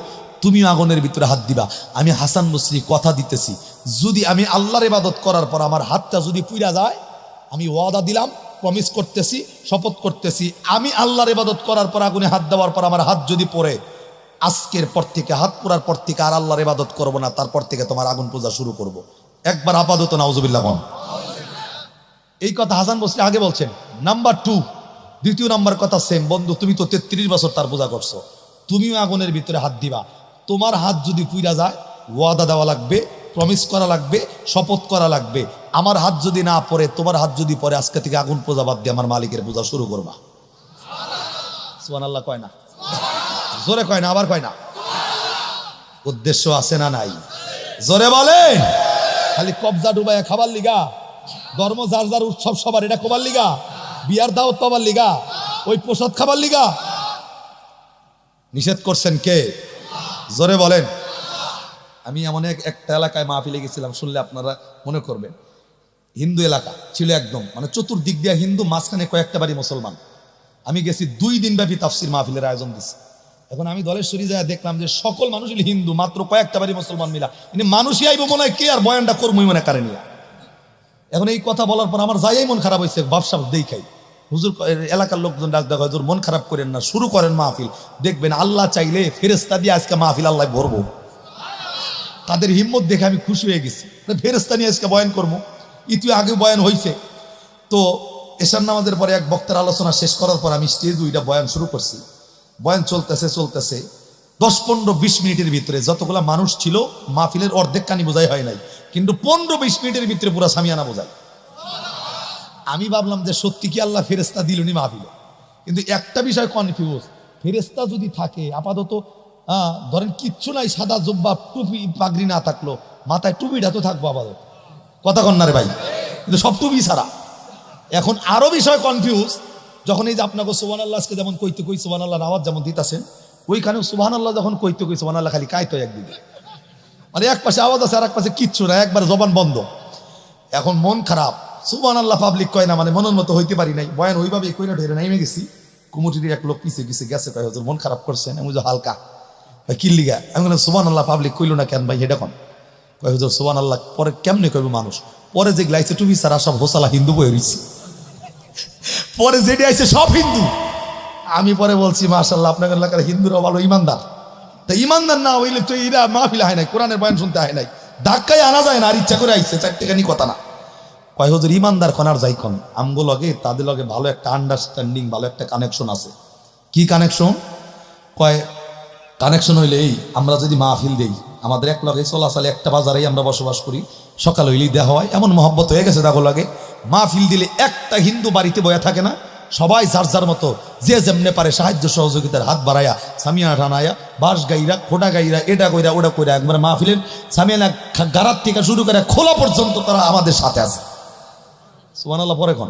তুমিও আগুনের ভিতরে হাত দিবা। আমি হাসান বসরি কথা দিতেছি, যদি আমি আল্লাহর ইবাদত করার পর আমার হাতটা যদি পুইরা যায়, আমি ওয়াদা দিলাম, প্রমিস করতেছি, শপথ করতেছি, আমি আল্লাহর ইবাদত করার পর আগুনে হাত দেওয়ার পর আমার হাত যদি পড়ে, আজকের পর থেকে, হাত পোড়ার পর থেকে আর আল্লাহর ইবাদত করব না, তারপর থেকে তোমার আগুন পূজা শুরু করব। একবার আপাতত নাউজুবিল্লাহ কোন। এই কথা হাসান বসরি আগে বলছেন। নাম্বার 2, দ্বিতীয় নাম্বার কথা সেম, বন্ধু, তুমি তো 33 বছর তার পূজা করছো, তুমিও আগুনের ভিতরে হাত দিবা। তোমার হাত যদি পুইরা যায়, ওয়াদা দেওয়া লাগবে, প্রমিস করা লাগবে, শপথ করা লাগবে। আমার হাত যদি না পড়ে, তোমার হাত যদি পড়ে, আজকে থেকে আগুন পূজা বাদ দিয়ে আমার মালিকের পূজা শুরু করবা। সুবহানাল্লাহ কয় না? জোরে কয় না? আবার কয় না? উদ্দেশ্য আছে না নাই? জোরে বলেন। খালি কবজা ডুবাইয়া খাবার লিগা, ধর্ম যার যার উৎসব সবার, এটা কোবার লিগা, বিয়ার দাওয়াত পাবার লিগা, ওই প্রসাদ খাবার লিগা নিষেধ করছেন কে? জোরে বলেন। আমি এমন একটা এলাকায় মাহফিলে গেছিলাম, শুনলে আপনারা মনে করবেন, হিন্দু এলাকা ছিল একদম, মানে চতুর্দিক দিয়া হিন্দু, মাঝখানে কয়েকটা বাড়ি মুসলমান। আমি গেছি, 2 দিন ব্যাপী তাফসির মাহফিলের আয়োজন দিছি। এখন আমি দলেশ্বরী যায় দেখলাম যে সকল মানুষই হিন্দু, মাত্র কয়েকটা বাড়ি মুসলমান মিলা, মানে মানুষই আইব মনে হয় কে আর বয়ানটা করবই মনে কারে নিয়ে। এখন এই কথা বলার পর আমার যাই মন খারাপ হয়েছে, ব্যবসা দেখাই হুজুর এলাকার লোকজন ডাক দেখা, হুজুর মন খারাপ করেন না, শুরু করেন মাহফিল, দেখবেন আল্লাহ চাইলে ফেরেস্তা দিয়ে আজকে মাহফিল আল্লাহ ভরবো। তাদের হিম্মত দেখে আমি খুশি হয়ে গেছি, ফেরেস্তা নিয়ে আজকে বয়ান করবো। ইতিও আগে বয়ান হয়েছে। তো এশার নামাজের পরে এক বক্তার আলোচনা শেষ করার পর আমি স্টেজ ওইটা বয়ান শুরু করছি। বয়ান চলতেছে 10-15-20 মিনিটের ভিতরে যতগুলা মানুষ ছিল মাহফিলের অর্ধেক কানি বোঝাই হয় নাই, কিন্তু 15-20 মিনিটের ভিতরে পুরা সামিয়ানা বোঝায়। আমি ভাবলাম যে সত্যি কি আল্লাহ ফেরেস্তা দিলনি মাহফিলে, কিন্তু একটা বিষয় কনফিউজ, ফেরেস্তা যদি থাকে আপাতত ধরেন কিচ্ছু নাই, সাদা জুব্বা টুপি পাগড়ি না থাকলো মাথায় টুপিটা তো থাকবো আপাতত, কথা কন না রে ভাই, কিন্তু সব টুপি ছাড়া। এখন আরো বিষয় কনফিউজ, যখন এই যে আপনাকে সুবহানাল্লাহ আজকে যেমন কইতে কই সুবহানাল্লাহর আওয়াজ যেমন দিতেছেন, ওইখানেও সুবহানাল্লাহ যখন কইতে কই সুবহানাল্লাহ খালি কাইতো একদিকে, মানে এক পাশে আওয়াজ আছে আর এক পাশে কিচ্ছু না, একবার জবান বন্ধ। এখন মন খারাপ, সুবহানাল্লাহ পাবলিক কয় না, মানে মনের মতো হইতে পারি নাই, বয়ান ওইভাবে কইরা ঢেরে নেমে গেছি। কুমুটির এক লোক পিছিয়ে পিছিয়ে গেছে, কয় হুজুর মন খারাপ করছেন, আমি যে হালকা কিল্লিগা, আমি বললাম সুবহানাল্লাহ পাবলিক কইল না কেন ভাই, এটা কোন? কয় হুজুর সুবহানাল্লাহ পরে কেমনে কইব মানুষ, পরে যে গ্লাইছে টুপি সারা সব হোসালা হিন্দু বয়ে রয়েছে, পরে যেটি আইছে সব হিন্দু। আমি পরে বলছি মাশাআল্লাহ আপনাদের এলাকার হিন্দুরা ভালো ইমানদার, তা ইমানদার না হইলে তো এরা মাহফিল হয় নাই, কোরআনের বয়ান শুনতে হয় নাই, ধাক্কায় আনা যায় না, আর ইচ্ছা করে আইছে, চারটেখানি কথা না। কয় হুজুর ইমানদার কোন আর যাই কোন, আমগো লগে তাদের লগে ভালো একটা আন্ডারস্ট্যান্ডিং, ভালো একটা কানেকশন আছে। কি কানেকশন? কয় কানেকশন হইলে এই, আমরা যদি মাহফিল দেই, আমাদের এক লগে চলাচলে একটা বাজারেই আমরা বসবাস করি, সকাল হইলেই দেওয়া হয়, এমন মহব্বত হয়ে গেছে দাগো লাগে। মাহফিল দিলে একটা হিন্দু বাড়িতে বয়া থাকে না, সবাই যার যার মতো যে যেমনে পারে সাহায্য সহযোগিতার হাত বাড়ায়া, সামিয়ানা টানায়া, বাঁশ গাইরা, খোটা গাইরা, এটা কইরা ওটা কইরা, একবার মাহফিলের সামিয়ানা গারাত থেকে শুরু করে খোলা পর্যন্ত তারা আমাদের সাথে আছে। সুবহানাল্লাহ পরে কোন?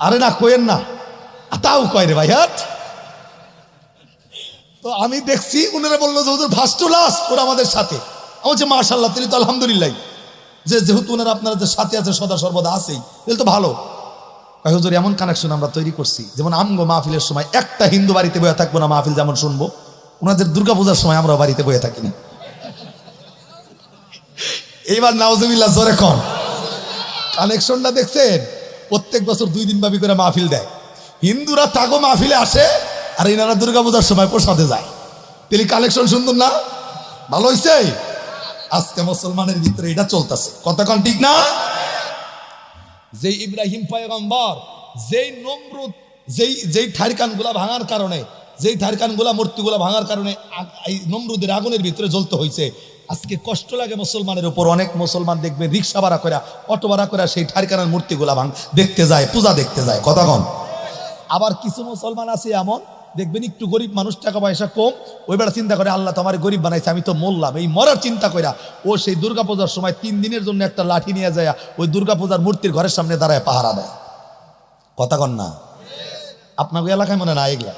আরে না কইেন না, তাও কয় রে ভাই হাট। তো আমি দেখছি উনারা বললো যে হুজুর ফার্স্ট টু লাস্ট ওরা আমাদের সাথে। আমি বলছি মাশাআল্লাহ, তিনি তো আলহামদুলিল্লাহ, যে যেহেতু ওনারা আপনারা যে সাথে আছে সদা সর্বদা আছেই, তাহলে তো ভালো। হুজুর এমন কানেকশন আমরা তৈরি করছি, যেমন আমগো মাহফিলের সময় একটা হিন্দু বাড়িতে বয়ে থাকবো না, মাহফিল যেমন শুনবো, ওনাদের দুর্গাপূজার সময় আমরা বাড়িতে বয়ে থাকি না। এইবার নাউজুবিল্লাহ জোরে কোন? কানেকশনটা দেখছেন? প্রত্যেক বছর 2 দিন ব্যাপী করে মাহফিল দেয়, হিন্দুরা তাগো মাহফিলে আসে আর এনারা দুর্গাপূজার সময় প্রসাদে যায়। তাহলে কালেকশন সুন্দর না? ভালো হয়েছে। আজকে মুসলমানের ভিতরে এটা চলতেছে, কথা কোন ঠিক না? যে ইব্রাহিম পয়গম্বর, যেই নমরুদ, যেই ঠারকানগুলা ভাঙার কারণে, যেই ঠারকানগুলা মূর্তিগুলা ভাঙার কারণে এই নমরুদের আগুনের ভিতরে জ্বলতে হয়েছে, আজকে কষ্ট লাগে মুসলমানের উপর। অনেক মুসলমান দেখবে রিক্সা ভাড়া করে, অটো ভাড়া করে সেই ঠারকানের মূর্তিগুলা দেখতে যায়, পূজা দেখতে যায়, কথা কোন? আবার কিছু মুসলমান আছে এমন দেখবেন একটু গরিব মানুষ, টাকা পয়সা কম, ওই বেলা চিন্তা করে আল্লাহ তো আমার গরিব বানাইছে, আমি তো মরলাম, এই মরার চিন্তা কইরা ও সেই দুর্গাপূজার সময় 3 দিনের জন্য একটা লাঠি নিয়ে যায়, ওই দুর্গাপূজার মূর্তির ঘরের সামনে দাঁড়ায় পাহারা দেয়, কথা কন না? আপনার এলাকায় মনে না এগুলা?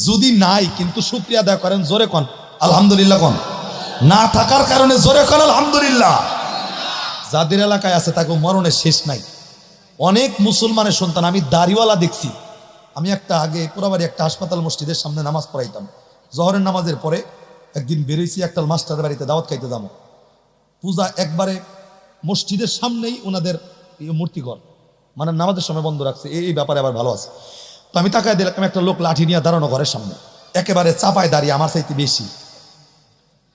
যদি নাই, কিন্তু শুকরিয়া আদায় করেন, জোরে কন আলহামদুলিল্লাহ কন। না থাকার কারণে জোরে কন আলহামদুলিল্লাহ। যাদের এলাকায় আছে তাকে মরণের শেষ নাই। অনেক মুসলমানের সন্তান আমি দাড়িওয়ালা দেখছি। আমি একটা আগে পুরাবাড়ি একটা হাসপাতাল মসজিদের সামনে নামাজ পড়াইতাম, জহরের নামাজের পরে একদিন বেরোইছি একটা মাস্টারের বাড়িতে দাওয়াত খাইতে যাবো, পূজা একবারে মসজিদের সামনেই ওনাদের মূর্তিঘর, মানে নামাজের সময় বন্ধ রাখছে, এই ব্যাপারে আবার ভালো আছে। তো আমি তাকায় দেখলাম একটা লোক লাঠি নিয়ে দাঁড়ানো ঘরের সামনে, একেবারে চাপায় দাঁড়িয়ে, আমার চাইতে বেশি,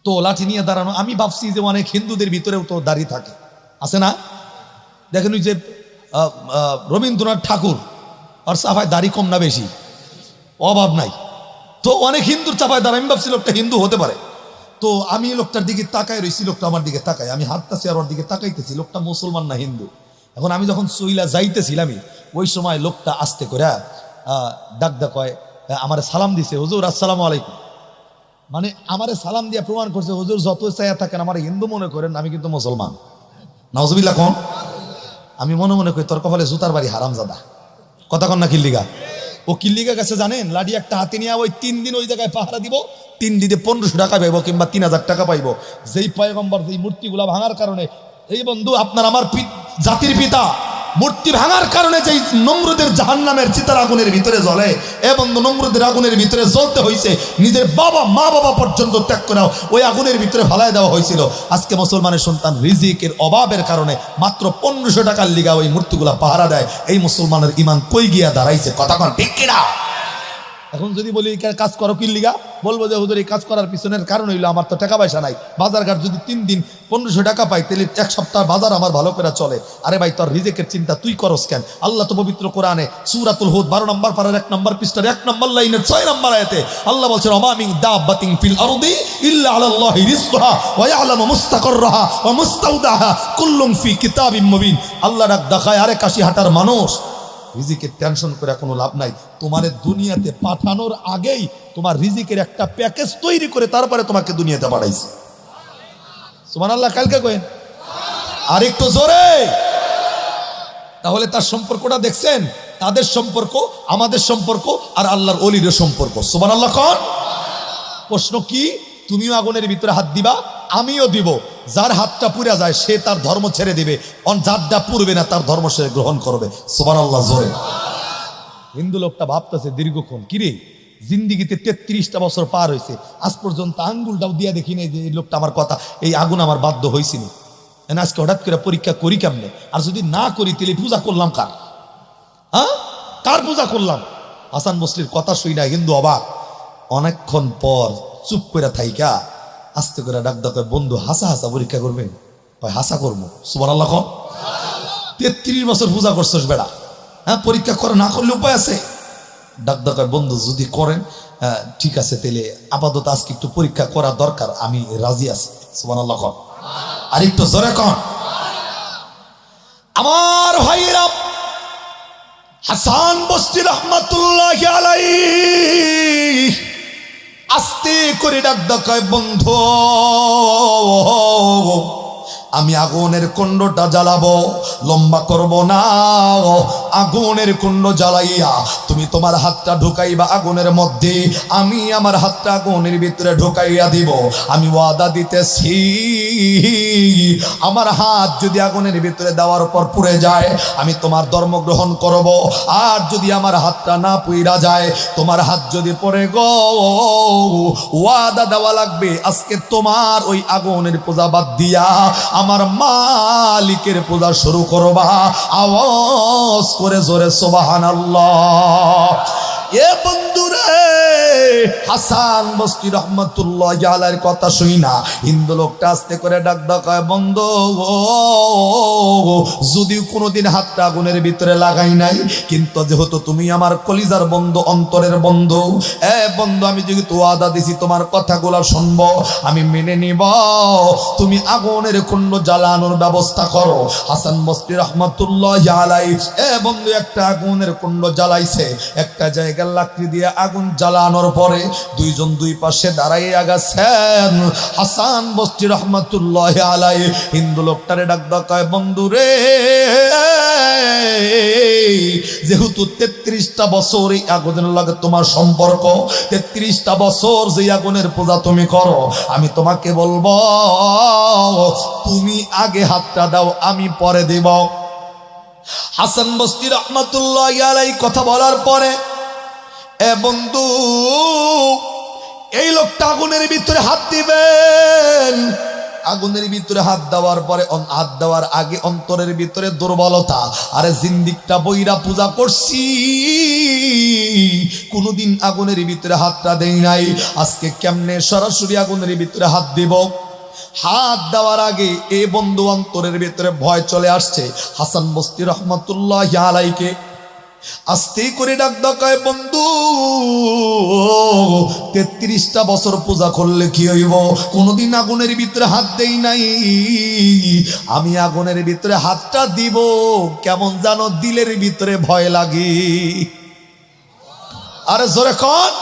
তো লাঠি নিয়ে দাঁড়ানো। আমি ভাবছি যে অনেক হিন্দুদের ভিতরেও তো দাঁড়িয়ে থাকে, আছে না? দেখেন ওই যে রবীন্দ্রনাথ ঠাকুর, আর চাপায় দাড়ি কম না বেশি? অভাব নাই। তো অনেক হিন্দুর চাপায় দাঁড়ায়, আমি ভাবছি লোকটা হিন্দু হতে পারে। তো আমি লোকটার দিকে তাকায় রয়েছি, লোকটা আমার দিকে তাকায়, আমি হাঁটতেছি আর ওর দিকে তাকাইতেছি, লোকটা মুসলমান না হিন্দু। এখন আমি যখন চইলা যাইতেছিলাম ওই সময় লোকটা আস্তে করে ডাক কয়, আমারে সালাম দিছে, হুজুর আসসালামু আলাইকুম। মানে আমারে সালাম দিয়ে প্রমাণ করছে, হুজুর যত চাইয়া থাকেন আমার হিন্দু মনে করেন, আমি কিন্তু মুসলমান। নাউজুবিল্লাহ কোন? আমি মনে মনে করি তোর কপালে জুতার বাড়ি হারামজাদা, কথা কন না? কিল্লিগা ও কিল্লিগা গেছে জানেন, লাঠি একটা হাতে নিয়ে ওই 3 দিন ওই জায়গায় পাহারা দিব, 3 দিনে 1500 টাকা পাইব কিংবা 3000 টাকা পাইব। যেই পয়গম্বর যেই মূর্তিগুলা ভাঙার কারণে, এই বন্ধু আপনার আমার জাতির পিতা মূর্তি ভাঙার কারণে যেই নমরুদের জাহান্নামের চিতার আগুনের ভিতরে জ্বলে, এবং নমরুদের আগুনের ভিতরে জ্বলতে হয়েছে, নিজের বাবা মা বাবা পর্যন্ত ত্যাগ করে ওই আগুনের ভিতরে ফালায় দেওয়া হয়েছিল। আজকে মুসলমানের সন্তান রিজিকের অভাবের কারণে মাত্র 1500 টাকার লিগা ওই মূর্তিগুলা পাহারা দেয়। এই মুসলমানের ইমান কই গিয়া দাঁড়াইছে? কথা কন ঠিক কিনা? এখন যদি বলি কাজ করো কি লিগা, বলবো যে হুজুর এই কাজ করার পিছনের কারণ হইলো আমার তো টাকা পয়সা নাই, বাজার ঘাট যদি 3 দিন 1500 টাকা পাই তাহলে 1 সপ্তাহ বাজার আমার ভালো করে চলে। আরে ভাই, তোর রিজিকের চিন্তা তুই করস কেন? আল্লাহ তো পবিত্র কোরআনে সূরাতুল হুদ 12 নম্বর পারার 1 নম্বর পৃষ্ঠার 1 নম্বর লাইনের 6 নম্বর আয়াতে আল্লাহ বলছেন, ওয়া মিন দাব্বাতিন ফিল আরদি ইল্লা আলাল্লাহি রিজকুহা ওয়া ইয়ালামু মুস্তাকাররাহা ওয়া মুস্তাওদাহা কুল্লুম ফি কিতাবিম মুবিন। আল্লাহ ডাক দেখায়, আরে কাশি হাঁটার মানুষ, রিজিকের টেনশন করে কোনো লাভ নাই। তোমার দুনিয়াতে পাঠানোর আগেই তোমার রিজিকের একটা প্যাকেজ তৈরি করে তারপরে তোমাকে দুনিয়াতে পাঠাইছে। সুবহানাল্লাহ। কালকে কইন আর একটু জোরে। তাহলে তার সম্পর্কটা দেখছেন? তাদের সম্পর্ক, আমাদের সম্পর্ক, আর আল্লাহর ওলির সম্পর্ক। সুবহানাল্লাহ। কোন প্রশ্ন কি? তুমিও আগুনের ভিতরে হাত দিবা, আমিও দিব। যার হাতটা পুড়ে যায় সে তার ধর্ম ছেড়ে দিবে, যারটা পুড়বে না তার ধর্ম সে গ্রহণ করবে। সুবহানাল্লাহ জোরে। হিন্দু লোকটা ভাবতেছে দীর্ঘক্ষণ, কিরে জিন্দিগিতে 33টা বছর পার হয়েছে, আজ পর্যন্ত আঙ্গুলটাও দিয়া দেখি নাই যে এই লোকটা আমার কথা, এই আগুন আমার বাধ্য হয়েছিল। আজকে হঠাৎ করে পরীক্ষা করি কেমনে? আর যদি না করি তাহলে পূজা করলাম কার? হ্যাঁ, কার পূজা করলাম? হাসান বসরির কথা শুই না হিন্দু অবাক। অনেকক্ষণ পর চুপ করে থাইকা আস্তে করে ডাক ডাক, বন্ধু হাসা হাসা পরীক্ষা করবেন? হাসা করবো। সুবহানাল্লাহ। 33 বছর পূজা করছস বেড়া, হ্যাঁ পরীক্ষা করে না করলে উপায় আছে? ডাক ডাক, বন্ধু যদি করেন ঠিক আছে, তাহলে আপাতত আজকে একটু পরীক্ষা করা দরকার, আমি রাজি আছি। সুবহানাল্লাহ। আর একটু জোরে কন। আমার ভাইরা, হাসান বসরি রহমাতুল্লাহি আলাইহি আস্তে করে ডাক ডাকায়, বন্ধু আমি আগুনের কুণ্ডটা জ্বালাবো, লম্বা করব না। আগুনের কুণ্ড জ্বালাইয়া তুমি তোমার হাতটা ঢুকাইবা আগুনের মধ্যে, আমি আমার হাতটা আগুনের ভিতরে ঢুকাইয়া দিব। আমি ওয়াদা দিতেছি, আমার হাত যদি আগুনের ভিতরে দেওয়ার পর পুড়ে যায় আমি তোমার ধর্ম গ্রহণ করব। আর যদি আমার হাতটা না পুইরা যায়, তোমার হাত যদি পড়ে গো, ওয়াদা দেওয়া লাগবে আজকে তোমার ওই আগুনের পূজা বাদ দিয়া আমার মালিকের পূজা শুরু করবা। আওয়াজ করে জোরে সুবহানাল্লাহ। এ বন্ধুরে, হাসান বসরি রহমাতুল্লাহি আলাইহির কথা শুই না হিন্দু লোকটা আস্তে করে ডাক ডাকায়, বন্ধু যদিও কোনোদিন হাতটা আগুনের ভিতরে লাগাই নাই, কিন্তু যেহেতু তুমি আমার কলিজার বন্ধু, অন্তরের বন্ধু, বন্ধু আমি যেহেতু ওয়াদা দিছি তোমার কথাগুলো শুনবো, আমি মেনে নিব। তুমি আগুনের কুণ্ড জ্বালানোর ব্যবস্থা করো। হাসান বসরি রহমাতুল্লাহি আলাইহি বন্ধু একটা আগুনের কুণ্ড জ্বালাইছে। একটা জায়গায় লাকড়ি দিয়ে আগুন জ্বালানোর পরে দুইজন দুই পাশে দাঁড়াইয়া গেছেন। হাসান বসরি রহমাতুল্লাহি আলাইহি হিন্দু লোকটারে ডাক ডাকায়, বন্ধু রে, যেহেতু 33টা বছর এই আগুনের লাগে তোমার সম্পর্ক, 33টা বছর যে আগুনের পূজা তুমি করো, আমি তোমাকে বলবো তুমি আগে হাতটা দাও, আমি পরে দেব। হাসান বসরি রহমাতুল্লাহি আলাইহি কথা বলার পরে, বন্ধু এই লোকটা আগুনের ভিতরে হাত দিবেন। আগুনের ভিতরে হাত দেওয়ার পরে, হাত দেওয়ার আগে অন্তরের ভিতরে দুর্বলতা, আরে জিন্দিকটা বইরা পূজা করছি, কোনোদিন আগুনের ভিতরে হাতটা দেই নাই, আজকে কেমনে সরাসরি আগুনের ভিতরে হাত দিব? হাত দেওয়ার আগে এ বন্ধু অন্তরের ভিতরে ভয় চলে আসছে। হাসান বসরি রহমাতুল্লাহি আলাইহিকে আস্তে করে ডাক ডাকায়, বন্ধু 33টা বছর পূজা করলে কি হইব? কোনোদিন আগুনের ভিতরে হাত দেই নাই, আমি আগুনের ভিতরে হাতটা দিব কেমন জানো দিলের ভিতরে ভয় লাগে। আরে জোরে কন।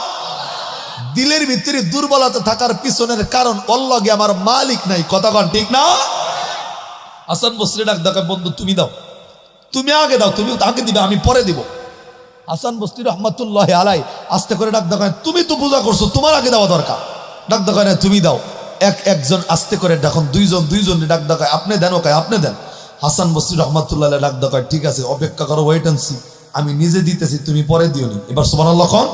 দিলের ভিতরে দুর্বলতা থাকার পিছনের কারণ অল্লাগে আমার মালিক নাই। কথা কন ঠিক না? হাসান বসরি ডাক ডাকায়, বন্ধু তুমি দাও, তুমি আগে দাও, তুমি আগে দিবে, আমি পরে দিব। হাসান বসরি রহমাতুল্লাহি আলাইহি আস্তে করে ডাক দেখায়, তুমি তো পূজা করছো, তোমার আগে দেওয়া দরকার। ডাক দেখায় না, তুমি দাও। একজন আস্তে করে ডাকুন, দুইজন ডাক দেখায়, আপনি দেন, ওকে আপনি দেন। হাসান বসরি রহমাতুল্লাহ ডাক দেয়, ঠিক আছে অপেক্ষা করো, ওয়েট এন্ড সি, আমি নিজে দিতেছি, তুমি পরে দিও নি। এবার সুবহানাল্লাহ কোন।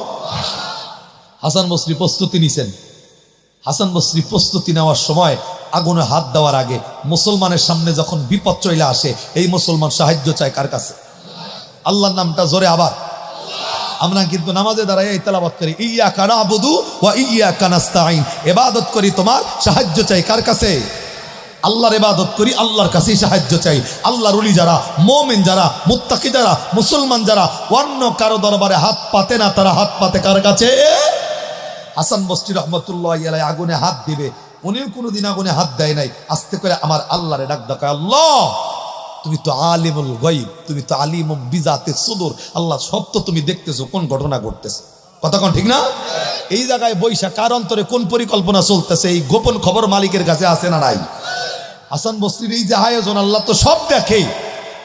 হাসান বসরি প্রস্তুতি নিছেন। হাসান বসরি প্রস্তুতি নেওয়ার সময় আগুনে হাত দেওয়ার আগে মুসলমানের সামনে যখন বিপদ চলে আসে, এই মুসলমান সাহায্য চায় কার কাছে? আল্লাহর নামটা জোরে আবার। আমরা কিন্তু নামাজে দাঁড়াই এই তেলাওয়াত করি, ইয়্যাকা না'বুদু ওয়া ইয়্যাকা নাস্তাঈন, ইবাদত করি তোমার, সাহায্য চাই কার কাছে? আল্লাহর ইবাদত করি, আল্লাহর কাছেই সাহায্য চাই। আল্লাহর ওলি যারা, মুমিন যারা, মুত্তাকি যারা, মুসলমান যারা অন্য কারো দরবারে হাত পাতে না, তারা হাত পাতে কার কাছে? হাসান বসরি রহমাতুল্লাহি আলাইহি আগুনে হাত দিবে, উনিও কোনোদিন আগুনে হাত দেয় নাই। আস্তে করে আমার আল্লাহরে ডাক দেয়, আল্লাহ তুমি তো আলিমুল গায়ব, তুমি তো আলিমুম বিজাতিস সুদূর, আল্লাহ সব তো তুমি দেখতেছো, কোন ঘটনা ঘটতেছে, কথা কোন ঠিক না? এই জায়গায় বৈশা কার অন্তরে কোন পরিকল্পনা চলতেছে, এই গোপন খবর মালিকের কাছে আছে না নাই? হাসান বসরির এই যে আয়োজন, আল্লাহ তো সব দেখে।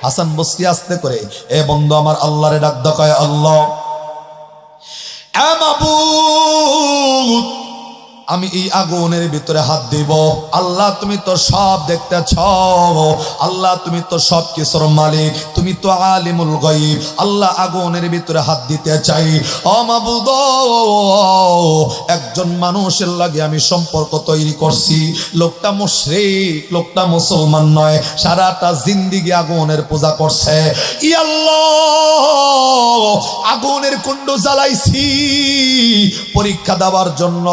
হাসান বসরি আস্তে করে, এ বন্ধু আমার আল্লাহরে ডাক দেয়, আল্লাহ এ মাবুদ, আমি এই আগুনের ভিতরে হাত দিব, আল্লাহ তুমি তো সব দেখতেছ, আল্লাহ তুমি তো সব কিছুর মালিক, তুমি তো আলিমুল গায়ব, আল্লাহ আগুনের ভিতরে হাত দিতে চাই। ও মাবুদ, একজন মানুষের লাগে আমি সম্পর্ক তৈরি করছি, লোকটা মুশরিক, লোকটা মুসলমান নয়, সারাটা জিন্দেগি আগুনের পূজা করছে। ই আল্লাহ, আগুনের কুণ্ড জ্বালাইছি পরীক্ষা দেওয়ার জন্য,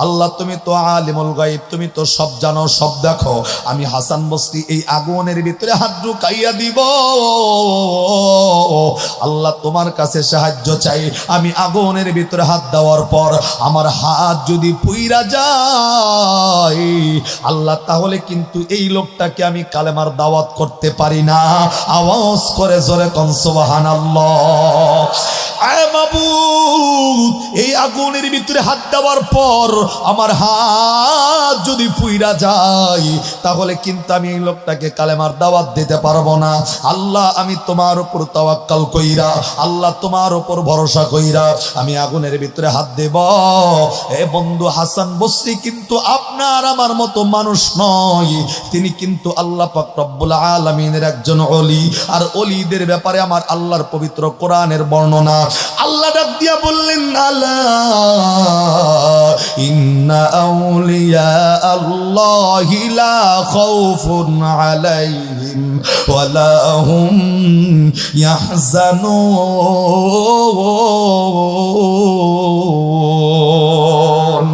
আল্লাহ তুমি তো আলিমুল গায়ব, তুমি তো সব জানো, সব দেখো, আমি হাসান বসরি এই আগুনের ভিতরে হাত ঢুকাইয়া দিব, আল্লাহ তোমার কাছে সাহায্য চাই। আমি আগুনের ভিতরে হাত দেওয়ার পর আমার হাত যদি পুইরা যায়, আল্লাহ তাহলে কিন্তু এই লোকটাকে আমি কালেমার দাওয়াত করতে পারি না। আওয়াজ করে জোরে কোন সুবহানাল্লাহ। আয় মাবুদ, এই আগুনের ভিতরে হাত দেওয়ার পর আমার হাত যদি পুইরা যায়, তাহলে কিন্তু আমি এই লোকটাকে কালেমার দাওয়াত দিতে পারবো না। আল্লাহ আমি তোমার উপর তাওয়াক্কাল কইরা, আল্লাহ তোমার উপর ভরসা কইরা আমি আগুনের ভিতরে হাত দেব। এ বন্ধু, হাসান বসরি কিন্তু আপনার আমার মতো মানুষ নয়, তিনি কিন্তু আল্লাহ পাক রব্বুল আলামিনের একজন ওলি। আর ওলিদের ব্যাপারে আমার আল্লাহর পবিত্র কোরআনের বর্ণনা, আল্লাহ ডাক দিয়া বললেন, আলা ইন্না আউলিয়া আল্লাহি লা খাউফুন আলাইহিম ওয়া লা হুম ইয়াহজানুন।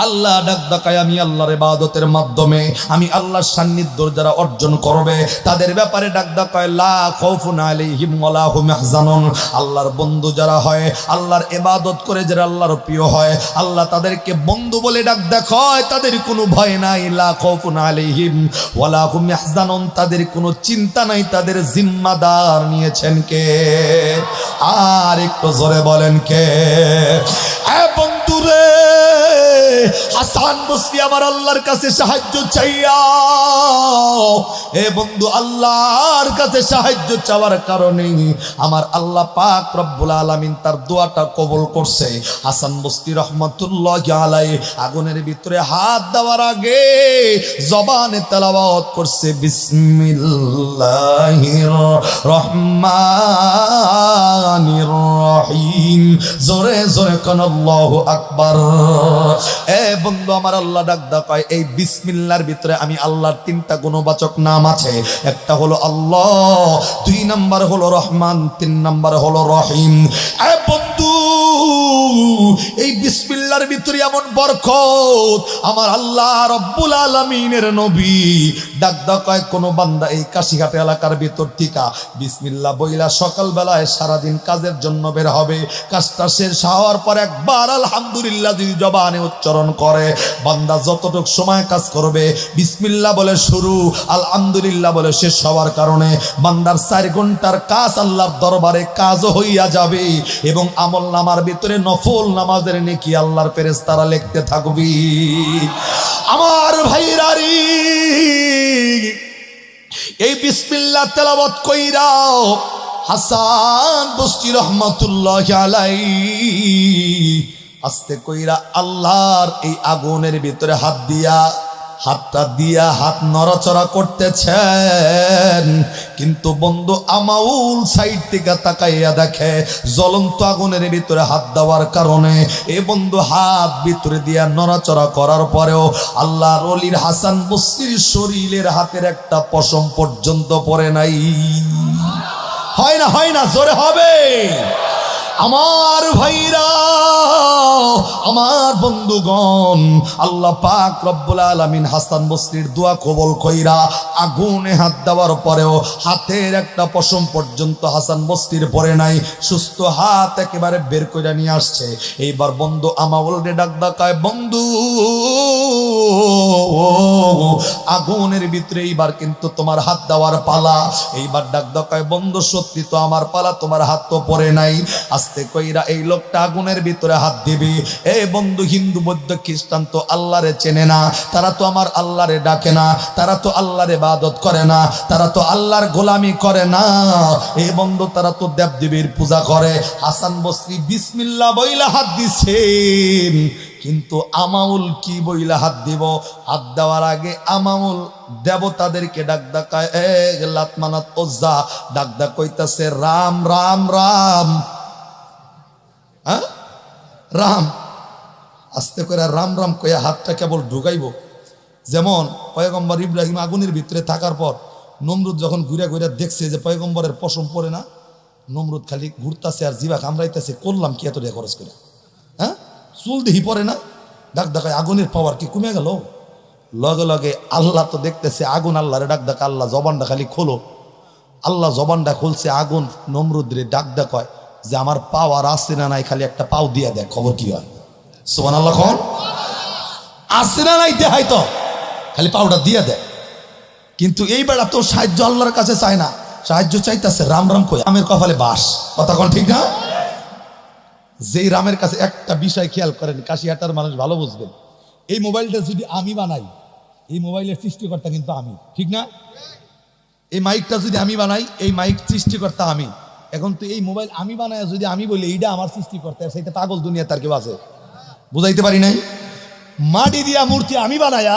আল্লাহ ডাক দেয়, আমি আল্লাহর ইবাদতের মাধ্যমে আমি আল্লাহর সান্নিধ্য যারা অর্জন করবে তাদের ব্যাপারে ডাক দেয়, লা খাউফুন আলাইহিম ওয়া লা হুম ইয়াহজানুন। আল্লাহর বন্ধু যারা হয়, আল্লাহর ইবাদত করে যারা আল্লাহর প্রিয় হয়, আল্লাহ তাদেরকে বন্ধু বলে ডাক দেয়, তাদের কোনো ভয় নাই। লা খাউফুন আলাইহিম ওয়া লা হুম ইয়াহজানুন, তাদের কোনো চিন্তা নাই, তাদের জিম্মাদার নিয়েছেন কে? আর একটু জোরে বলেন কে? এ বন্ধু রে, হাসান বসরি আমার আল্লাহর কাছে সাহায্য চাইয়া, এ বন্ধু আল্লাহর কাছে সাহায্য চাওয়ার কারণে আমার আল্লাহ পাক রব্বুল আলামিন তার দোয়াটা কবুল করছে। হাসান বসরি রহমাতুল্লাহি আলাইহি আগুনের ভিতরে হাত দেওয়ার আগে জবানে তেলাওয়াত করছে, বিসমিল্লাহির রহমানির রহিম। জোরে জোরে কোন আল্লাহু আকবার। এ বন্ধু আমার আল্লাহ ডাক দেয়, এই বিসমিল্লাহর ভিতরে আমি আল্লাহর তিনটা গুণবাচক নাম আছে, একটা হলো আল্লাহ, দুই নাম্বার হলো রহমান, তিন নাম্বার হলো রহিম। এ বন্ধু, এই বিসমিল্লাহর ভিতরে এমন বরকত, আমার আল্লাহ রব্বুল আলামিনের নবী ডাক দেয়, কোন বান্দা এই কাশিঘাট এলাকার ভিতর থেকে বিসমিল্লাহ বইলা সকাল বেলায় সারাদিন কাজের জন্য বের হবে, কাজটা শেষ হওয়ার পর একবার আলহামদুলিল্লাহ যদি জবানে উচ্চারণ করে, বান্দা যতটুক সময় কাজ করবে বিসমিল্লাহ বলে শুরু, আলহামদুলিল্লাহ বলে শেষ হওয়ার কারণে বান্দার 4 ঘন্টার কাজ আল্লাহর দরবারে কাজও হইয়া যাবে, এবং আমল নামার ভিতরে নফল নামাজের নেকি আল্লাহর ফেরেশতারা লিখতে থাকবে। আমার ভাইরারি, এই বিসমিল্লাহ তেলাওয়াত কইরা হাসান বসরি রহমাতুল্লাহি আলাইহি আস্তে কইরা আল্লাহর এই আগুনের ভিতরে হাত দিয়া হাতটা দিয়া হাত নড়াচড়া করতেছেন, কিন্তু বন্ধু আমাউল সাইড থেকে তাকাইয়া দেখে জ্বলন্ত আগুনের ভিতরে হাত দেওয়ার কারণে এ বন্ধু হাত ভিতরে দিয়া নড়াচড়া করার পরেও আল্লাহর ওলির হাসান বসরির শরীরের হাতের একটা পশম পর্যন্ত পড়ে নাই। হয় না, জোরে হবে। আমার ভাইরা, আমার বন্ধুগণ, আল্লাহ পাক রব্বুল আলামিন হাসান বসরির দোয়া কবুল কইরা আগুনে হাত দেওয়ার পরেও হাতের একটা পশম পর্যন্ত হাসান বসরির পরে নাই, সুস্থ হাত একেবারে বের কইরা নিয়ে আসছে। এইবার বন্ধু আমাউল রে ডাক ডাকায়, বন্ধু আগুনের ভিতরে এইবার কিন্তু তোমার হাত দেওয়ার পালা। এইবার ডাক ডাকায়, বন্ধু সত্যি তো আমার পালা, তোমার হাত তো পরে নাই। আস্তে কইরা এই লোকটা আগুনের ভিতরে হাত দিবি। এই বন্ধু হিন্দু বৌদ্ধ খ্রিস্টান তো আল্লাহরে চেনে না, তারা তো আমার আল্লাহরে ডাকে না, তারা তো আল্লাহর ইবাদত করে না, তারা তো আল্লাহর গোলামি করে না। এই বন্ধু তারা তো দেবদেবীর পূজা করে। হাসান বসরি বিসমিল্লাহ বইলা হাত দিছেন, কিন্তু আমাউল কি বইলা হাত দিব? হাত দেওয়ার আগে আমাউল দেবতাদেরকে ডাক ডাকায়, এ লাত মানাত ওজ্জা ডাক ডাক কইতাছে রাম রাম রাম। হ্যাঁ, রাম। আস্তে করে রাম রাম কইয়া হাতটা কেবল ঢুকাইব। যেমন পয়গম্বর ইব্রাহিম আগুনের ভিতরে থাকার পর নমরুদ যখন ঘুরে ঘুরে দেখছে যে পয়গম্বরের পশম পড়ে না, নমরুদ খালি ঘুরতাছে আর জিবা কামড়াইতেছে, করলাম কি এত খরচ করে, হ্যাঁ, চুল দেহি পড়ে না। ডাক ডাকায় আগুনের পাওয়ার কি কমে গেল? লগে লগে আল্লাহ তো দেখতেছে আগুন, আল্লাহরে ডাক ডাকা, আল্লাহ জবানটা খালি খোলো। আল্লাহ জবানটা খুলছে, আগুন নমরুদরে ডাক ডাকায় যে আমার পাওয়ার আছে না নাই, খালি একটা পাও দিয়া দেখ, খবর কি হয়। সুবহানাল্লাহ, কোন আছে না নাই দেখাই তো, খালি পাউডার দিয়া দেয়। কিন্তু এই বেড়া তো সাহায্য আল্লাহর কাছে চায় না, সাহায্য চাইতেছে রাম রাম কই, আমের কপালে বাস। কথা কোন ঠিক না? যেই রামের কাছে একটা বিষয় খেয়াল করেন, কাশিয়াটার মানুষ ভালো বুঝবেন। এই মোবাইলটা যদি আমি বানাই, এই মোবাইলের সৃষ্টিকর্তা কিন্তু আমি, ঠিক না? এই মাইকটা যদি আমি বানাই, এই মাইক সৃষ্টিকর্তা আমি। এখন তো এই মোবাইল আমি বানাই যদি আমি বলি এইটা আমার সৃষ্টিকর্তা, সেইটা পাগল দুনিয়া তার কেউ আছে? বুঝাইতে পারি নাই? মাটি দিয়া মূর্তি আমি বানায়া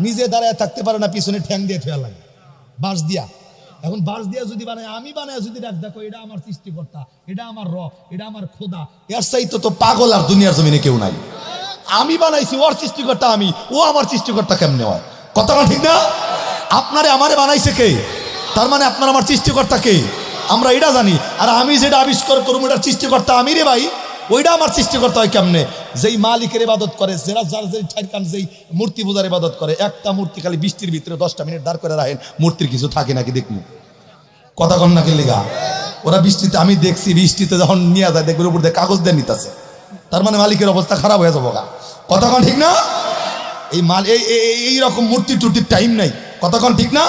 নিজে দাঁড়ায় থাকতে পারে না, পিছনে ঠ্যাং দিয়ে ফেলা লাগে বাঁশ দিয়া। এখন বাঁশ দিয়া যদি বানায়, আমি বানায় যদি ডাক দেখো এটা আমার সৃষ্টিকর্তা, এটা আমার রব, এটা আমার খোদা, এর চাইতে তো পাগল আর দুনিয়ার জমিনে কেউ নাই। আমি বানাইছি, ওর সৃষ্টিকর্তা আমি, ও আমার সৃষ্টিকর্তা কেমনে হয়? কথা ঠিক না? আপনারে আমারে বানাইছে কে? তার মানে আপনার আমার সৃষ্টিকর্তা কে? আমরা এটা জানি। আর আমি যেটা আবিষ্কার করবো এটার সৃষ্টিকর্তা আমি রে ভাই, ওইটা আমার সৃষ্টিকর্তা হয় কেমনে? যেই মালিকের ইবাদত করে, যারা যার যেই ঠাইকান যেই মূর্তি পূজার ইবাদত করে, একটা মূর্তি খালি বৃষ্টির ভিতরে 10টা মিনিট দাঁড় করে রাখেন, মূর্তির কিছু থাকে নাকি দেখবো? কথা কন নাকি লিগা? ওরা বৃষ্টিতে, আমি দেখছি বৃষ্টিতে যখন নিয়ে যায় দেখবে উপর দিয়ে কাগজ দিয়ে নিতেছে, তার মানে মালিকের অবস্থা খারাপ হয়ে যাবো। কথা কন ঠিক না? এই মাল এই রকম মূর্তি টুর্তির টাইম নাই। কথা কন ঠিক না?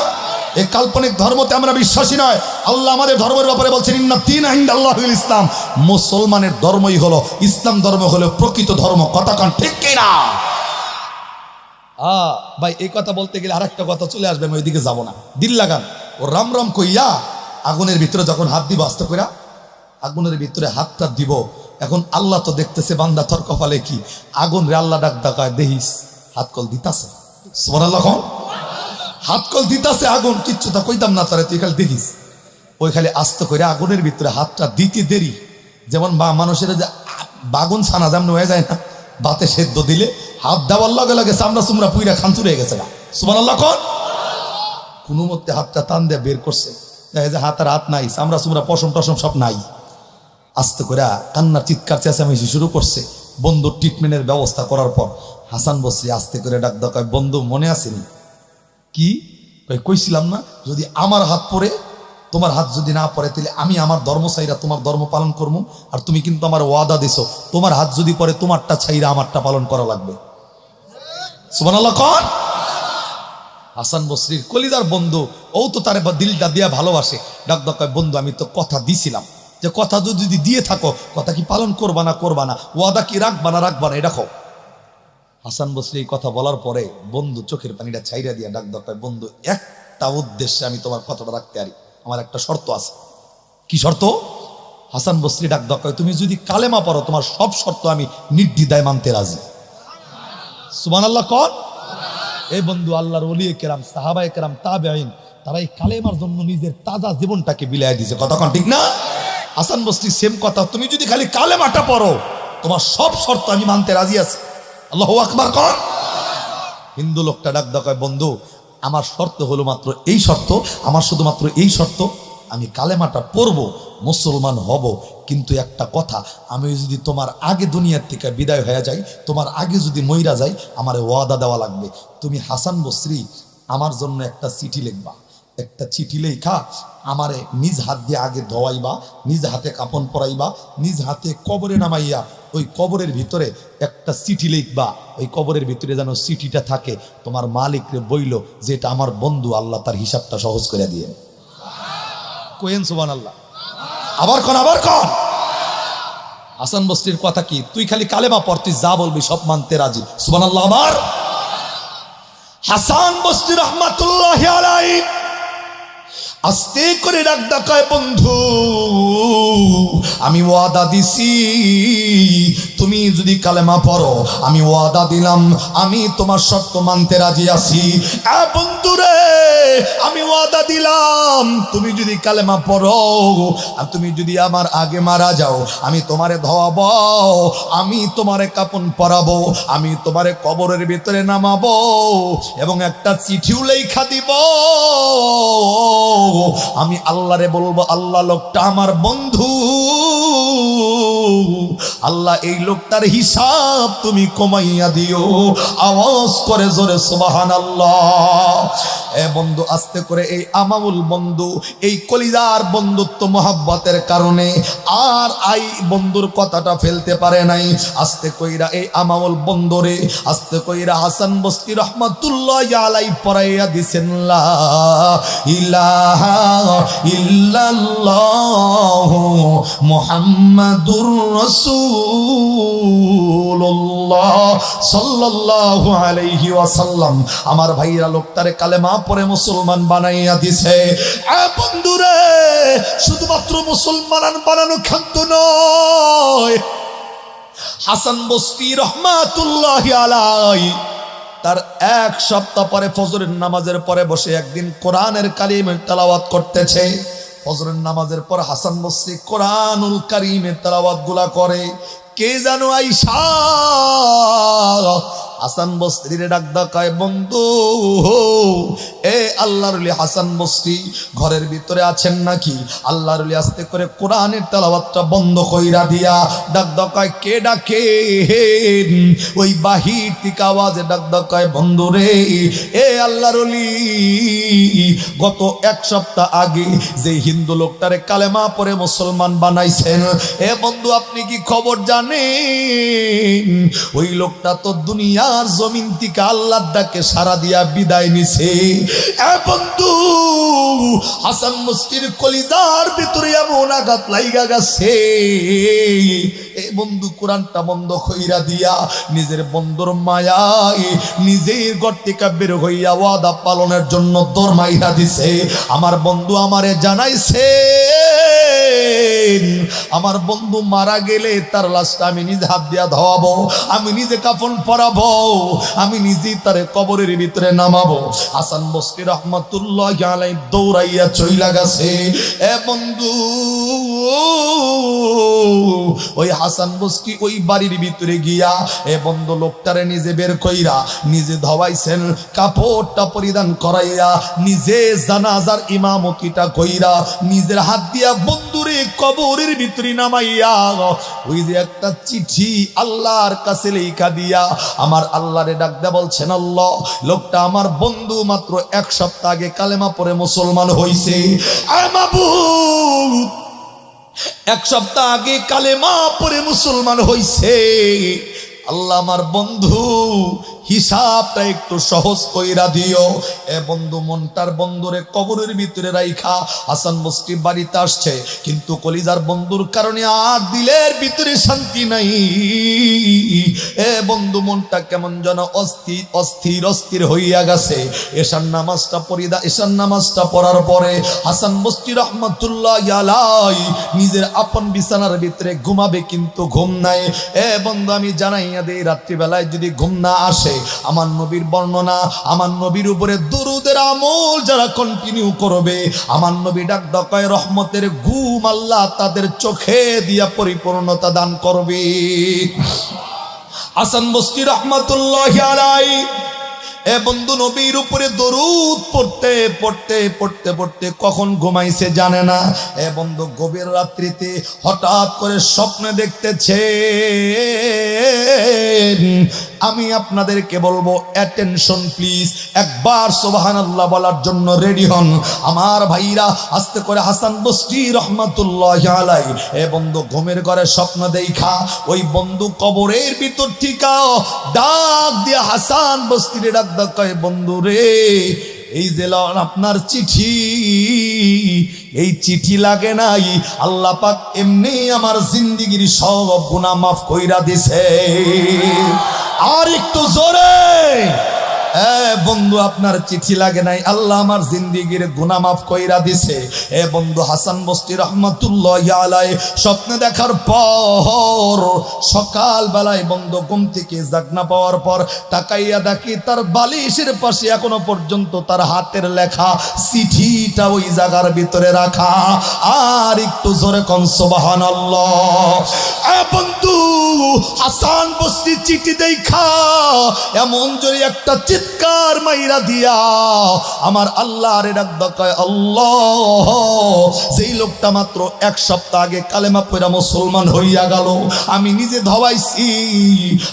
এই কাল্পনিক ধর্মতে আমরা বিশ্বাসী নয়। আল্লাহ আমাদের ধর্মের ব্যাপারে বলছেন ইন্না দীনা ইনদাল্লাহিল ইসলাম, মুসলমানের ধর্মই হলো ইসলাম, ধর্ম হলো প্রকৃত ধর্ম। কথা কন ঠিক কিনা? ভাই এই কথা বলতে গেলে আর একটা কথা চলে আসবে, আমি ওইদিকে যাবো না, দিল লাগান। ও রাম রাম কইয়া আগুনের ভিতরে যখন হাত দিব, আস্তে করে আগুনের ভিতরে হাতটা দিব। এখন আল্লাহ তো দেখতেছে বান্দা তোর কপালে কি। আগুন রে আল্লাহ ডাক ডাকায়, দেখিস হাত কল দিতাছে। সুবহানাল্লাহ, হাত কল দিতাছে আগুন, কিচ্ছু তা কইতাম না তারে, তুই খালি দেখিস। ওই খালি আস্তে করে আগুনের ভিতরে হাতটা দিতে দেরি, যেমন মানুষের যে বাগুন ছানা যেমন হয়ে যায় না, বাতে সেদ্ধ দিলে হাত দেওয়ার লগে লগে চামড়া চুমড়া পুইরা খানচুর হয়ে গেছে। সুবহানাল্লাহ, কোনো মধ্যে হাতটা টান দিয়ে বের করছে, যে হাতের হাত নাই, চামড়া চুমড়া পশম টসম সব নাই। আস্তে করে কান্নার চিৎকার চেঁচামেচি শুরু করছে। বন্ধুর ট্রিটমেন্টের ব্যবস্থা করার পর হাসান বসরি আস্তে করে ডাক ডাকায়, বন্ধু মনে আসেনি? কি কইছিলাম না, যদি আমার হাত পড়ে তোমার হাত যদি না পড়ে, তাহলে আমি আমার ধর্ম ছাইরা তোমার ধর্ম পালন করবো। আর তুমি কিন্তু আমার ওয়াদা দিছো, তোমার হাত যদি পড়ে তোমারটা ছাইরা আমারটা পালন করা লাগবে। সুবহানাল্লাহ। কোন হাসান বসরির কলিদার বন্ধু, ও তো তার দিলটা দিয়া ভালোবাসে। ডাক ডাকায়, বন্ধু আমি তো কথা দিছিলাম, যে কথা যদি দিয়ে থাকো, কথা কি পালন করবা না করবা না, ওয়াদা কি রাখবা না রাখবা না, এটা কও। হাসান বসরি এই কথা বলার পরে বন্ধু চোখের পানিটা ছাইরা দিয়া ডাক ডাকায়, বন্ধু একটা উদ্দেশ্যে আমি তোমার কথাটা রাখতে পারি, আমার একটা শর্ত আছে। কি শর্ত? হাসান বসরি ডাক ডাকায়, তুমি যদি কালেমা পড়ো তোমার সব শর্ত আমি নির্দ্বিধায় মানতে রাজি। সুবহানাল্লাহ। কোন এই বন্ধু, আল্লাহর ওলিয়ে কেরাম, সাহাবায়ে কেরাম, তাবেঈন, তারা এই কালেমার জন্য নিজের তাজা জীবনটাকে বিলায় দিয়েছে। কথা কোন ঠিক না? হাসান বসরি সেম কথা, তুমি যদি খালি কালেমাটা পড়ো তোমার সব শর্ত আমি মানতে রাজি আছি। আল্লাহু আকবার কর। হিন্দু লোকটা ডাক দেয়, বন্ধু আমার শর্ত হলো মাত্র এই শর্ত, আমার শুধুমাত্র এই শর্ত, আমি কালেমাটা পড়বো, মুসলমান হব, কিন্তু একটা কথা, আমি যদি তোমার আগে দুনিয়ার থেকে বিদায় হয়ে যাই, তোমার আগে যদি মইরা যাই, আমার ওয়াদা দেওয়া লাগবে, তুমি হাসান বসরি আমার জন্য একটা চিঠি লিখবা, একটা চিঠি লেখা আমারে নিজ হাত দিয়ে আগে ধোয়াইবা, নিজ হাতে কাপড় পরাইবা, নিজ হাতে কবরে নামাইয়া ওই কবরের ভিতরে একটা চিঠি লিখবা, ওই কবরের ভিতরে যেন চিঠিটা থাকে, তোমার মালিকরে বইল যে এটা আমার বন্ধু, আল্লাহ তার হিসাবটা সহজ করে দিয়ে। কোয়েন সুবহানাল্লাহ। আবার কোন হাসান বসরির কথা কি, তুই খালি কালেমা পড়তি, যা বলবি সব মানতে রাজি। সুবহানাল্লাহ। আমার হাসান বসরি রাহমাতুল্লাহি আলাইহি আস্তে করে ডাক ডাকায়, বন্ধু আমি ওয়াদা দিছি, তুমি যদি কালেমা পড়ো আমি ওয়াদা দিলাম আমি তোমার শর্ত মানতে রাজি আছি। বন্ধু রে, আমি ওয়াদা দিলাম তুমি যদি কালেমা পড়ো আর তুমি যদি আমার আগে মারা যাও, আমি তোমারে ধোয়াবো, আমি তোমারে কাপন পরাবো, আমি তোমারে কবরের ভিতরে নামাবো এবং একটা চিঠিও লেখা দিব। আমি আল্লাহরে বলবো, আল্লাহ লোকটা আমার বন্ধু, আল্লাহ এই লোকটার হিসাব তুমি কমাইয়া দিও। আওয়াজ করে জোরে সুবহানাল্লাহ। এ বন্ধু, আস্তে করে এই আমাউল বন্ধু, এই কলিজার বন্ধুত্ব মহাব্বতের কারণে আর এই বন্ধুর কথাটা ফেলতে পারে নাই। আস্তে কইরা এই আমাউল বন্ধুরে আস্তে কইরা হাসান বসরি রাহমাতুল্লাহি আলাইহি পড়াইয়া দিছেন, লা ইলাহা ইল্লাল্লাহু মুহাম্মাদুর রাসূলুল্লাহ সাল্লাল্লাহু আলাইহি ওয়াসাল্লাম। আমার ভাইরা লোকটারে কালেমা পড়ে মুসলমান বানাইয়া দিছে। বন্ধুরে, শুধুমাত্র মুসলমান বানানো ক্ষান্ত নয়, হাসান বসরি রাহমাতুল্লাহি আলাইহি তার এক সপ্তাহ পরে ফজরের নামাজের পরে বসে একদিন কোরআনের কালিমের তেলাওয়াত করতেছে। ফজরের নামাজের পর হাসান বসরি কোরআনুল কারীমের তেলাওয়াত গুলা করে। কে জানো আইসা হাসান বসরির ডাক ডাকায়, বন্ধু এ আল্লাহর ওলি হাসান বসরি ঘরের ভিতরে আছেন নাকি? আল্লাহর ওলি আস্তে করে কোরআনের তেলাওয়াতটা বন্ধ কইরা দিয়া ডাক ডাকায়, কে ডাকে? ওই বাহির থেকে আওয়াজে ডাক ডাকায়, বন্ধু রে, এ আল্লাহর ওলি গত এক সপ্তাহ আগে যে হিন্দু লোকটারে কালেমা পড়ে মুসলমান বানাইছেন, এ বন্ধু আপনি কি খবর জানেন? ওই লোকটা তো দুনিয়ার জমিন থেকে আল্লাহর ডাকে সারা দিয়া বিদায় নিছে। এ বন্ধু, হাসান বসরির কলিজার ভিতরে এমন আঘাত লাইগা গেছে। এ বন্ধু কোরআনটা বন্ধ কইরা দিয়া নিজের বন্ধুর মায়ায় নিজের ঘর থেকে বের হইয়া ওয়াদা পালনের জন্য দৌড় মাইরা দিছে। আমার বন্ধু আমারে জানাইছে, আমার বন্ধু মারা গেলে তার লাশটা আমি নিজে হাত দিয়া ধোয়াবো, আমি নিজে কাফন পরাবো, আমি নিজেই তারে কবরের ভিতরে নামাবো। হাসান বসরি রাহমাতুল্লাহি আলাইহি দৌড়াইয়া চইলা গেছে। এ বন্ধু, ওই হাসান বসরি ওই বাড়ির ভিতরে গিয়া এ বন্ধু লোকটারে নিজে বের কইরা নিজে ধোয়াইছেন, কাপড়টা পরিধান করাইয়া নিজে জানাজার ইমামতিটা কইরা নিজের হাত দিয়া বন্ধুরে কবরের ভিতরে নামাইয়া ওই যে একটা চিঠি আল্লাহর কাছে লেখা দিয়া আমার আল্লাহরে ডাক দেয়া বলছেন, আল্লাহ লোকটা আমার বন্ধু মাত্র এক সপ্তাহ আগে কালেমা পড়ে মুসলমান হইছে। এক সপ্তাহ আগে কালেমা পড়ে মুসলমান হইছে। আল্লাহ আমার বন্ধু হিসাবটা একটু সহজ কইরা দিও। এ বন্ধু মনটার বন্ধুরে কবরের ভিতরে রাইখা হাসান বসরি বাড়িতে আসছে, কিন্তু কলিজার বন্ধুর কারণে আর দিলের ভিতরে শান্তি নাই। এ বন্ধু মনটা কেমন যেন অস্থির অস্থির অস্থির হইয়া গেছে। এশার নামাজটা পড়ার পরে হাসান বসরি রাহমাতুল্লাহি আলাইহি নিজের আপন বিছানার ভিতরে ঘুমাবে, কিন্তু ঘুম নাই। এ বন্ধু আমি জানাইয়া দেই, রাত্রিবেলায় যদি ঘুম না আসে আছে। আমার নবীর বর্ণনা, আমার নবীর উপরে দুরুদের আমল যারা কন্টিনিউ করবে, আমার নবী ডাক দকায় রহমতের ঘুম আল্লাহ তাদের চোখে দিয়া পরিপূর্ণতা দান করবে। হাসান বসরি রহমাতুল্লাহি আলাইহি এ বন্ধু নবীর উপরে দরুদ পড়তে পড়তে পড়তে পড়তে কখন ঘুমাইছে জানে না। এ বন্ধু গভীর রাত্রিতে হঠাৎ করে স্বপ্নে দেখতেছে। আমি আপনাদেরকে বলবো অ্যাটেনশন প্লিজ, একবার সুবহানাল্লাহ বলার জন্য রেডি হন আমার ভাইরা। আস্তে করে হাসান বসরি রহমাতুল্লাহি আলাইহি এ বন্ধু ঘুমের ঘরে স্বপ্ন দেখা ওই বন্ধু কবরের ভিতর থেকে ডাক দিয়ে হাসান বসরি ডাক কয় বন্ধু রে, এই যে আপনার চিঠি, এই চিঠি লাগে নাই, আল্লাহ পাক এমনি আমার জিন্দেগির সব গুনাহ মাফ কইরা দিছে। আর একটু জোরে, বন্ধু আপনার চিঠি লাগে নাই, আল্লাহ আমার জিন্দেগির গুনাহ মাফ কইরা দিছে। এ বন্ধু হাসান বসরি রহমাতুল্লাহি আলাইহি স্বপ্নে দেখার পর সকাল বেলায় বন্ধু ঘুম থেকে জাগনা পাওয়ার পর তাকাইয়া দেখি তার বালিশের পাশে এখনো পর্যন্ত তার হাতের লেখা চিঠিটা ওই জায়গার ভিতরে রাখা। আর একটু জোরে কোন সুবহানাল্লাহ। বন্ধু হাসান বসরি চিঠি দেখা এমন জোরে একটা চিৎকার মাইরা দিয়া আমার আল্লাহর ডাক দেয়, আল্লাহ যেই লোকটা মাত্র এক সপ্তাহ আগে কালেমা পড়া মুসলমান হইয়া গেল, আমি নিজে ধোয়াইছি,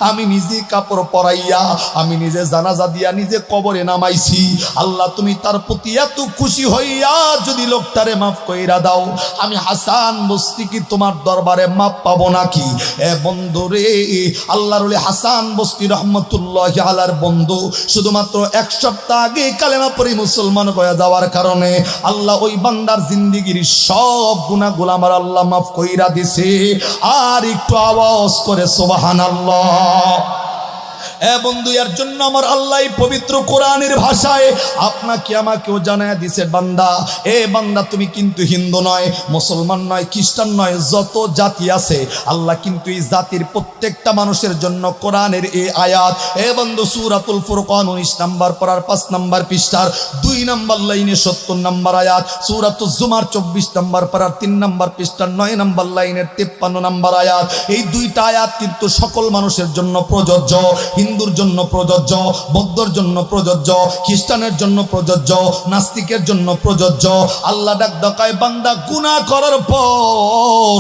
আমি নিজে কাপড় পরাইয়া, আমি নিজে জানাজা দিয়া নিজে কবরে নামাইছি, আল্লাহ তুমি তার প্রতি এত খুশি হইয়া যদি লোকটারে মাফ কইরা দাও, আমি হাসান বসরি কি তোমার দরবারে মাপ পাবো নাকি? এ বন্ধু রে, আল্লাহর ওলি হাসান বসরি রহমাতুল্লাহি আলাইহির বন্ধু শুধুমাত্র এক সপ্তাহ আগে কালেমা পড়ে মুসলমান হয়ে যাওয়ার কারণে আল্লাহ ওই বান্দার জিন্দেগির সব গুনাহগুলো আমার আল্লাহ মাফ কইরা দিছে। আর একটু আওয়াজ করে সুবহানাল্লাহ। এ বন্ধু এর জন্য আমার আল্লাহ পবিত্র কোরআনের ভাষায় আপনাকে আমাকেও জানায় দিছে, বান্দা এ বান্দা তুমি কিন্তু হিন্দু নয়, মুসলমান নয়, খ্রিস্টান নয়, যত জাতি আছে আল্লাহ কিন্তু এই জাতির প্রত্যেকটা মানুষের জন্য কোরআনের এই আয়াত। এ বন্ধু সূরাতুল ফুরকান 19 নম্বর পারার 5 নম্বর পৃষ্ঠার 2 নম্বর লাইনে 70 নম্বর আয়াত, সূরাতুজ জুমার 24 নম্বর পারার 3 নম্বর পৃষ্ঠার 9 নম্বর লাইনের 53 নম্বর আয়াত। এই দুইটা আয়াত কিন্তু সকল মানুষের জন্য প্রযোজ্য, হিন্দুর জন্য প্রযোজ্য, বৌদ্ধর জন্য প্রযোজ্য, খ্রিস্টানের জন্য প্রযোজ্য, নাস্তিকের জন্য প্রযোজ্য। আল্লাহ ডাক দেয় বান্দা গুনাহ করার পর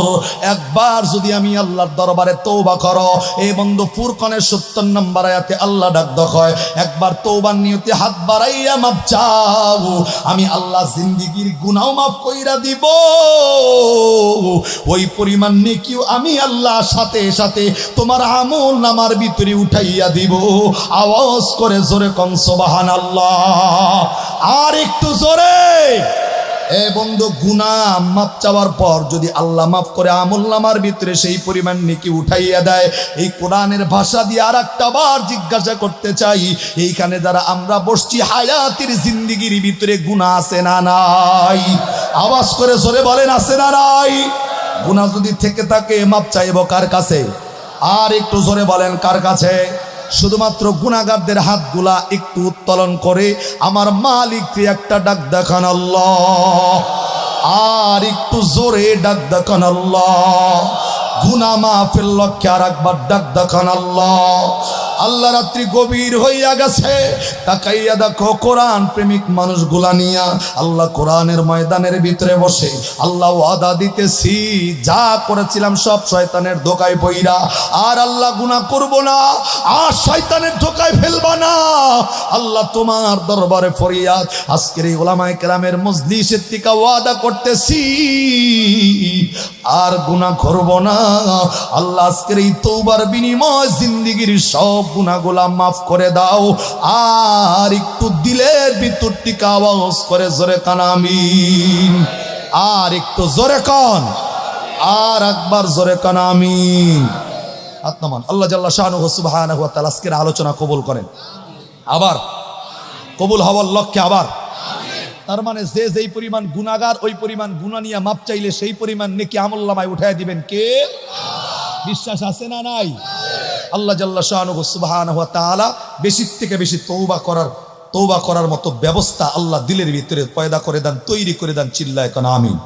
একবার যদি আমি আল্লাহর দরবারে তওবা করো, এই বন্ধু ফুরকানের 70 নম্বর আয়াতে আল্লাহ ডাক দেয় একবার তওবার নিয়তে হাত বাড়াইয়া মাপ চাও, আমি আল্লাহ জিন্দেগির গুনাহ মাফ কইরা দিব। ওই পরিমাণ নেকিও আমি আল্লাহ সাথে সাথে তোমার আমল নামার ভিতরে উঠাইয়া দিব। আওয়াজ করে জোরে কোন সুবহানাল্লাহ। আর একটু জোরে। এ বন্ধু গুনাহ মাফ চাওয়ার পর যদি আল্লাহ মাফ করে আমলনামার ভিতরে সেই পরিমাণ নেকি উঠাইয়া দেয়, এই কোরআনের ভাষা দিয়ে আর একটা বার জিজ্ঞাসা করতে চাই, এইখানে যারা আমরা বসছি হায়াতের জিন্দেগির ভিতরে গুনাহ আছে না নাই? আওয়াজ করে জোরে বলেন আছে না নাই? গুনাহ যদি থেকে থাকে মাফ চাইব কার কাছে? আর একটু জোরে বলেন কার কাছে? শুধুমাত্র গুনাহগারদের হাতগুলা একটু উত্তোলন করে আমার মালিককে একটা ডাক দেখান আল্লাহ। আর একটু জোরে ডাক দেখান আল্লাহ। গুনাহ মাফের লক্ষ্যে আর একবার ডাক দেখান আল্লাহ। আল্লাহ রাত্রি গভীর হইয়া গেছে, তাকাইয়া দেখো কোরআন প্রেমিক মানুষগুলা নিয়া আল্লাহ কোরআনের ময়দানের ভিতরে বসে আল্লাহ ওয়াদা দিতেছি, যা করেছিলাম সব শয়তানের ধোকায় পইরা, আর আল্লাহ গুনাহ করব না, আর শয়তানের ধোকায় ফেলবা না। আল্লাহ তোমার দরবারে ফরিয়াদ আজকের এই উলামায়ে কেরামের মজলিসের থেকে ওয়াদা করতেছি, আর গুনাহ করব না। আল্লাহ আজকের এই তওবার বিনিময় জিন্দেগির সব গুনাহগুলা মাফ করে দাও। আর একটু দিলের ভিতর থেকে আওয়াজ করে জোরে কান আমিন। আর একটু জোরে কান, আর একবার জোরে কান আমিন। আত্মান আল্লাহ জাল্লা শানুহু সুবহানাহু ওয়া তাআলা আজকের আলোচনা কবুল করেন, আবার কবুল হওয়ার লক্ষ্যে আবার। তার মানে যে যেই পরিমাণ গুনাহগার ওই পরিমাণ গুনাহ নিয়ে মাপ চাইলে সেই পরিমাণ নেকি আমলনামায় উঠায় দিবেন কে? বিশ্বাস আছে না নাই? আল্লাহ জাল্লা শাআনুহু সুবহানাহু ওয়া তাআলা বেশি থেকে বেশি তওবা করার মতো ব্যবস্থা আল্লাহ দিলের ভিতরে পয়দা করে দেন, তৈরি করে দেন। চিল্লায় কোন আমিন।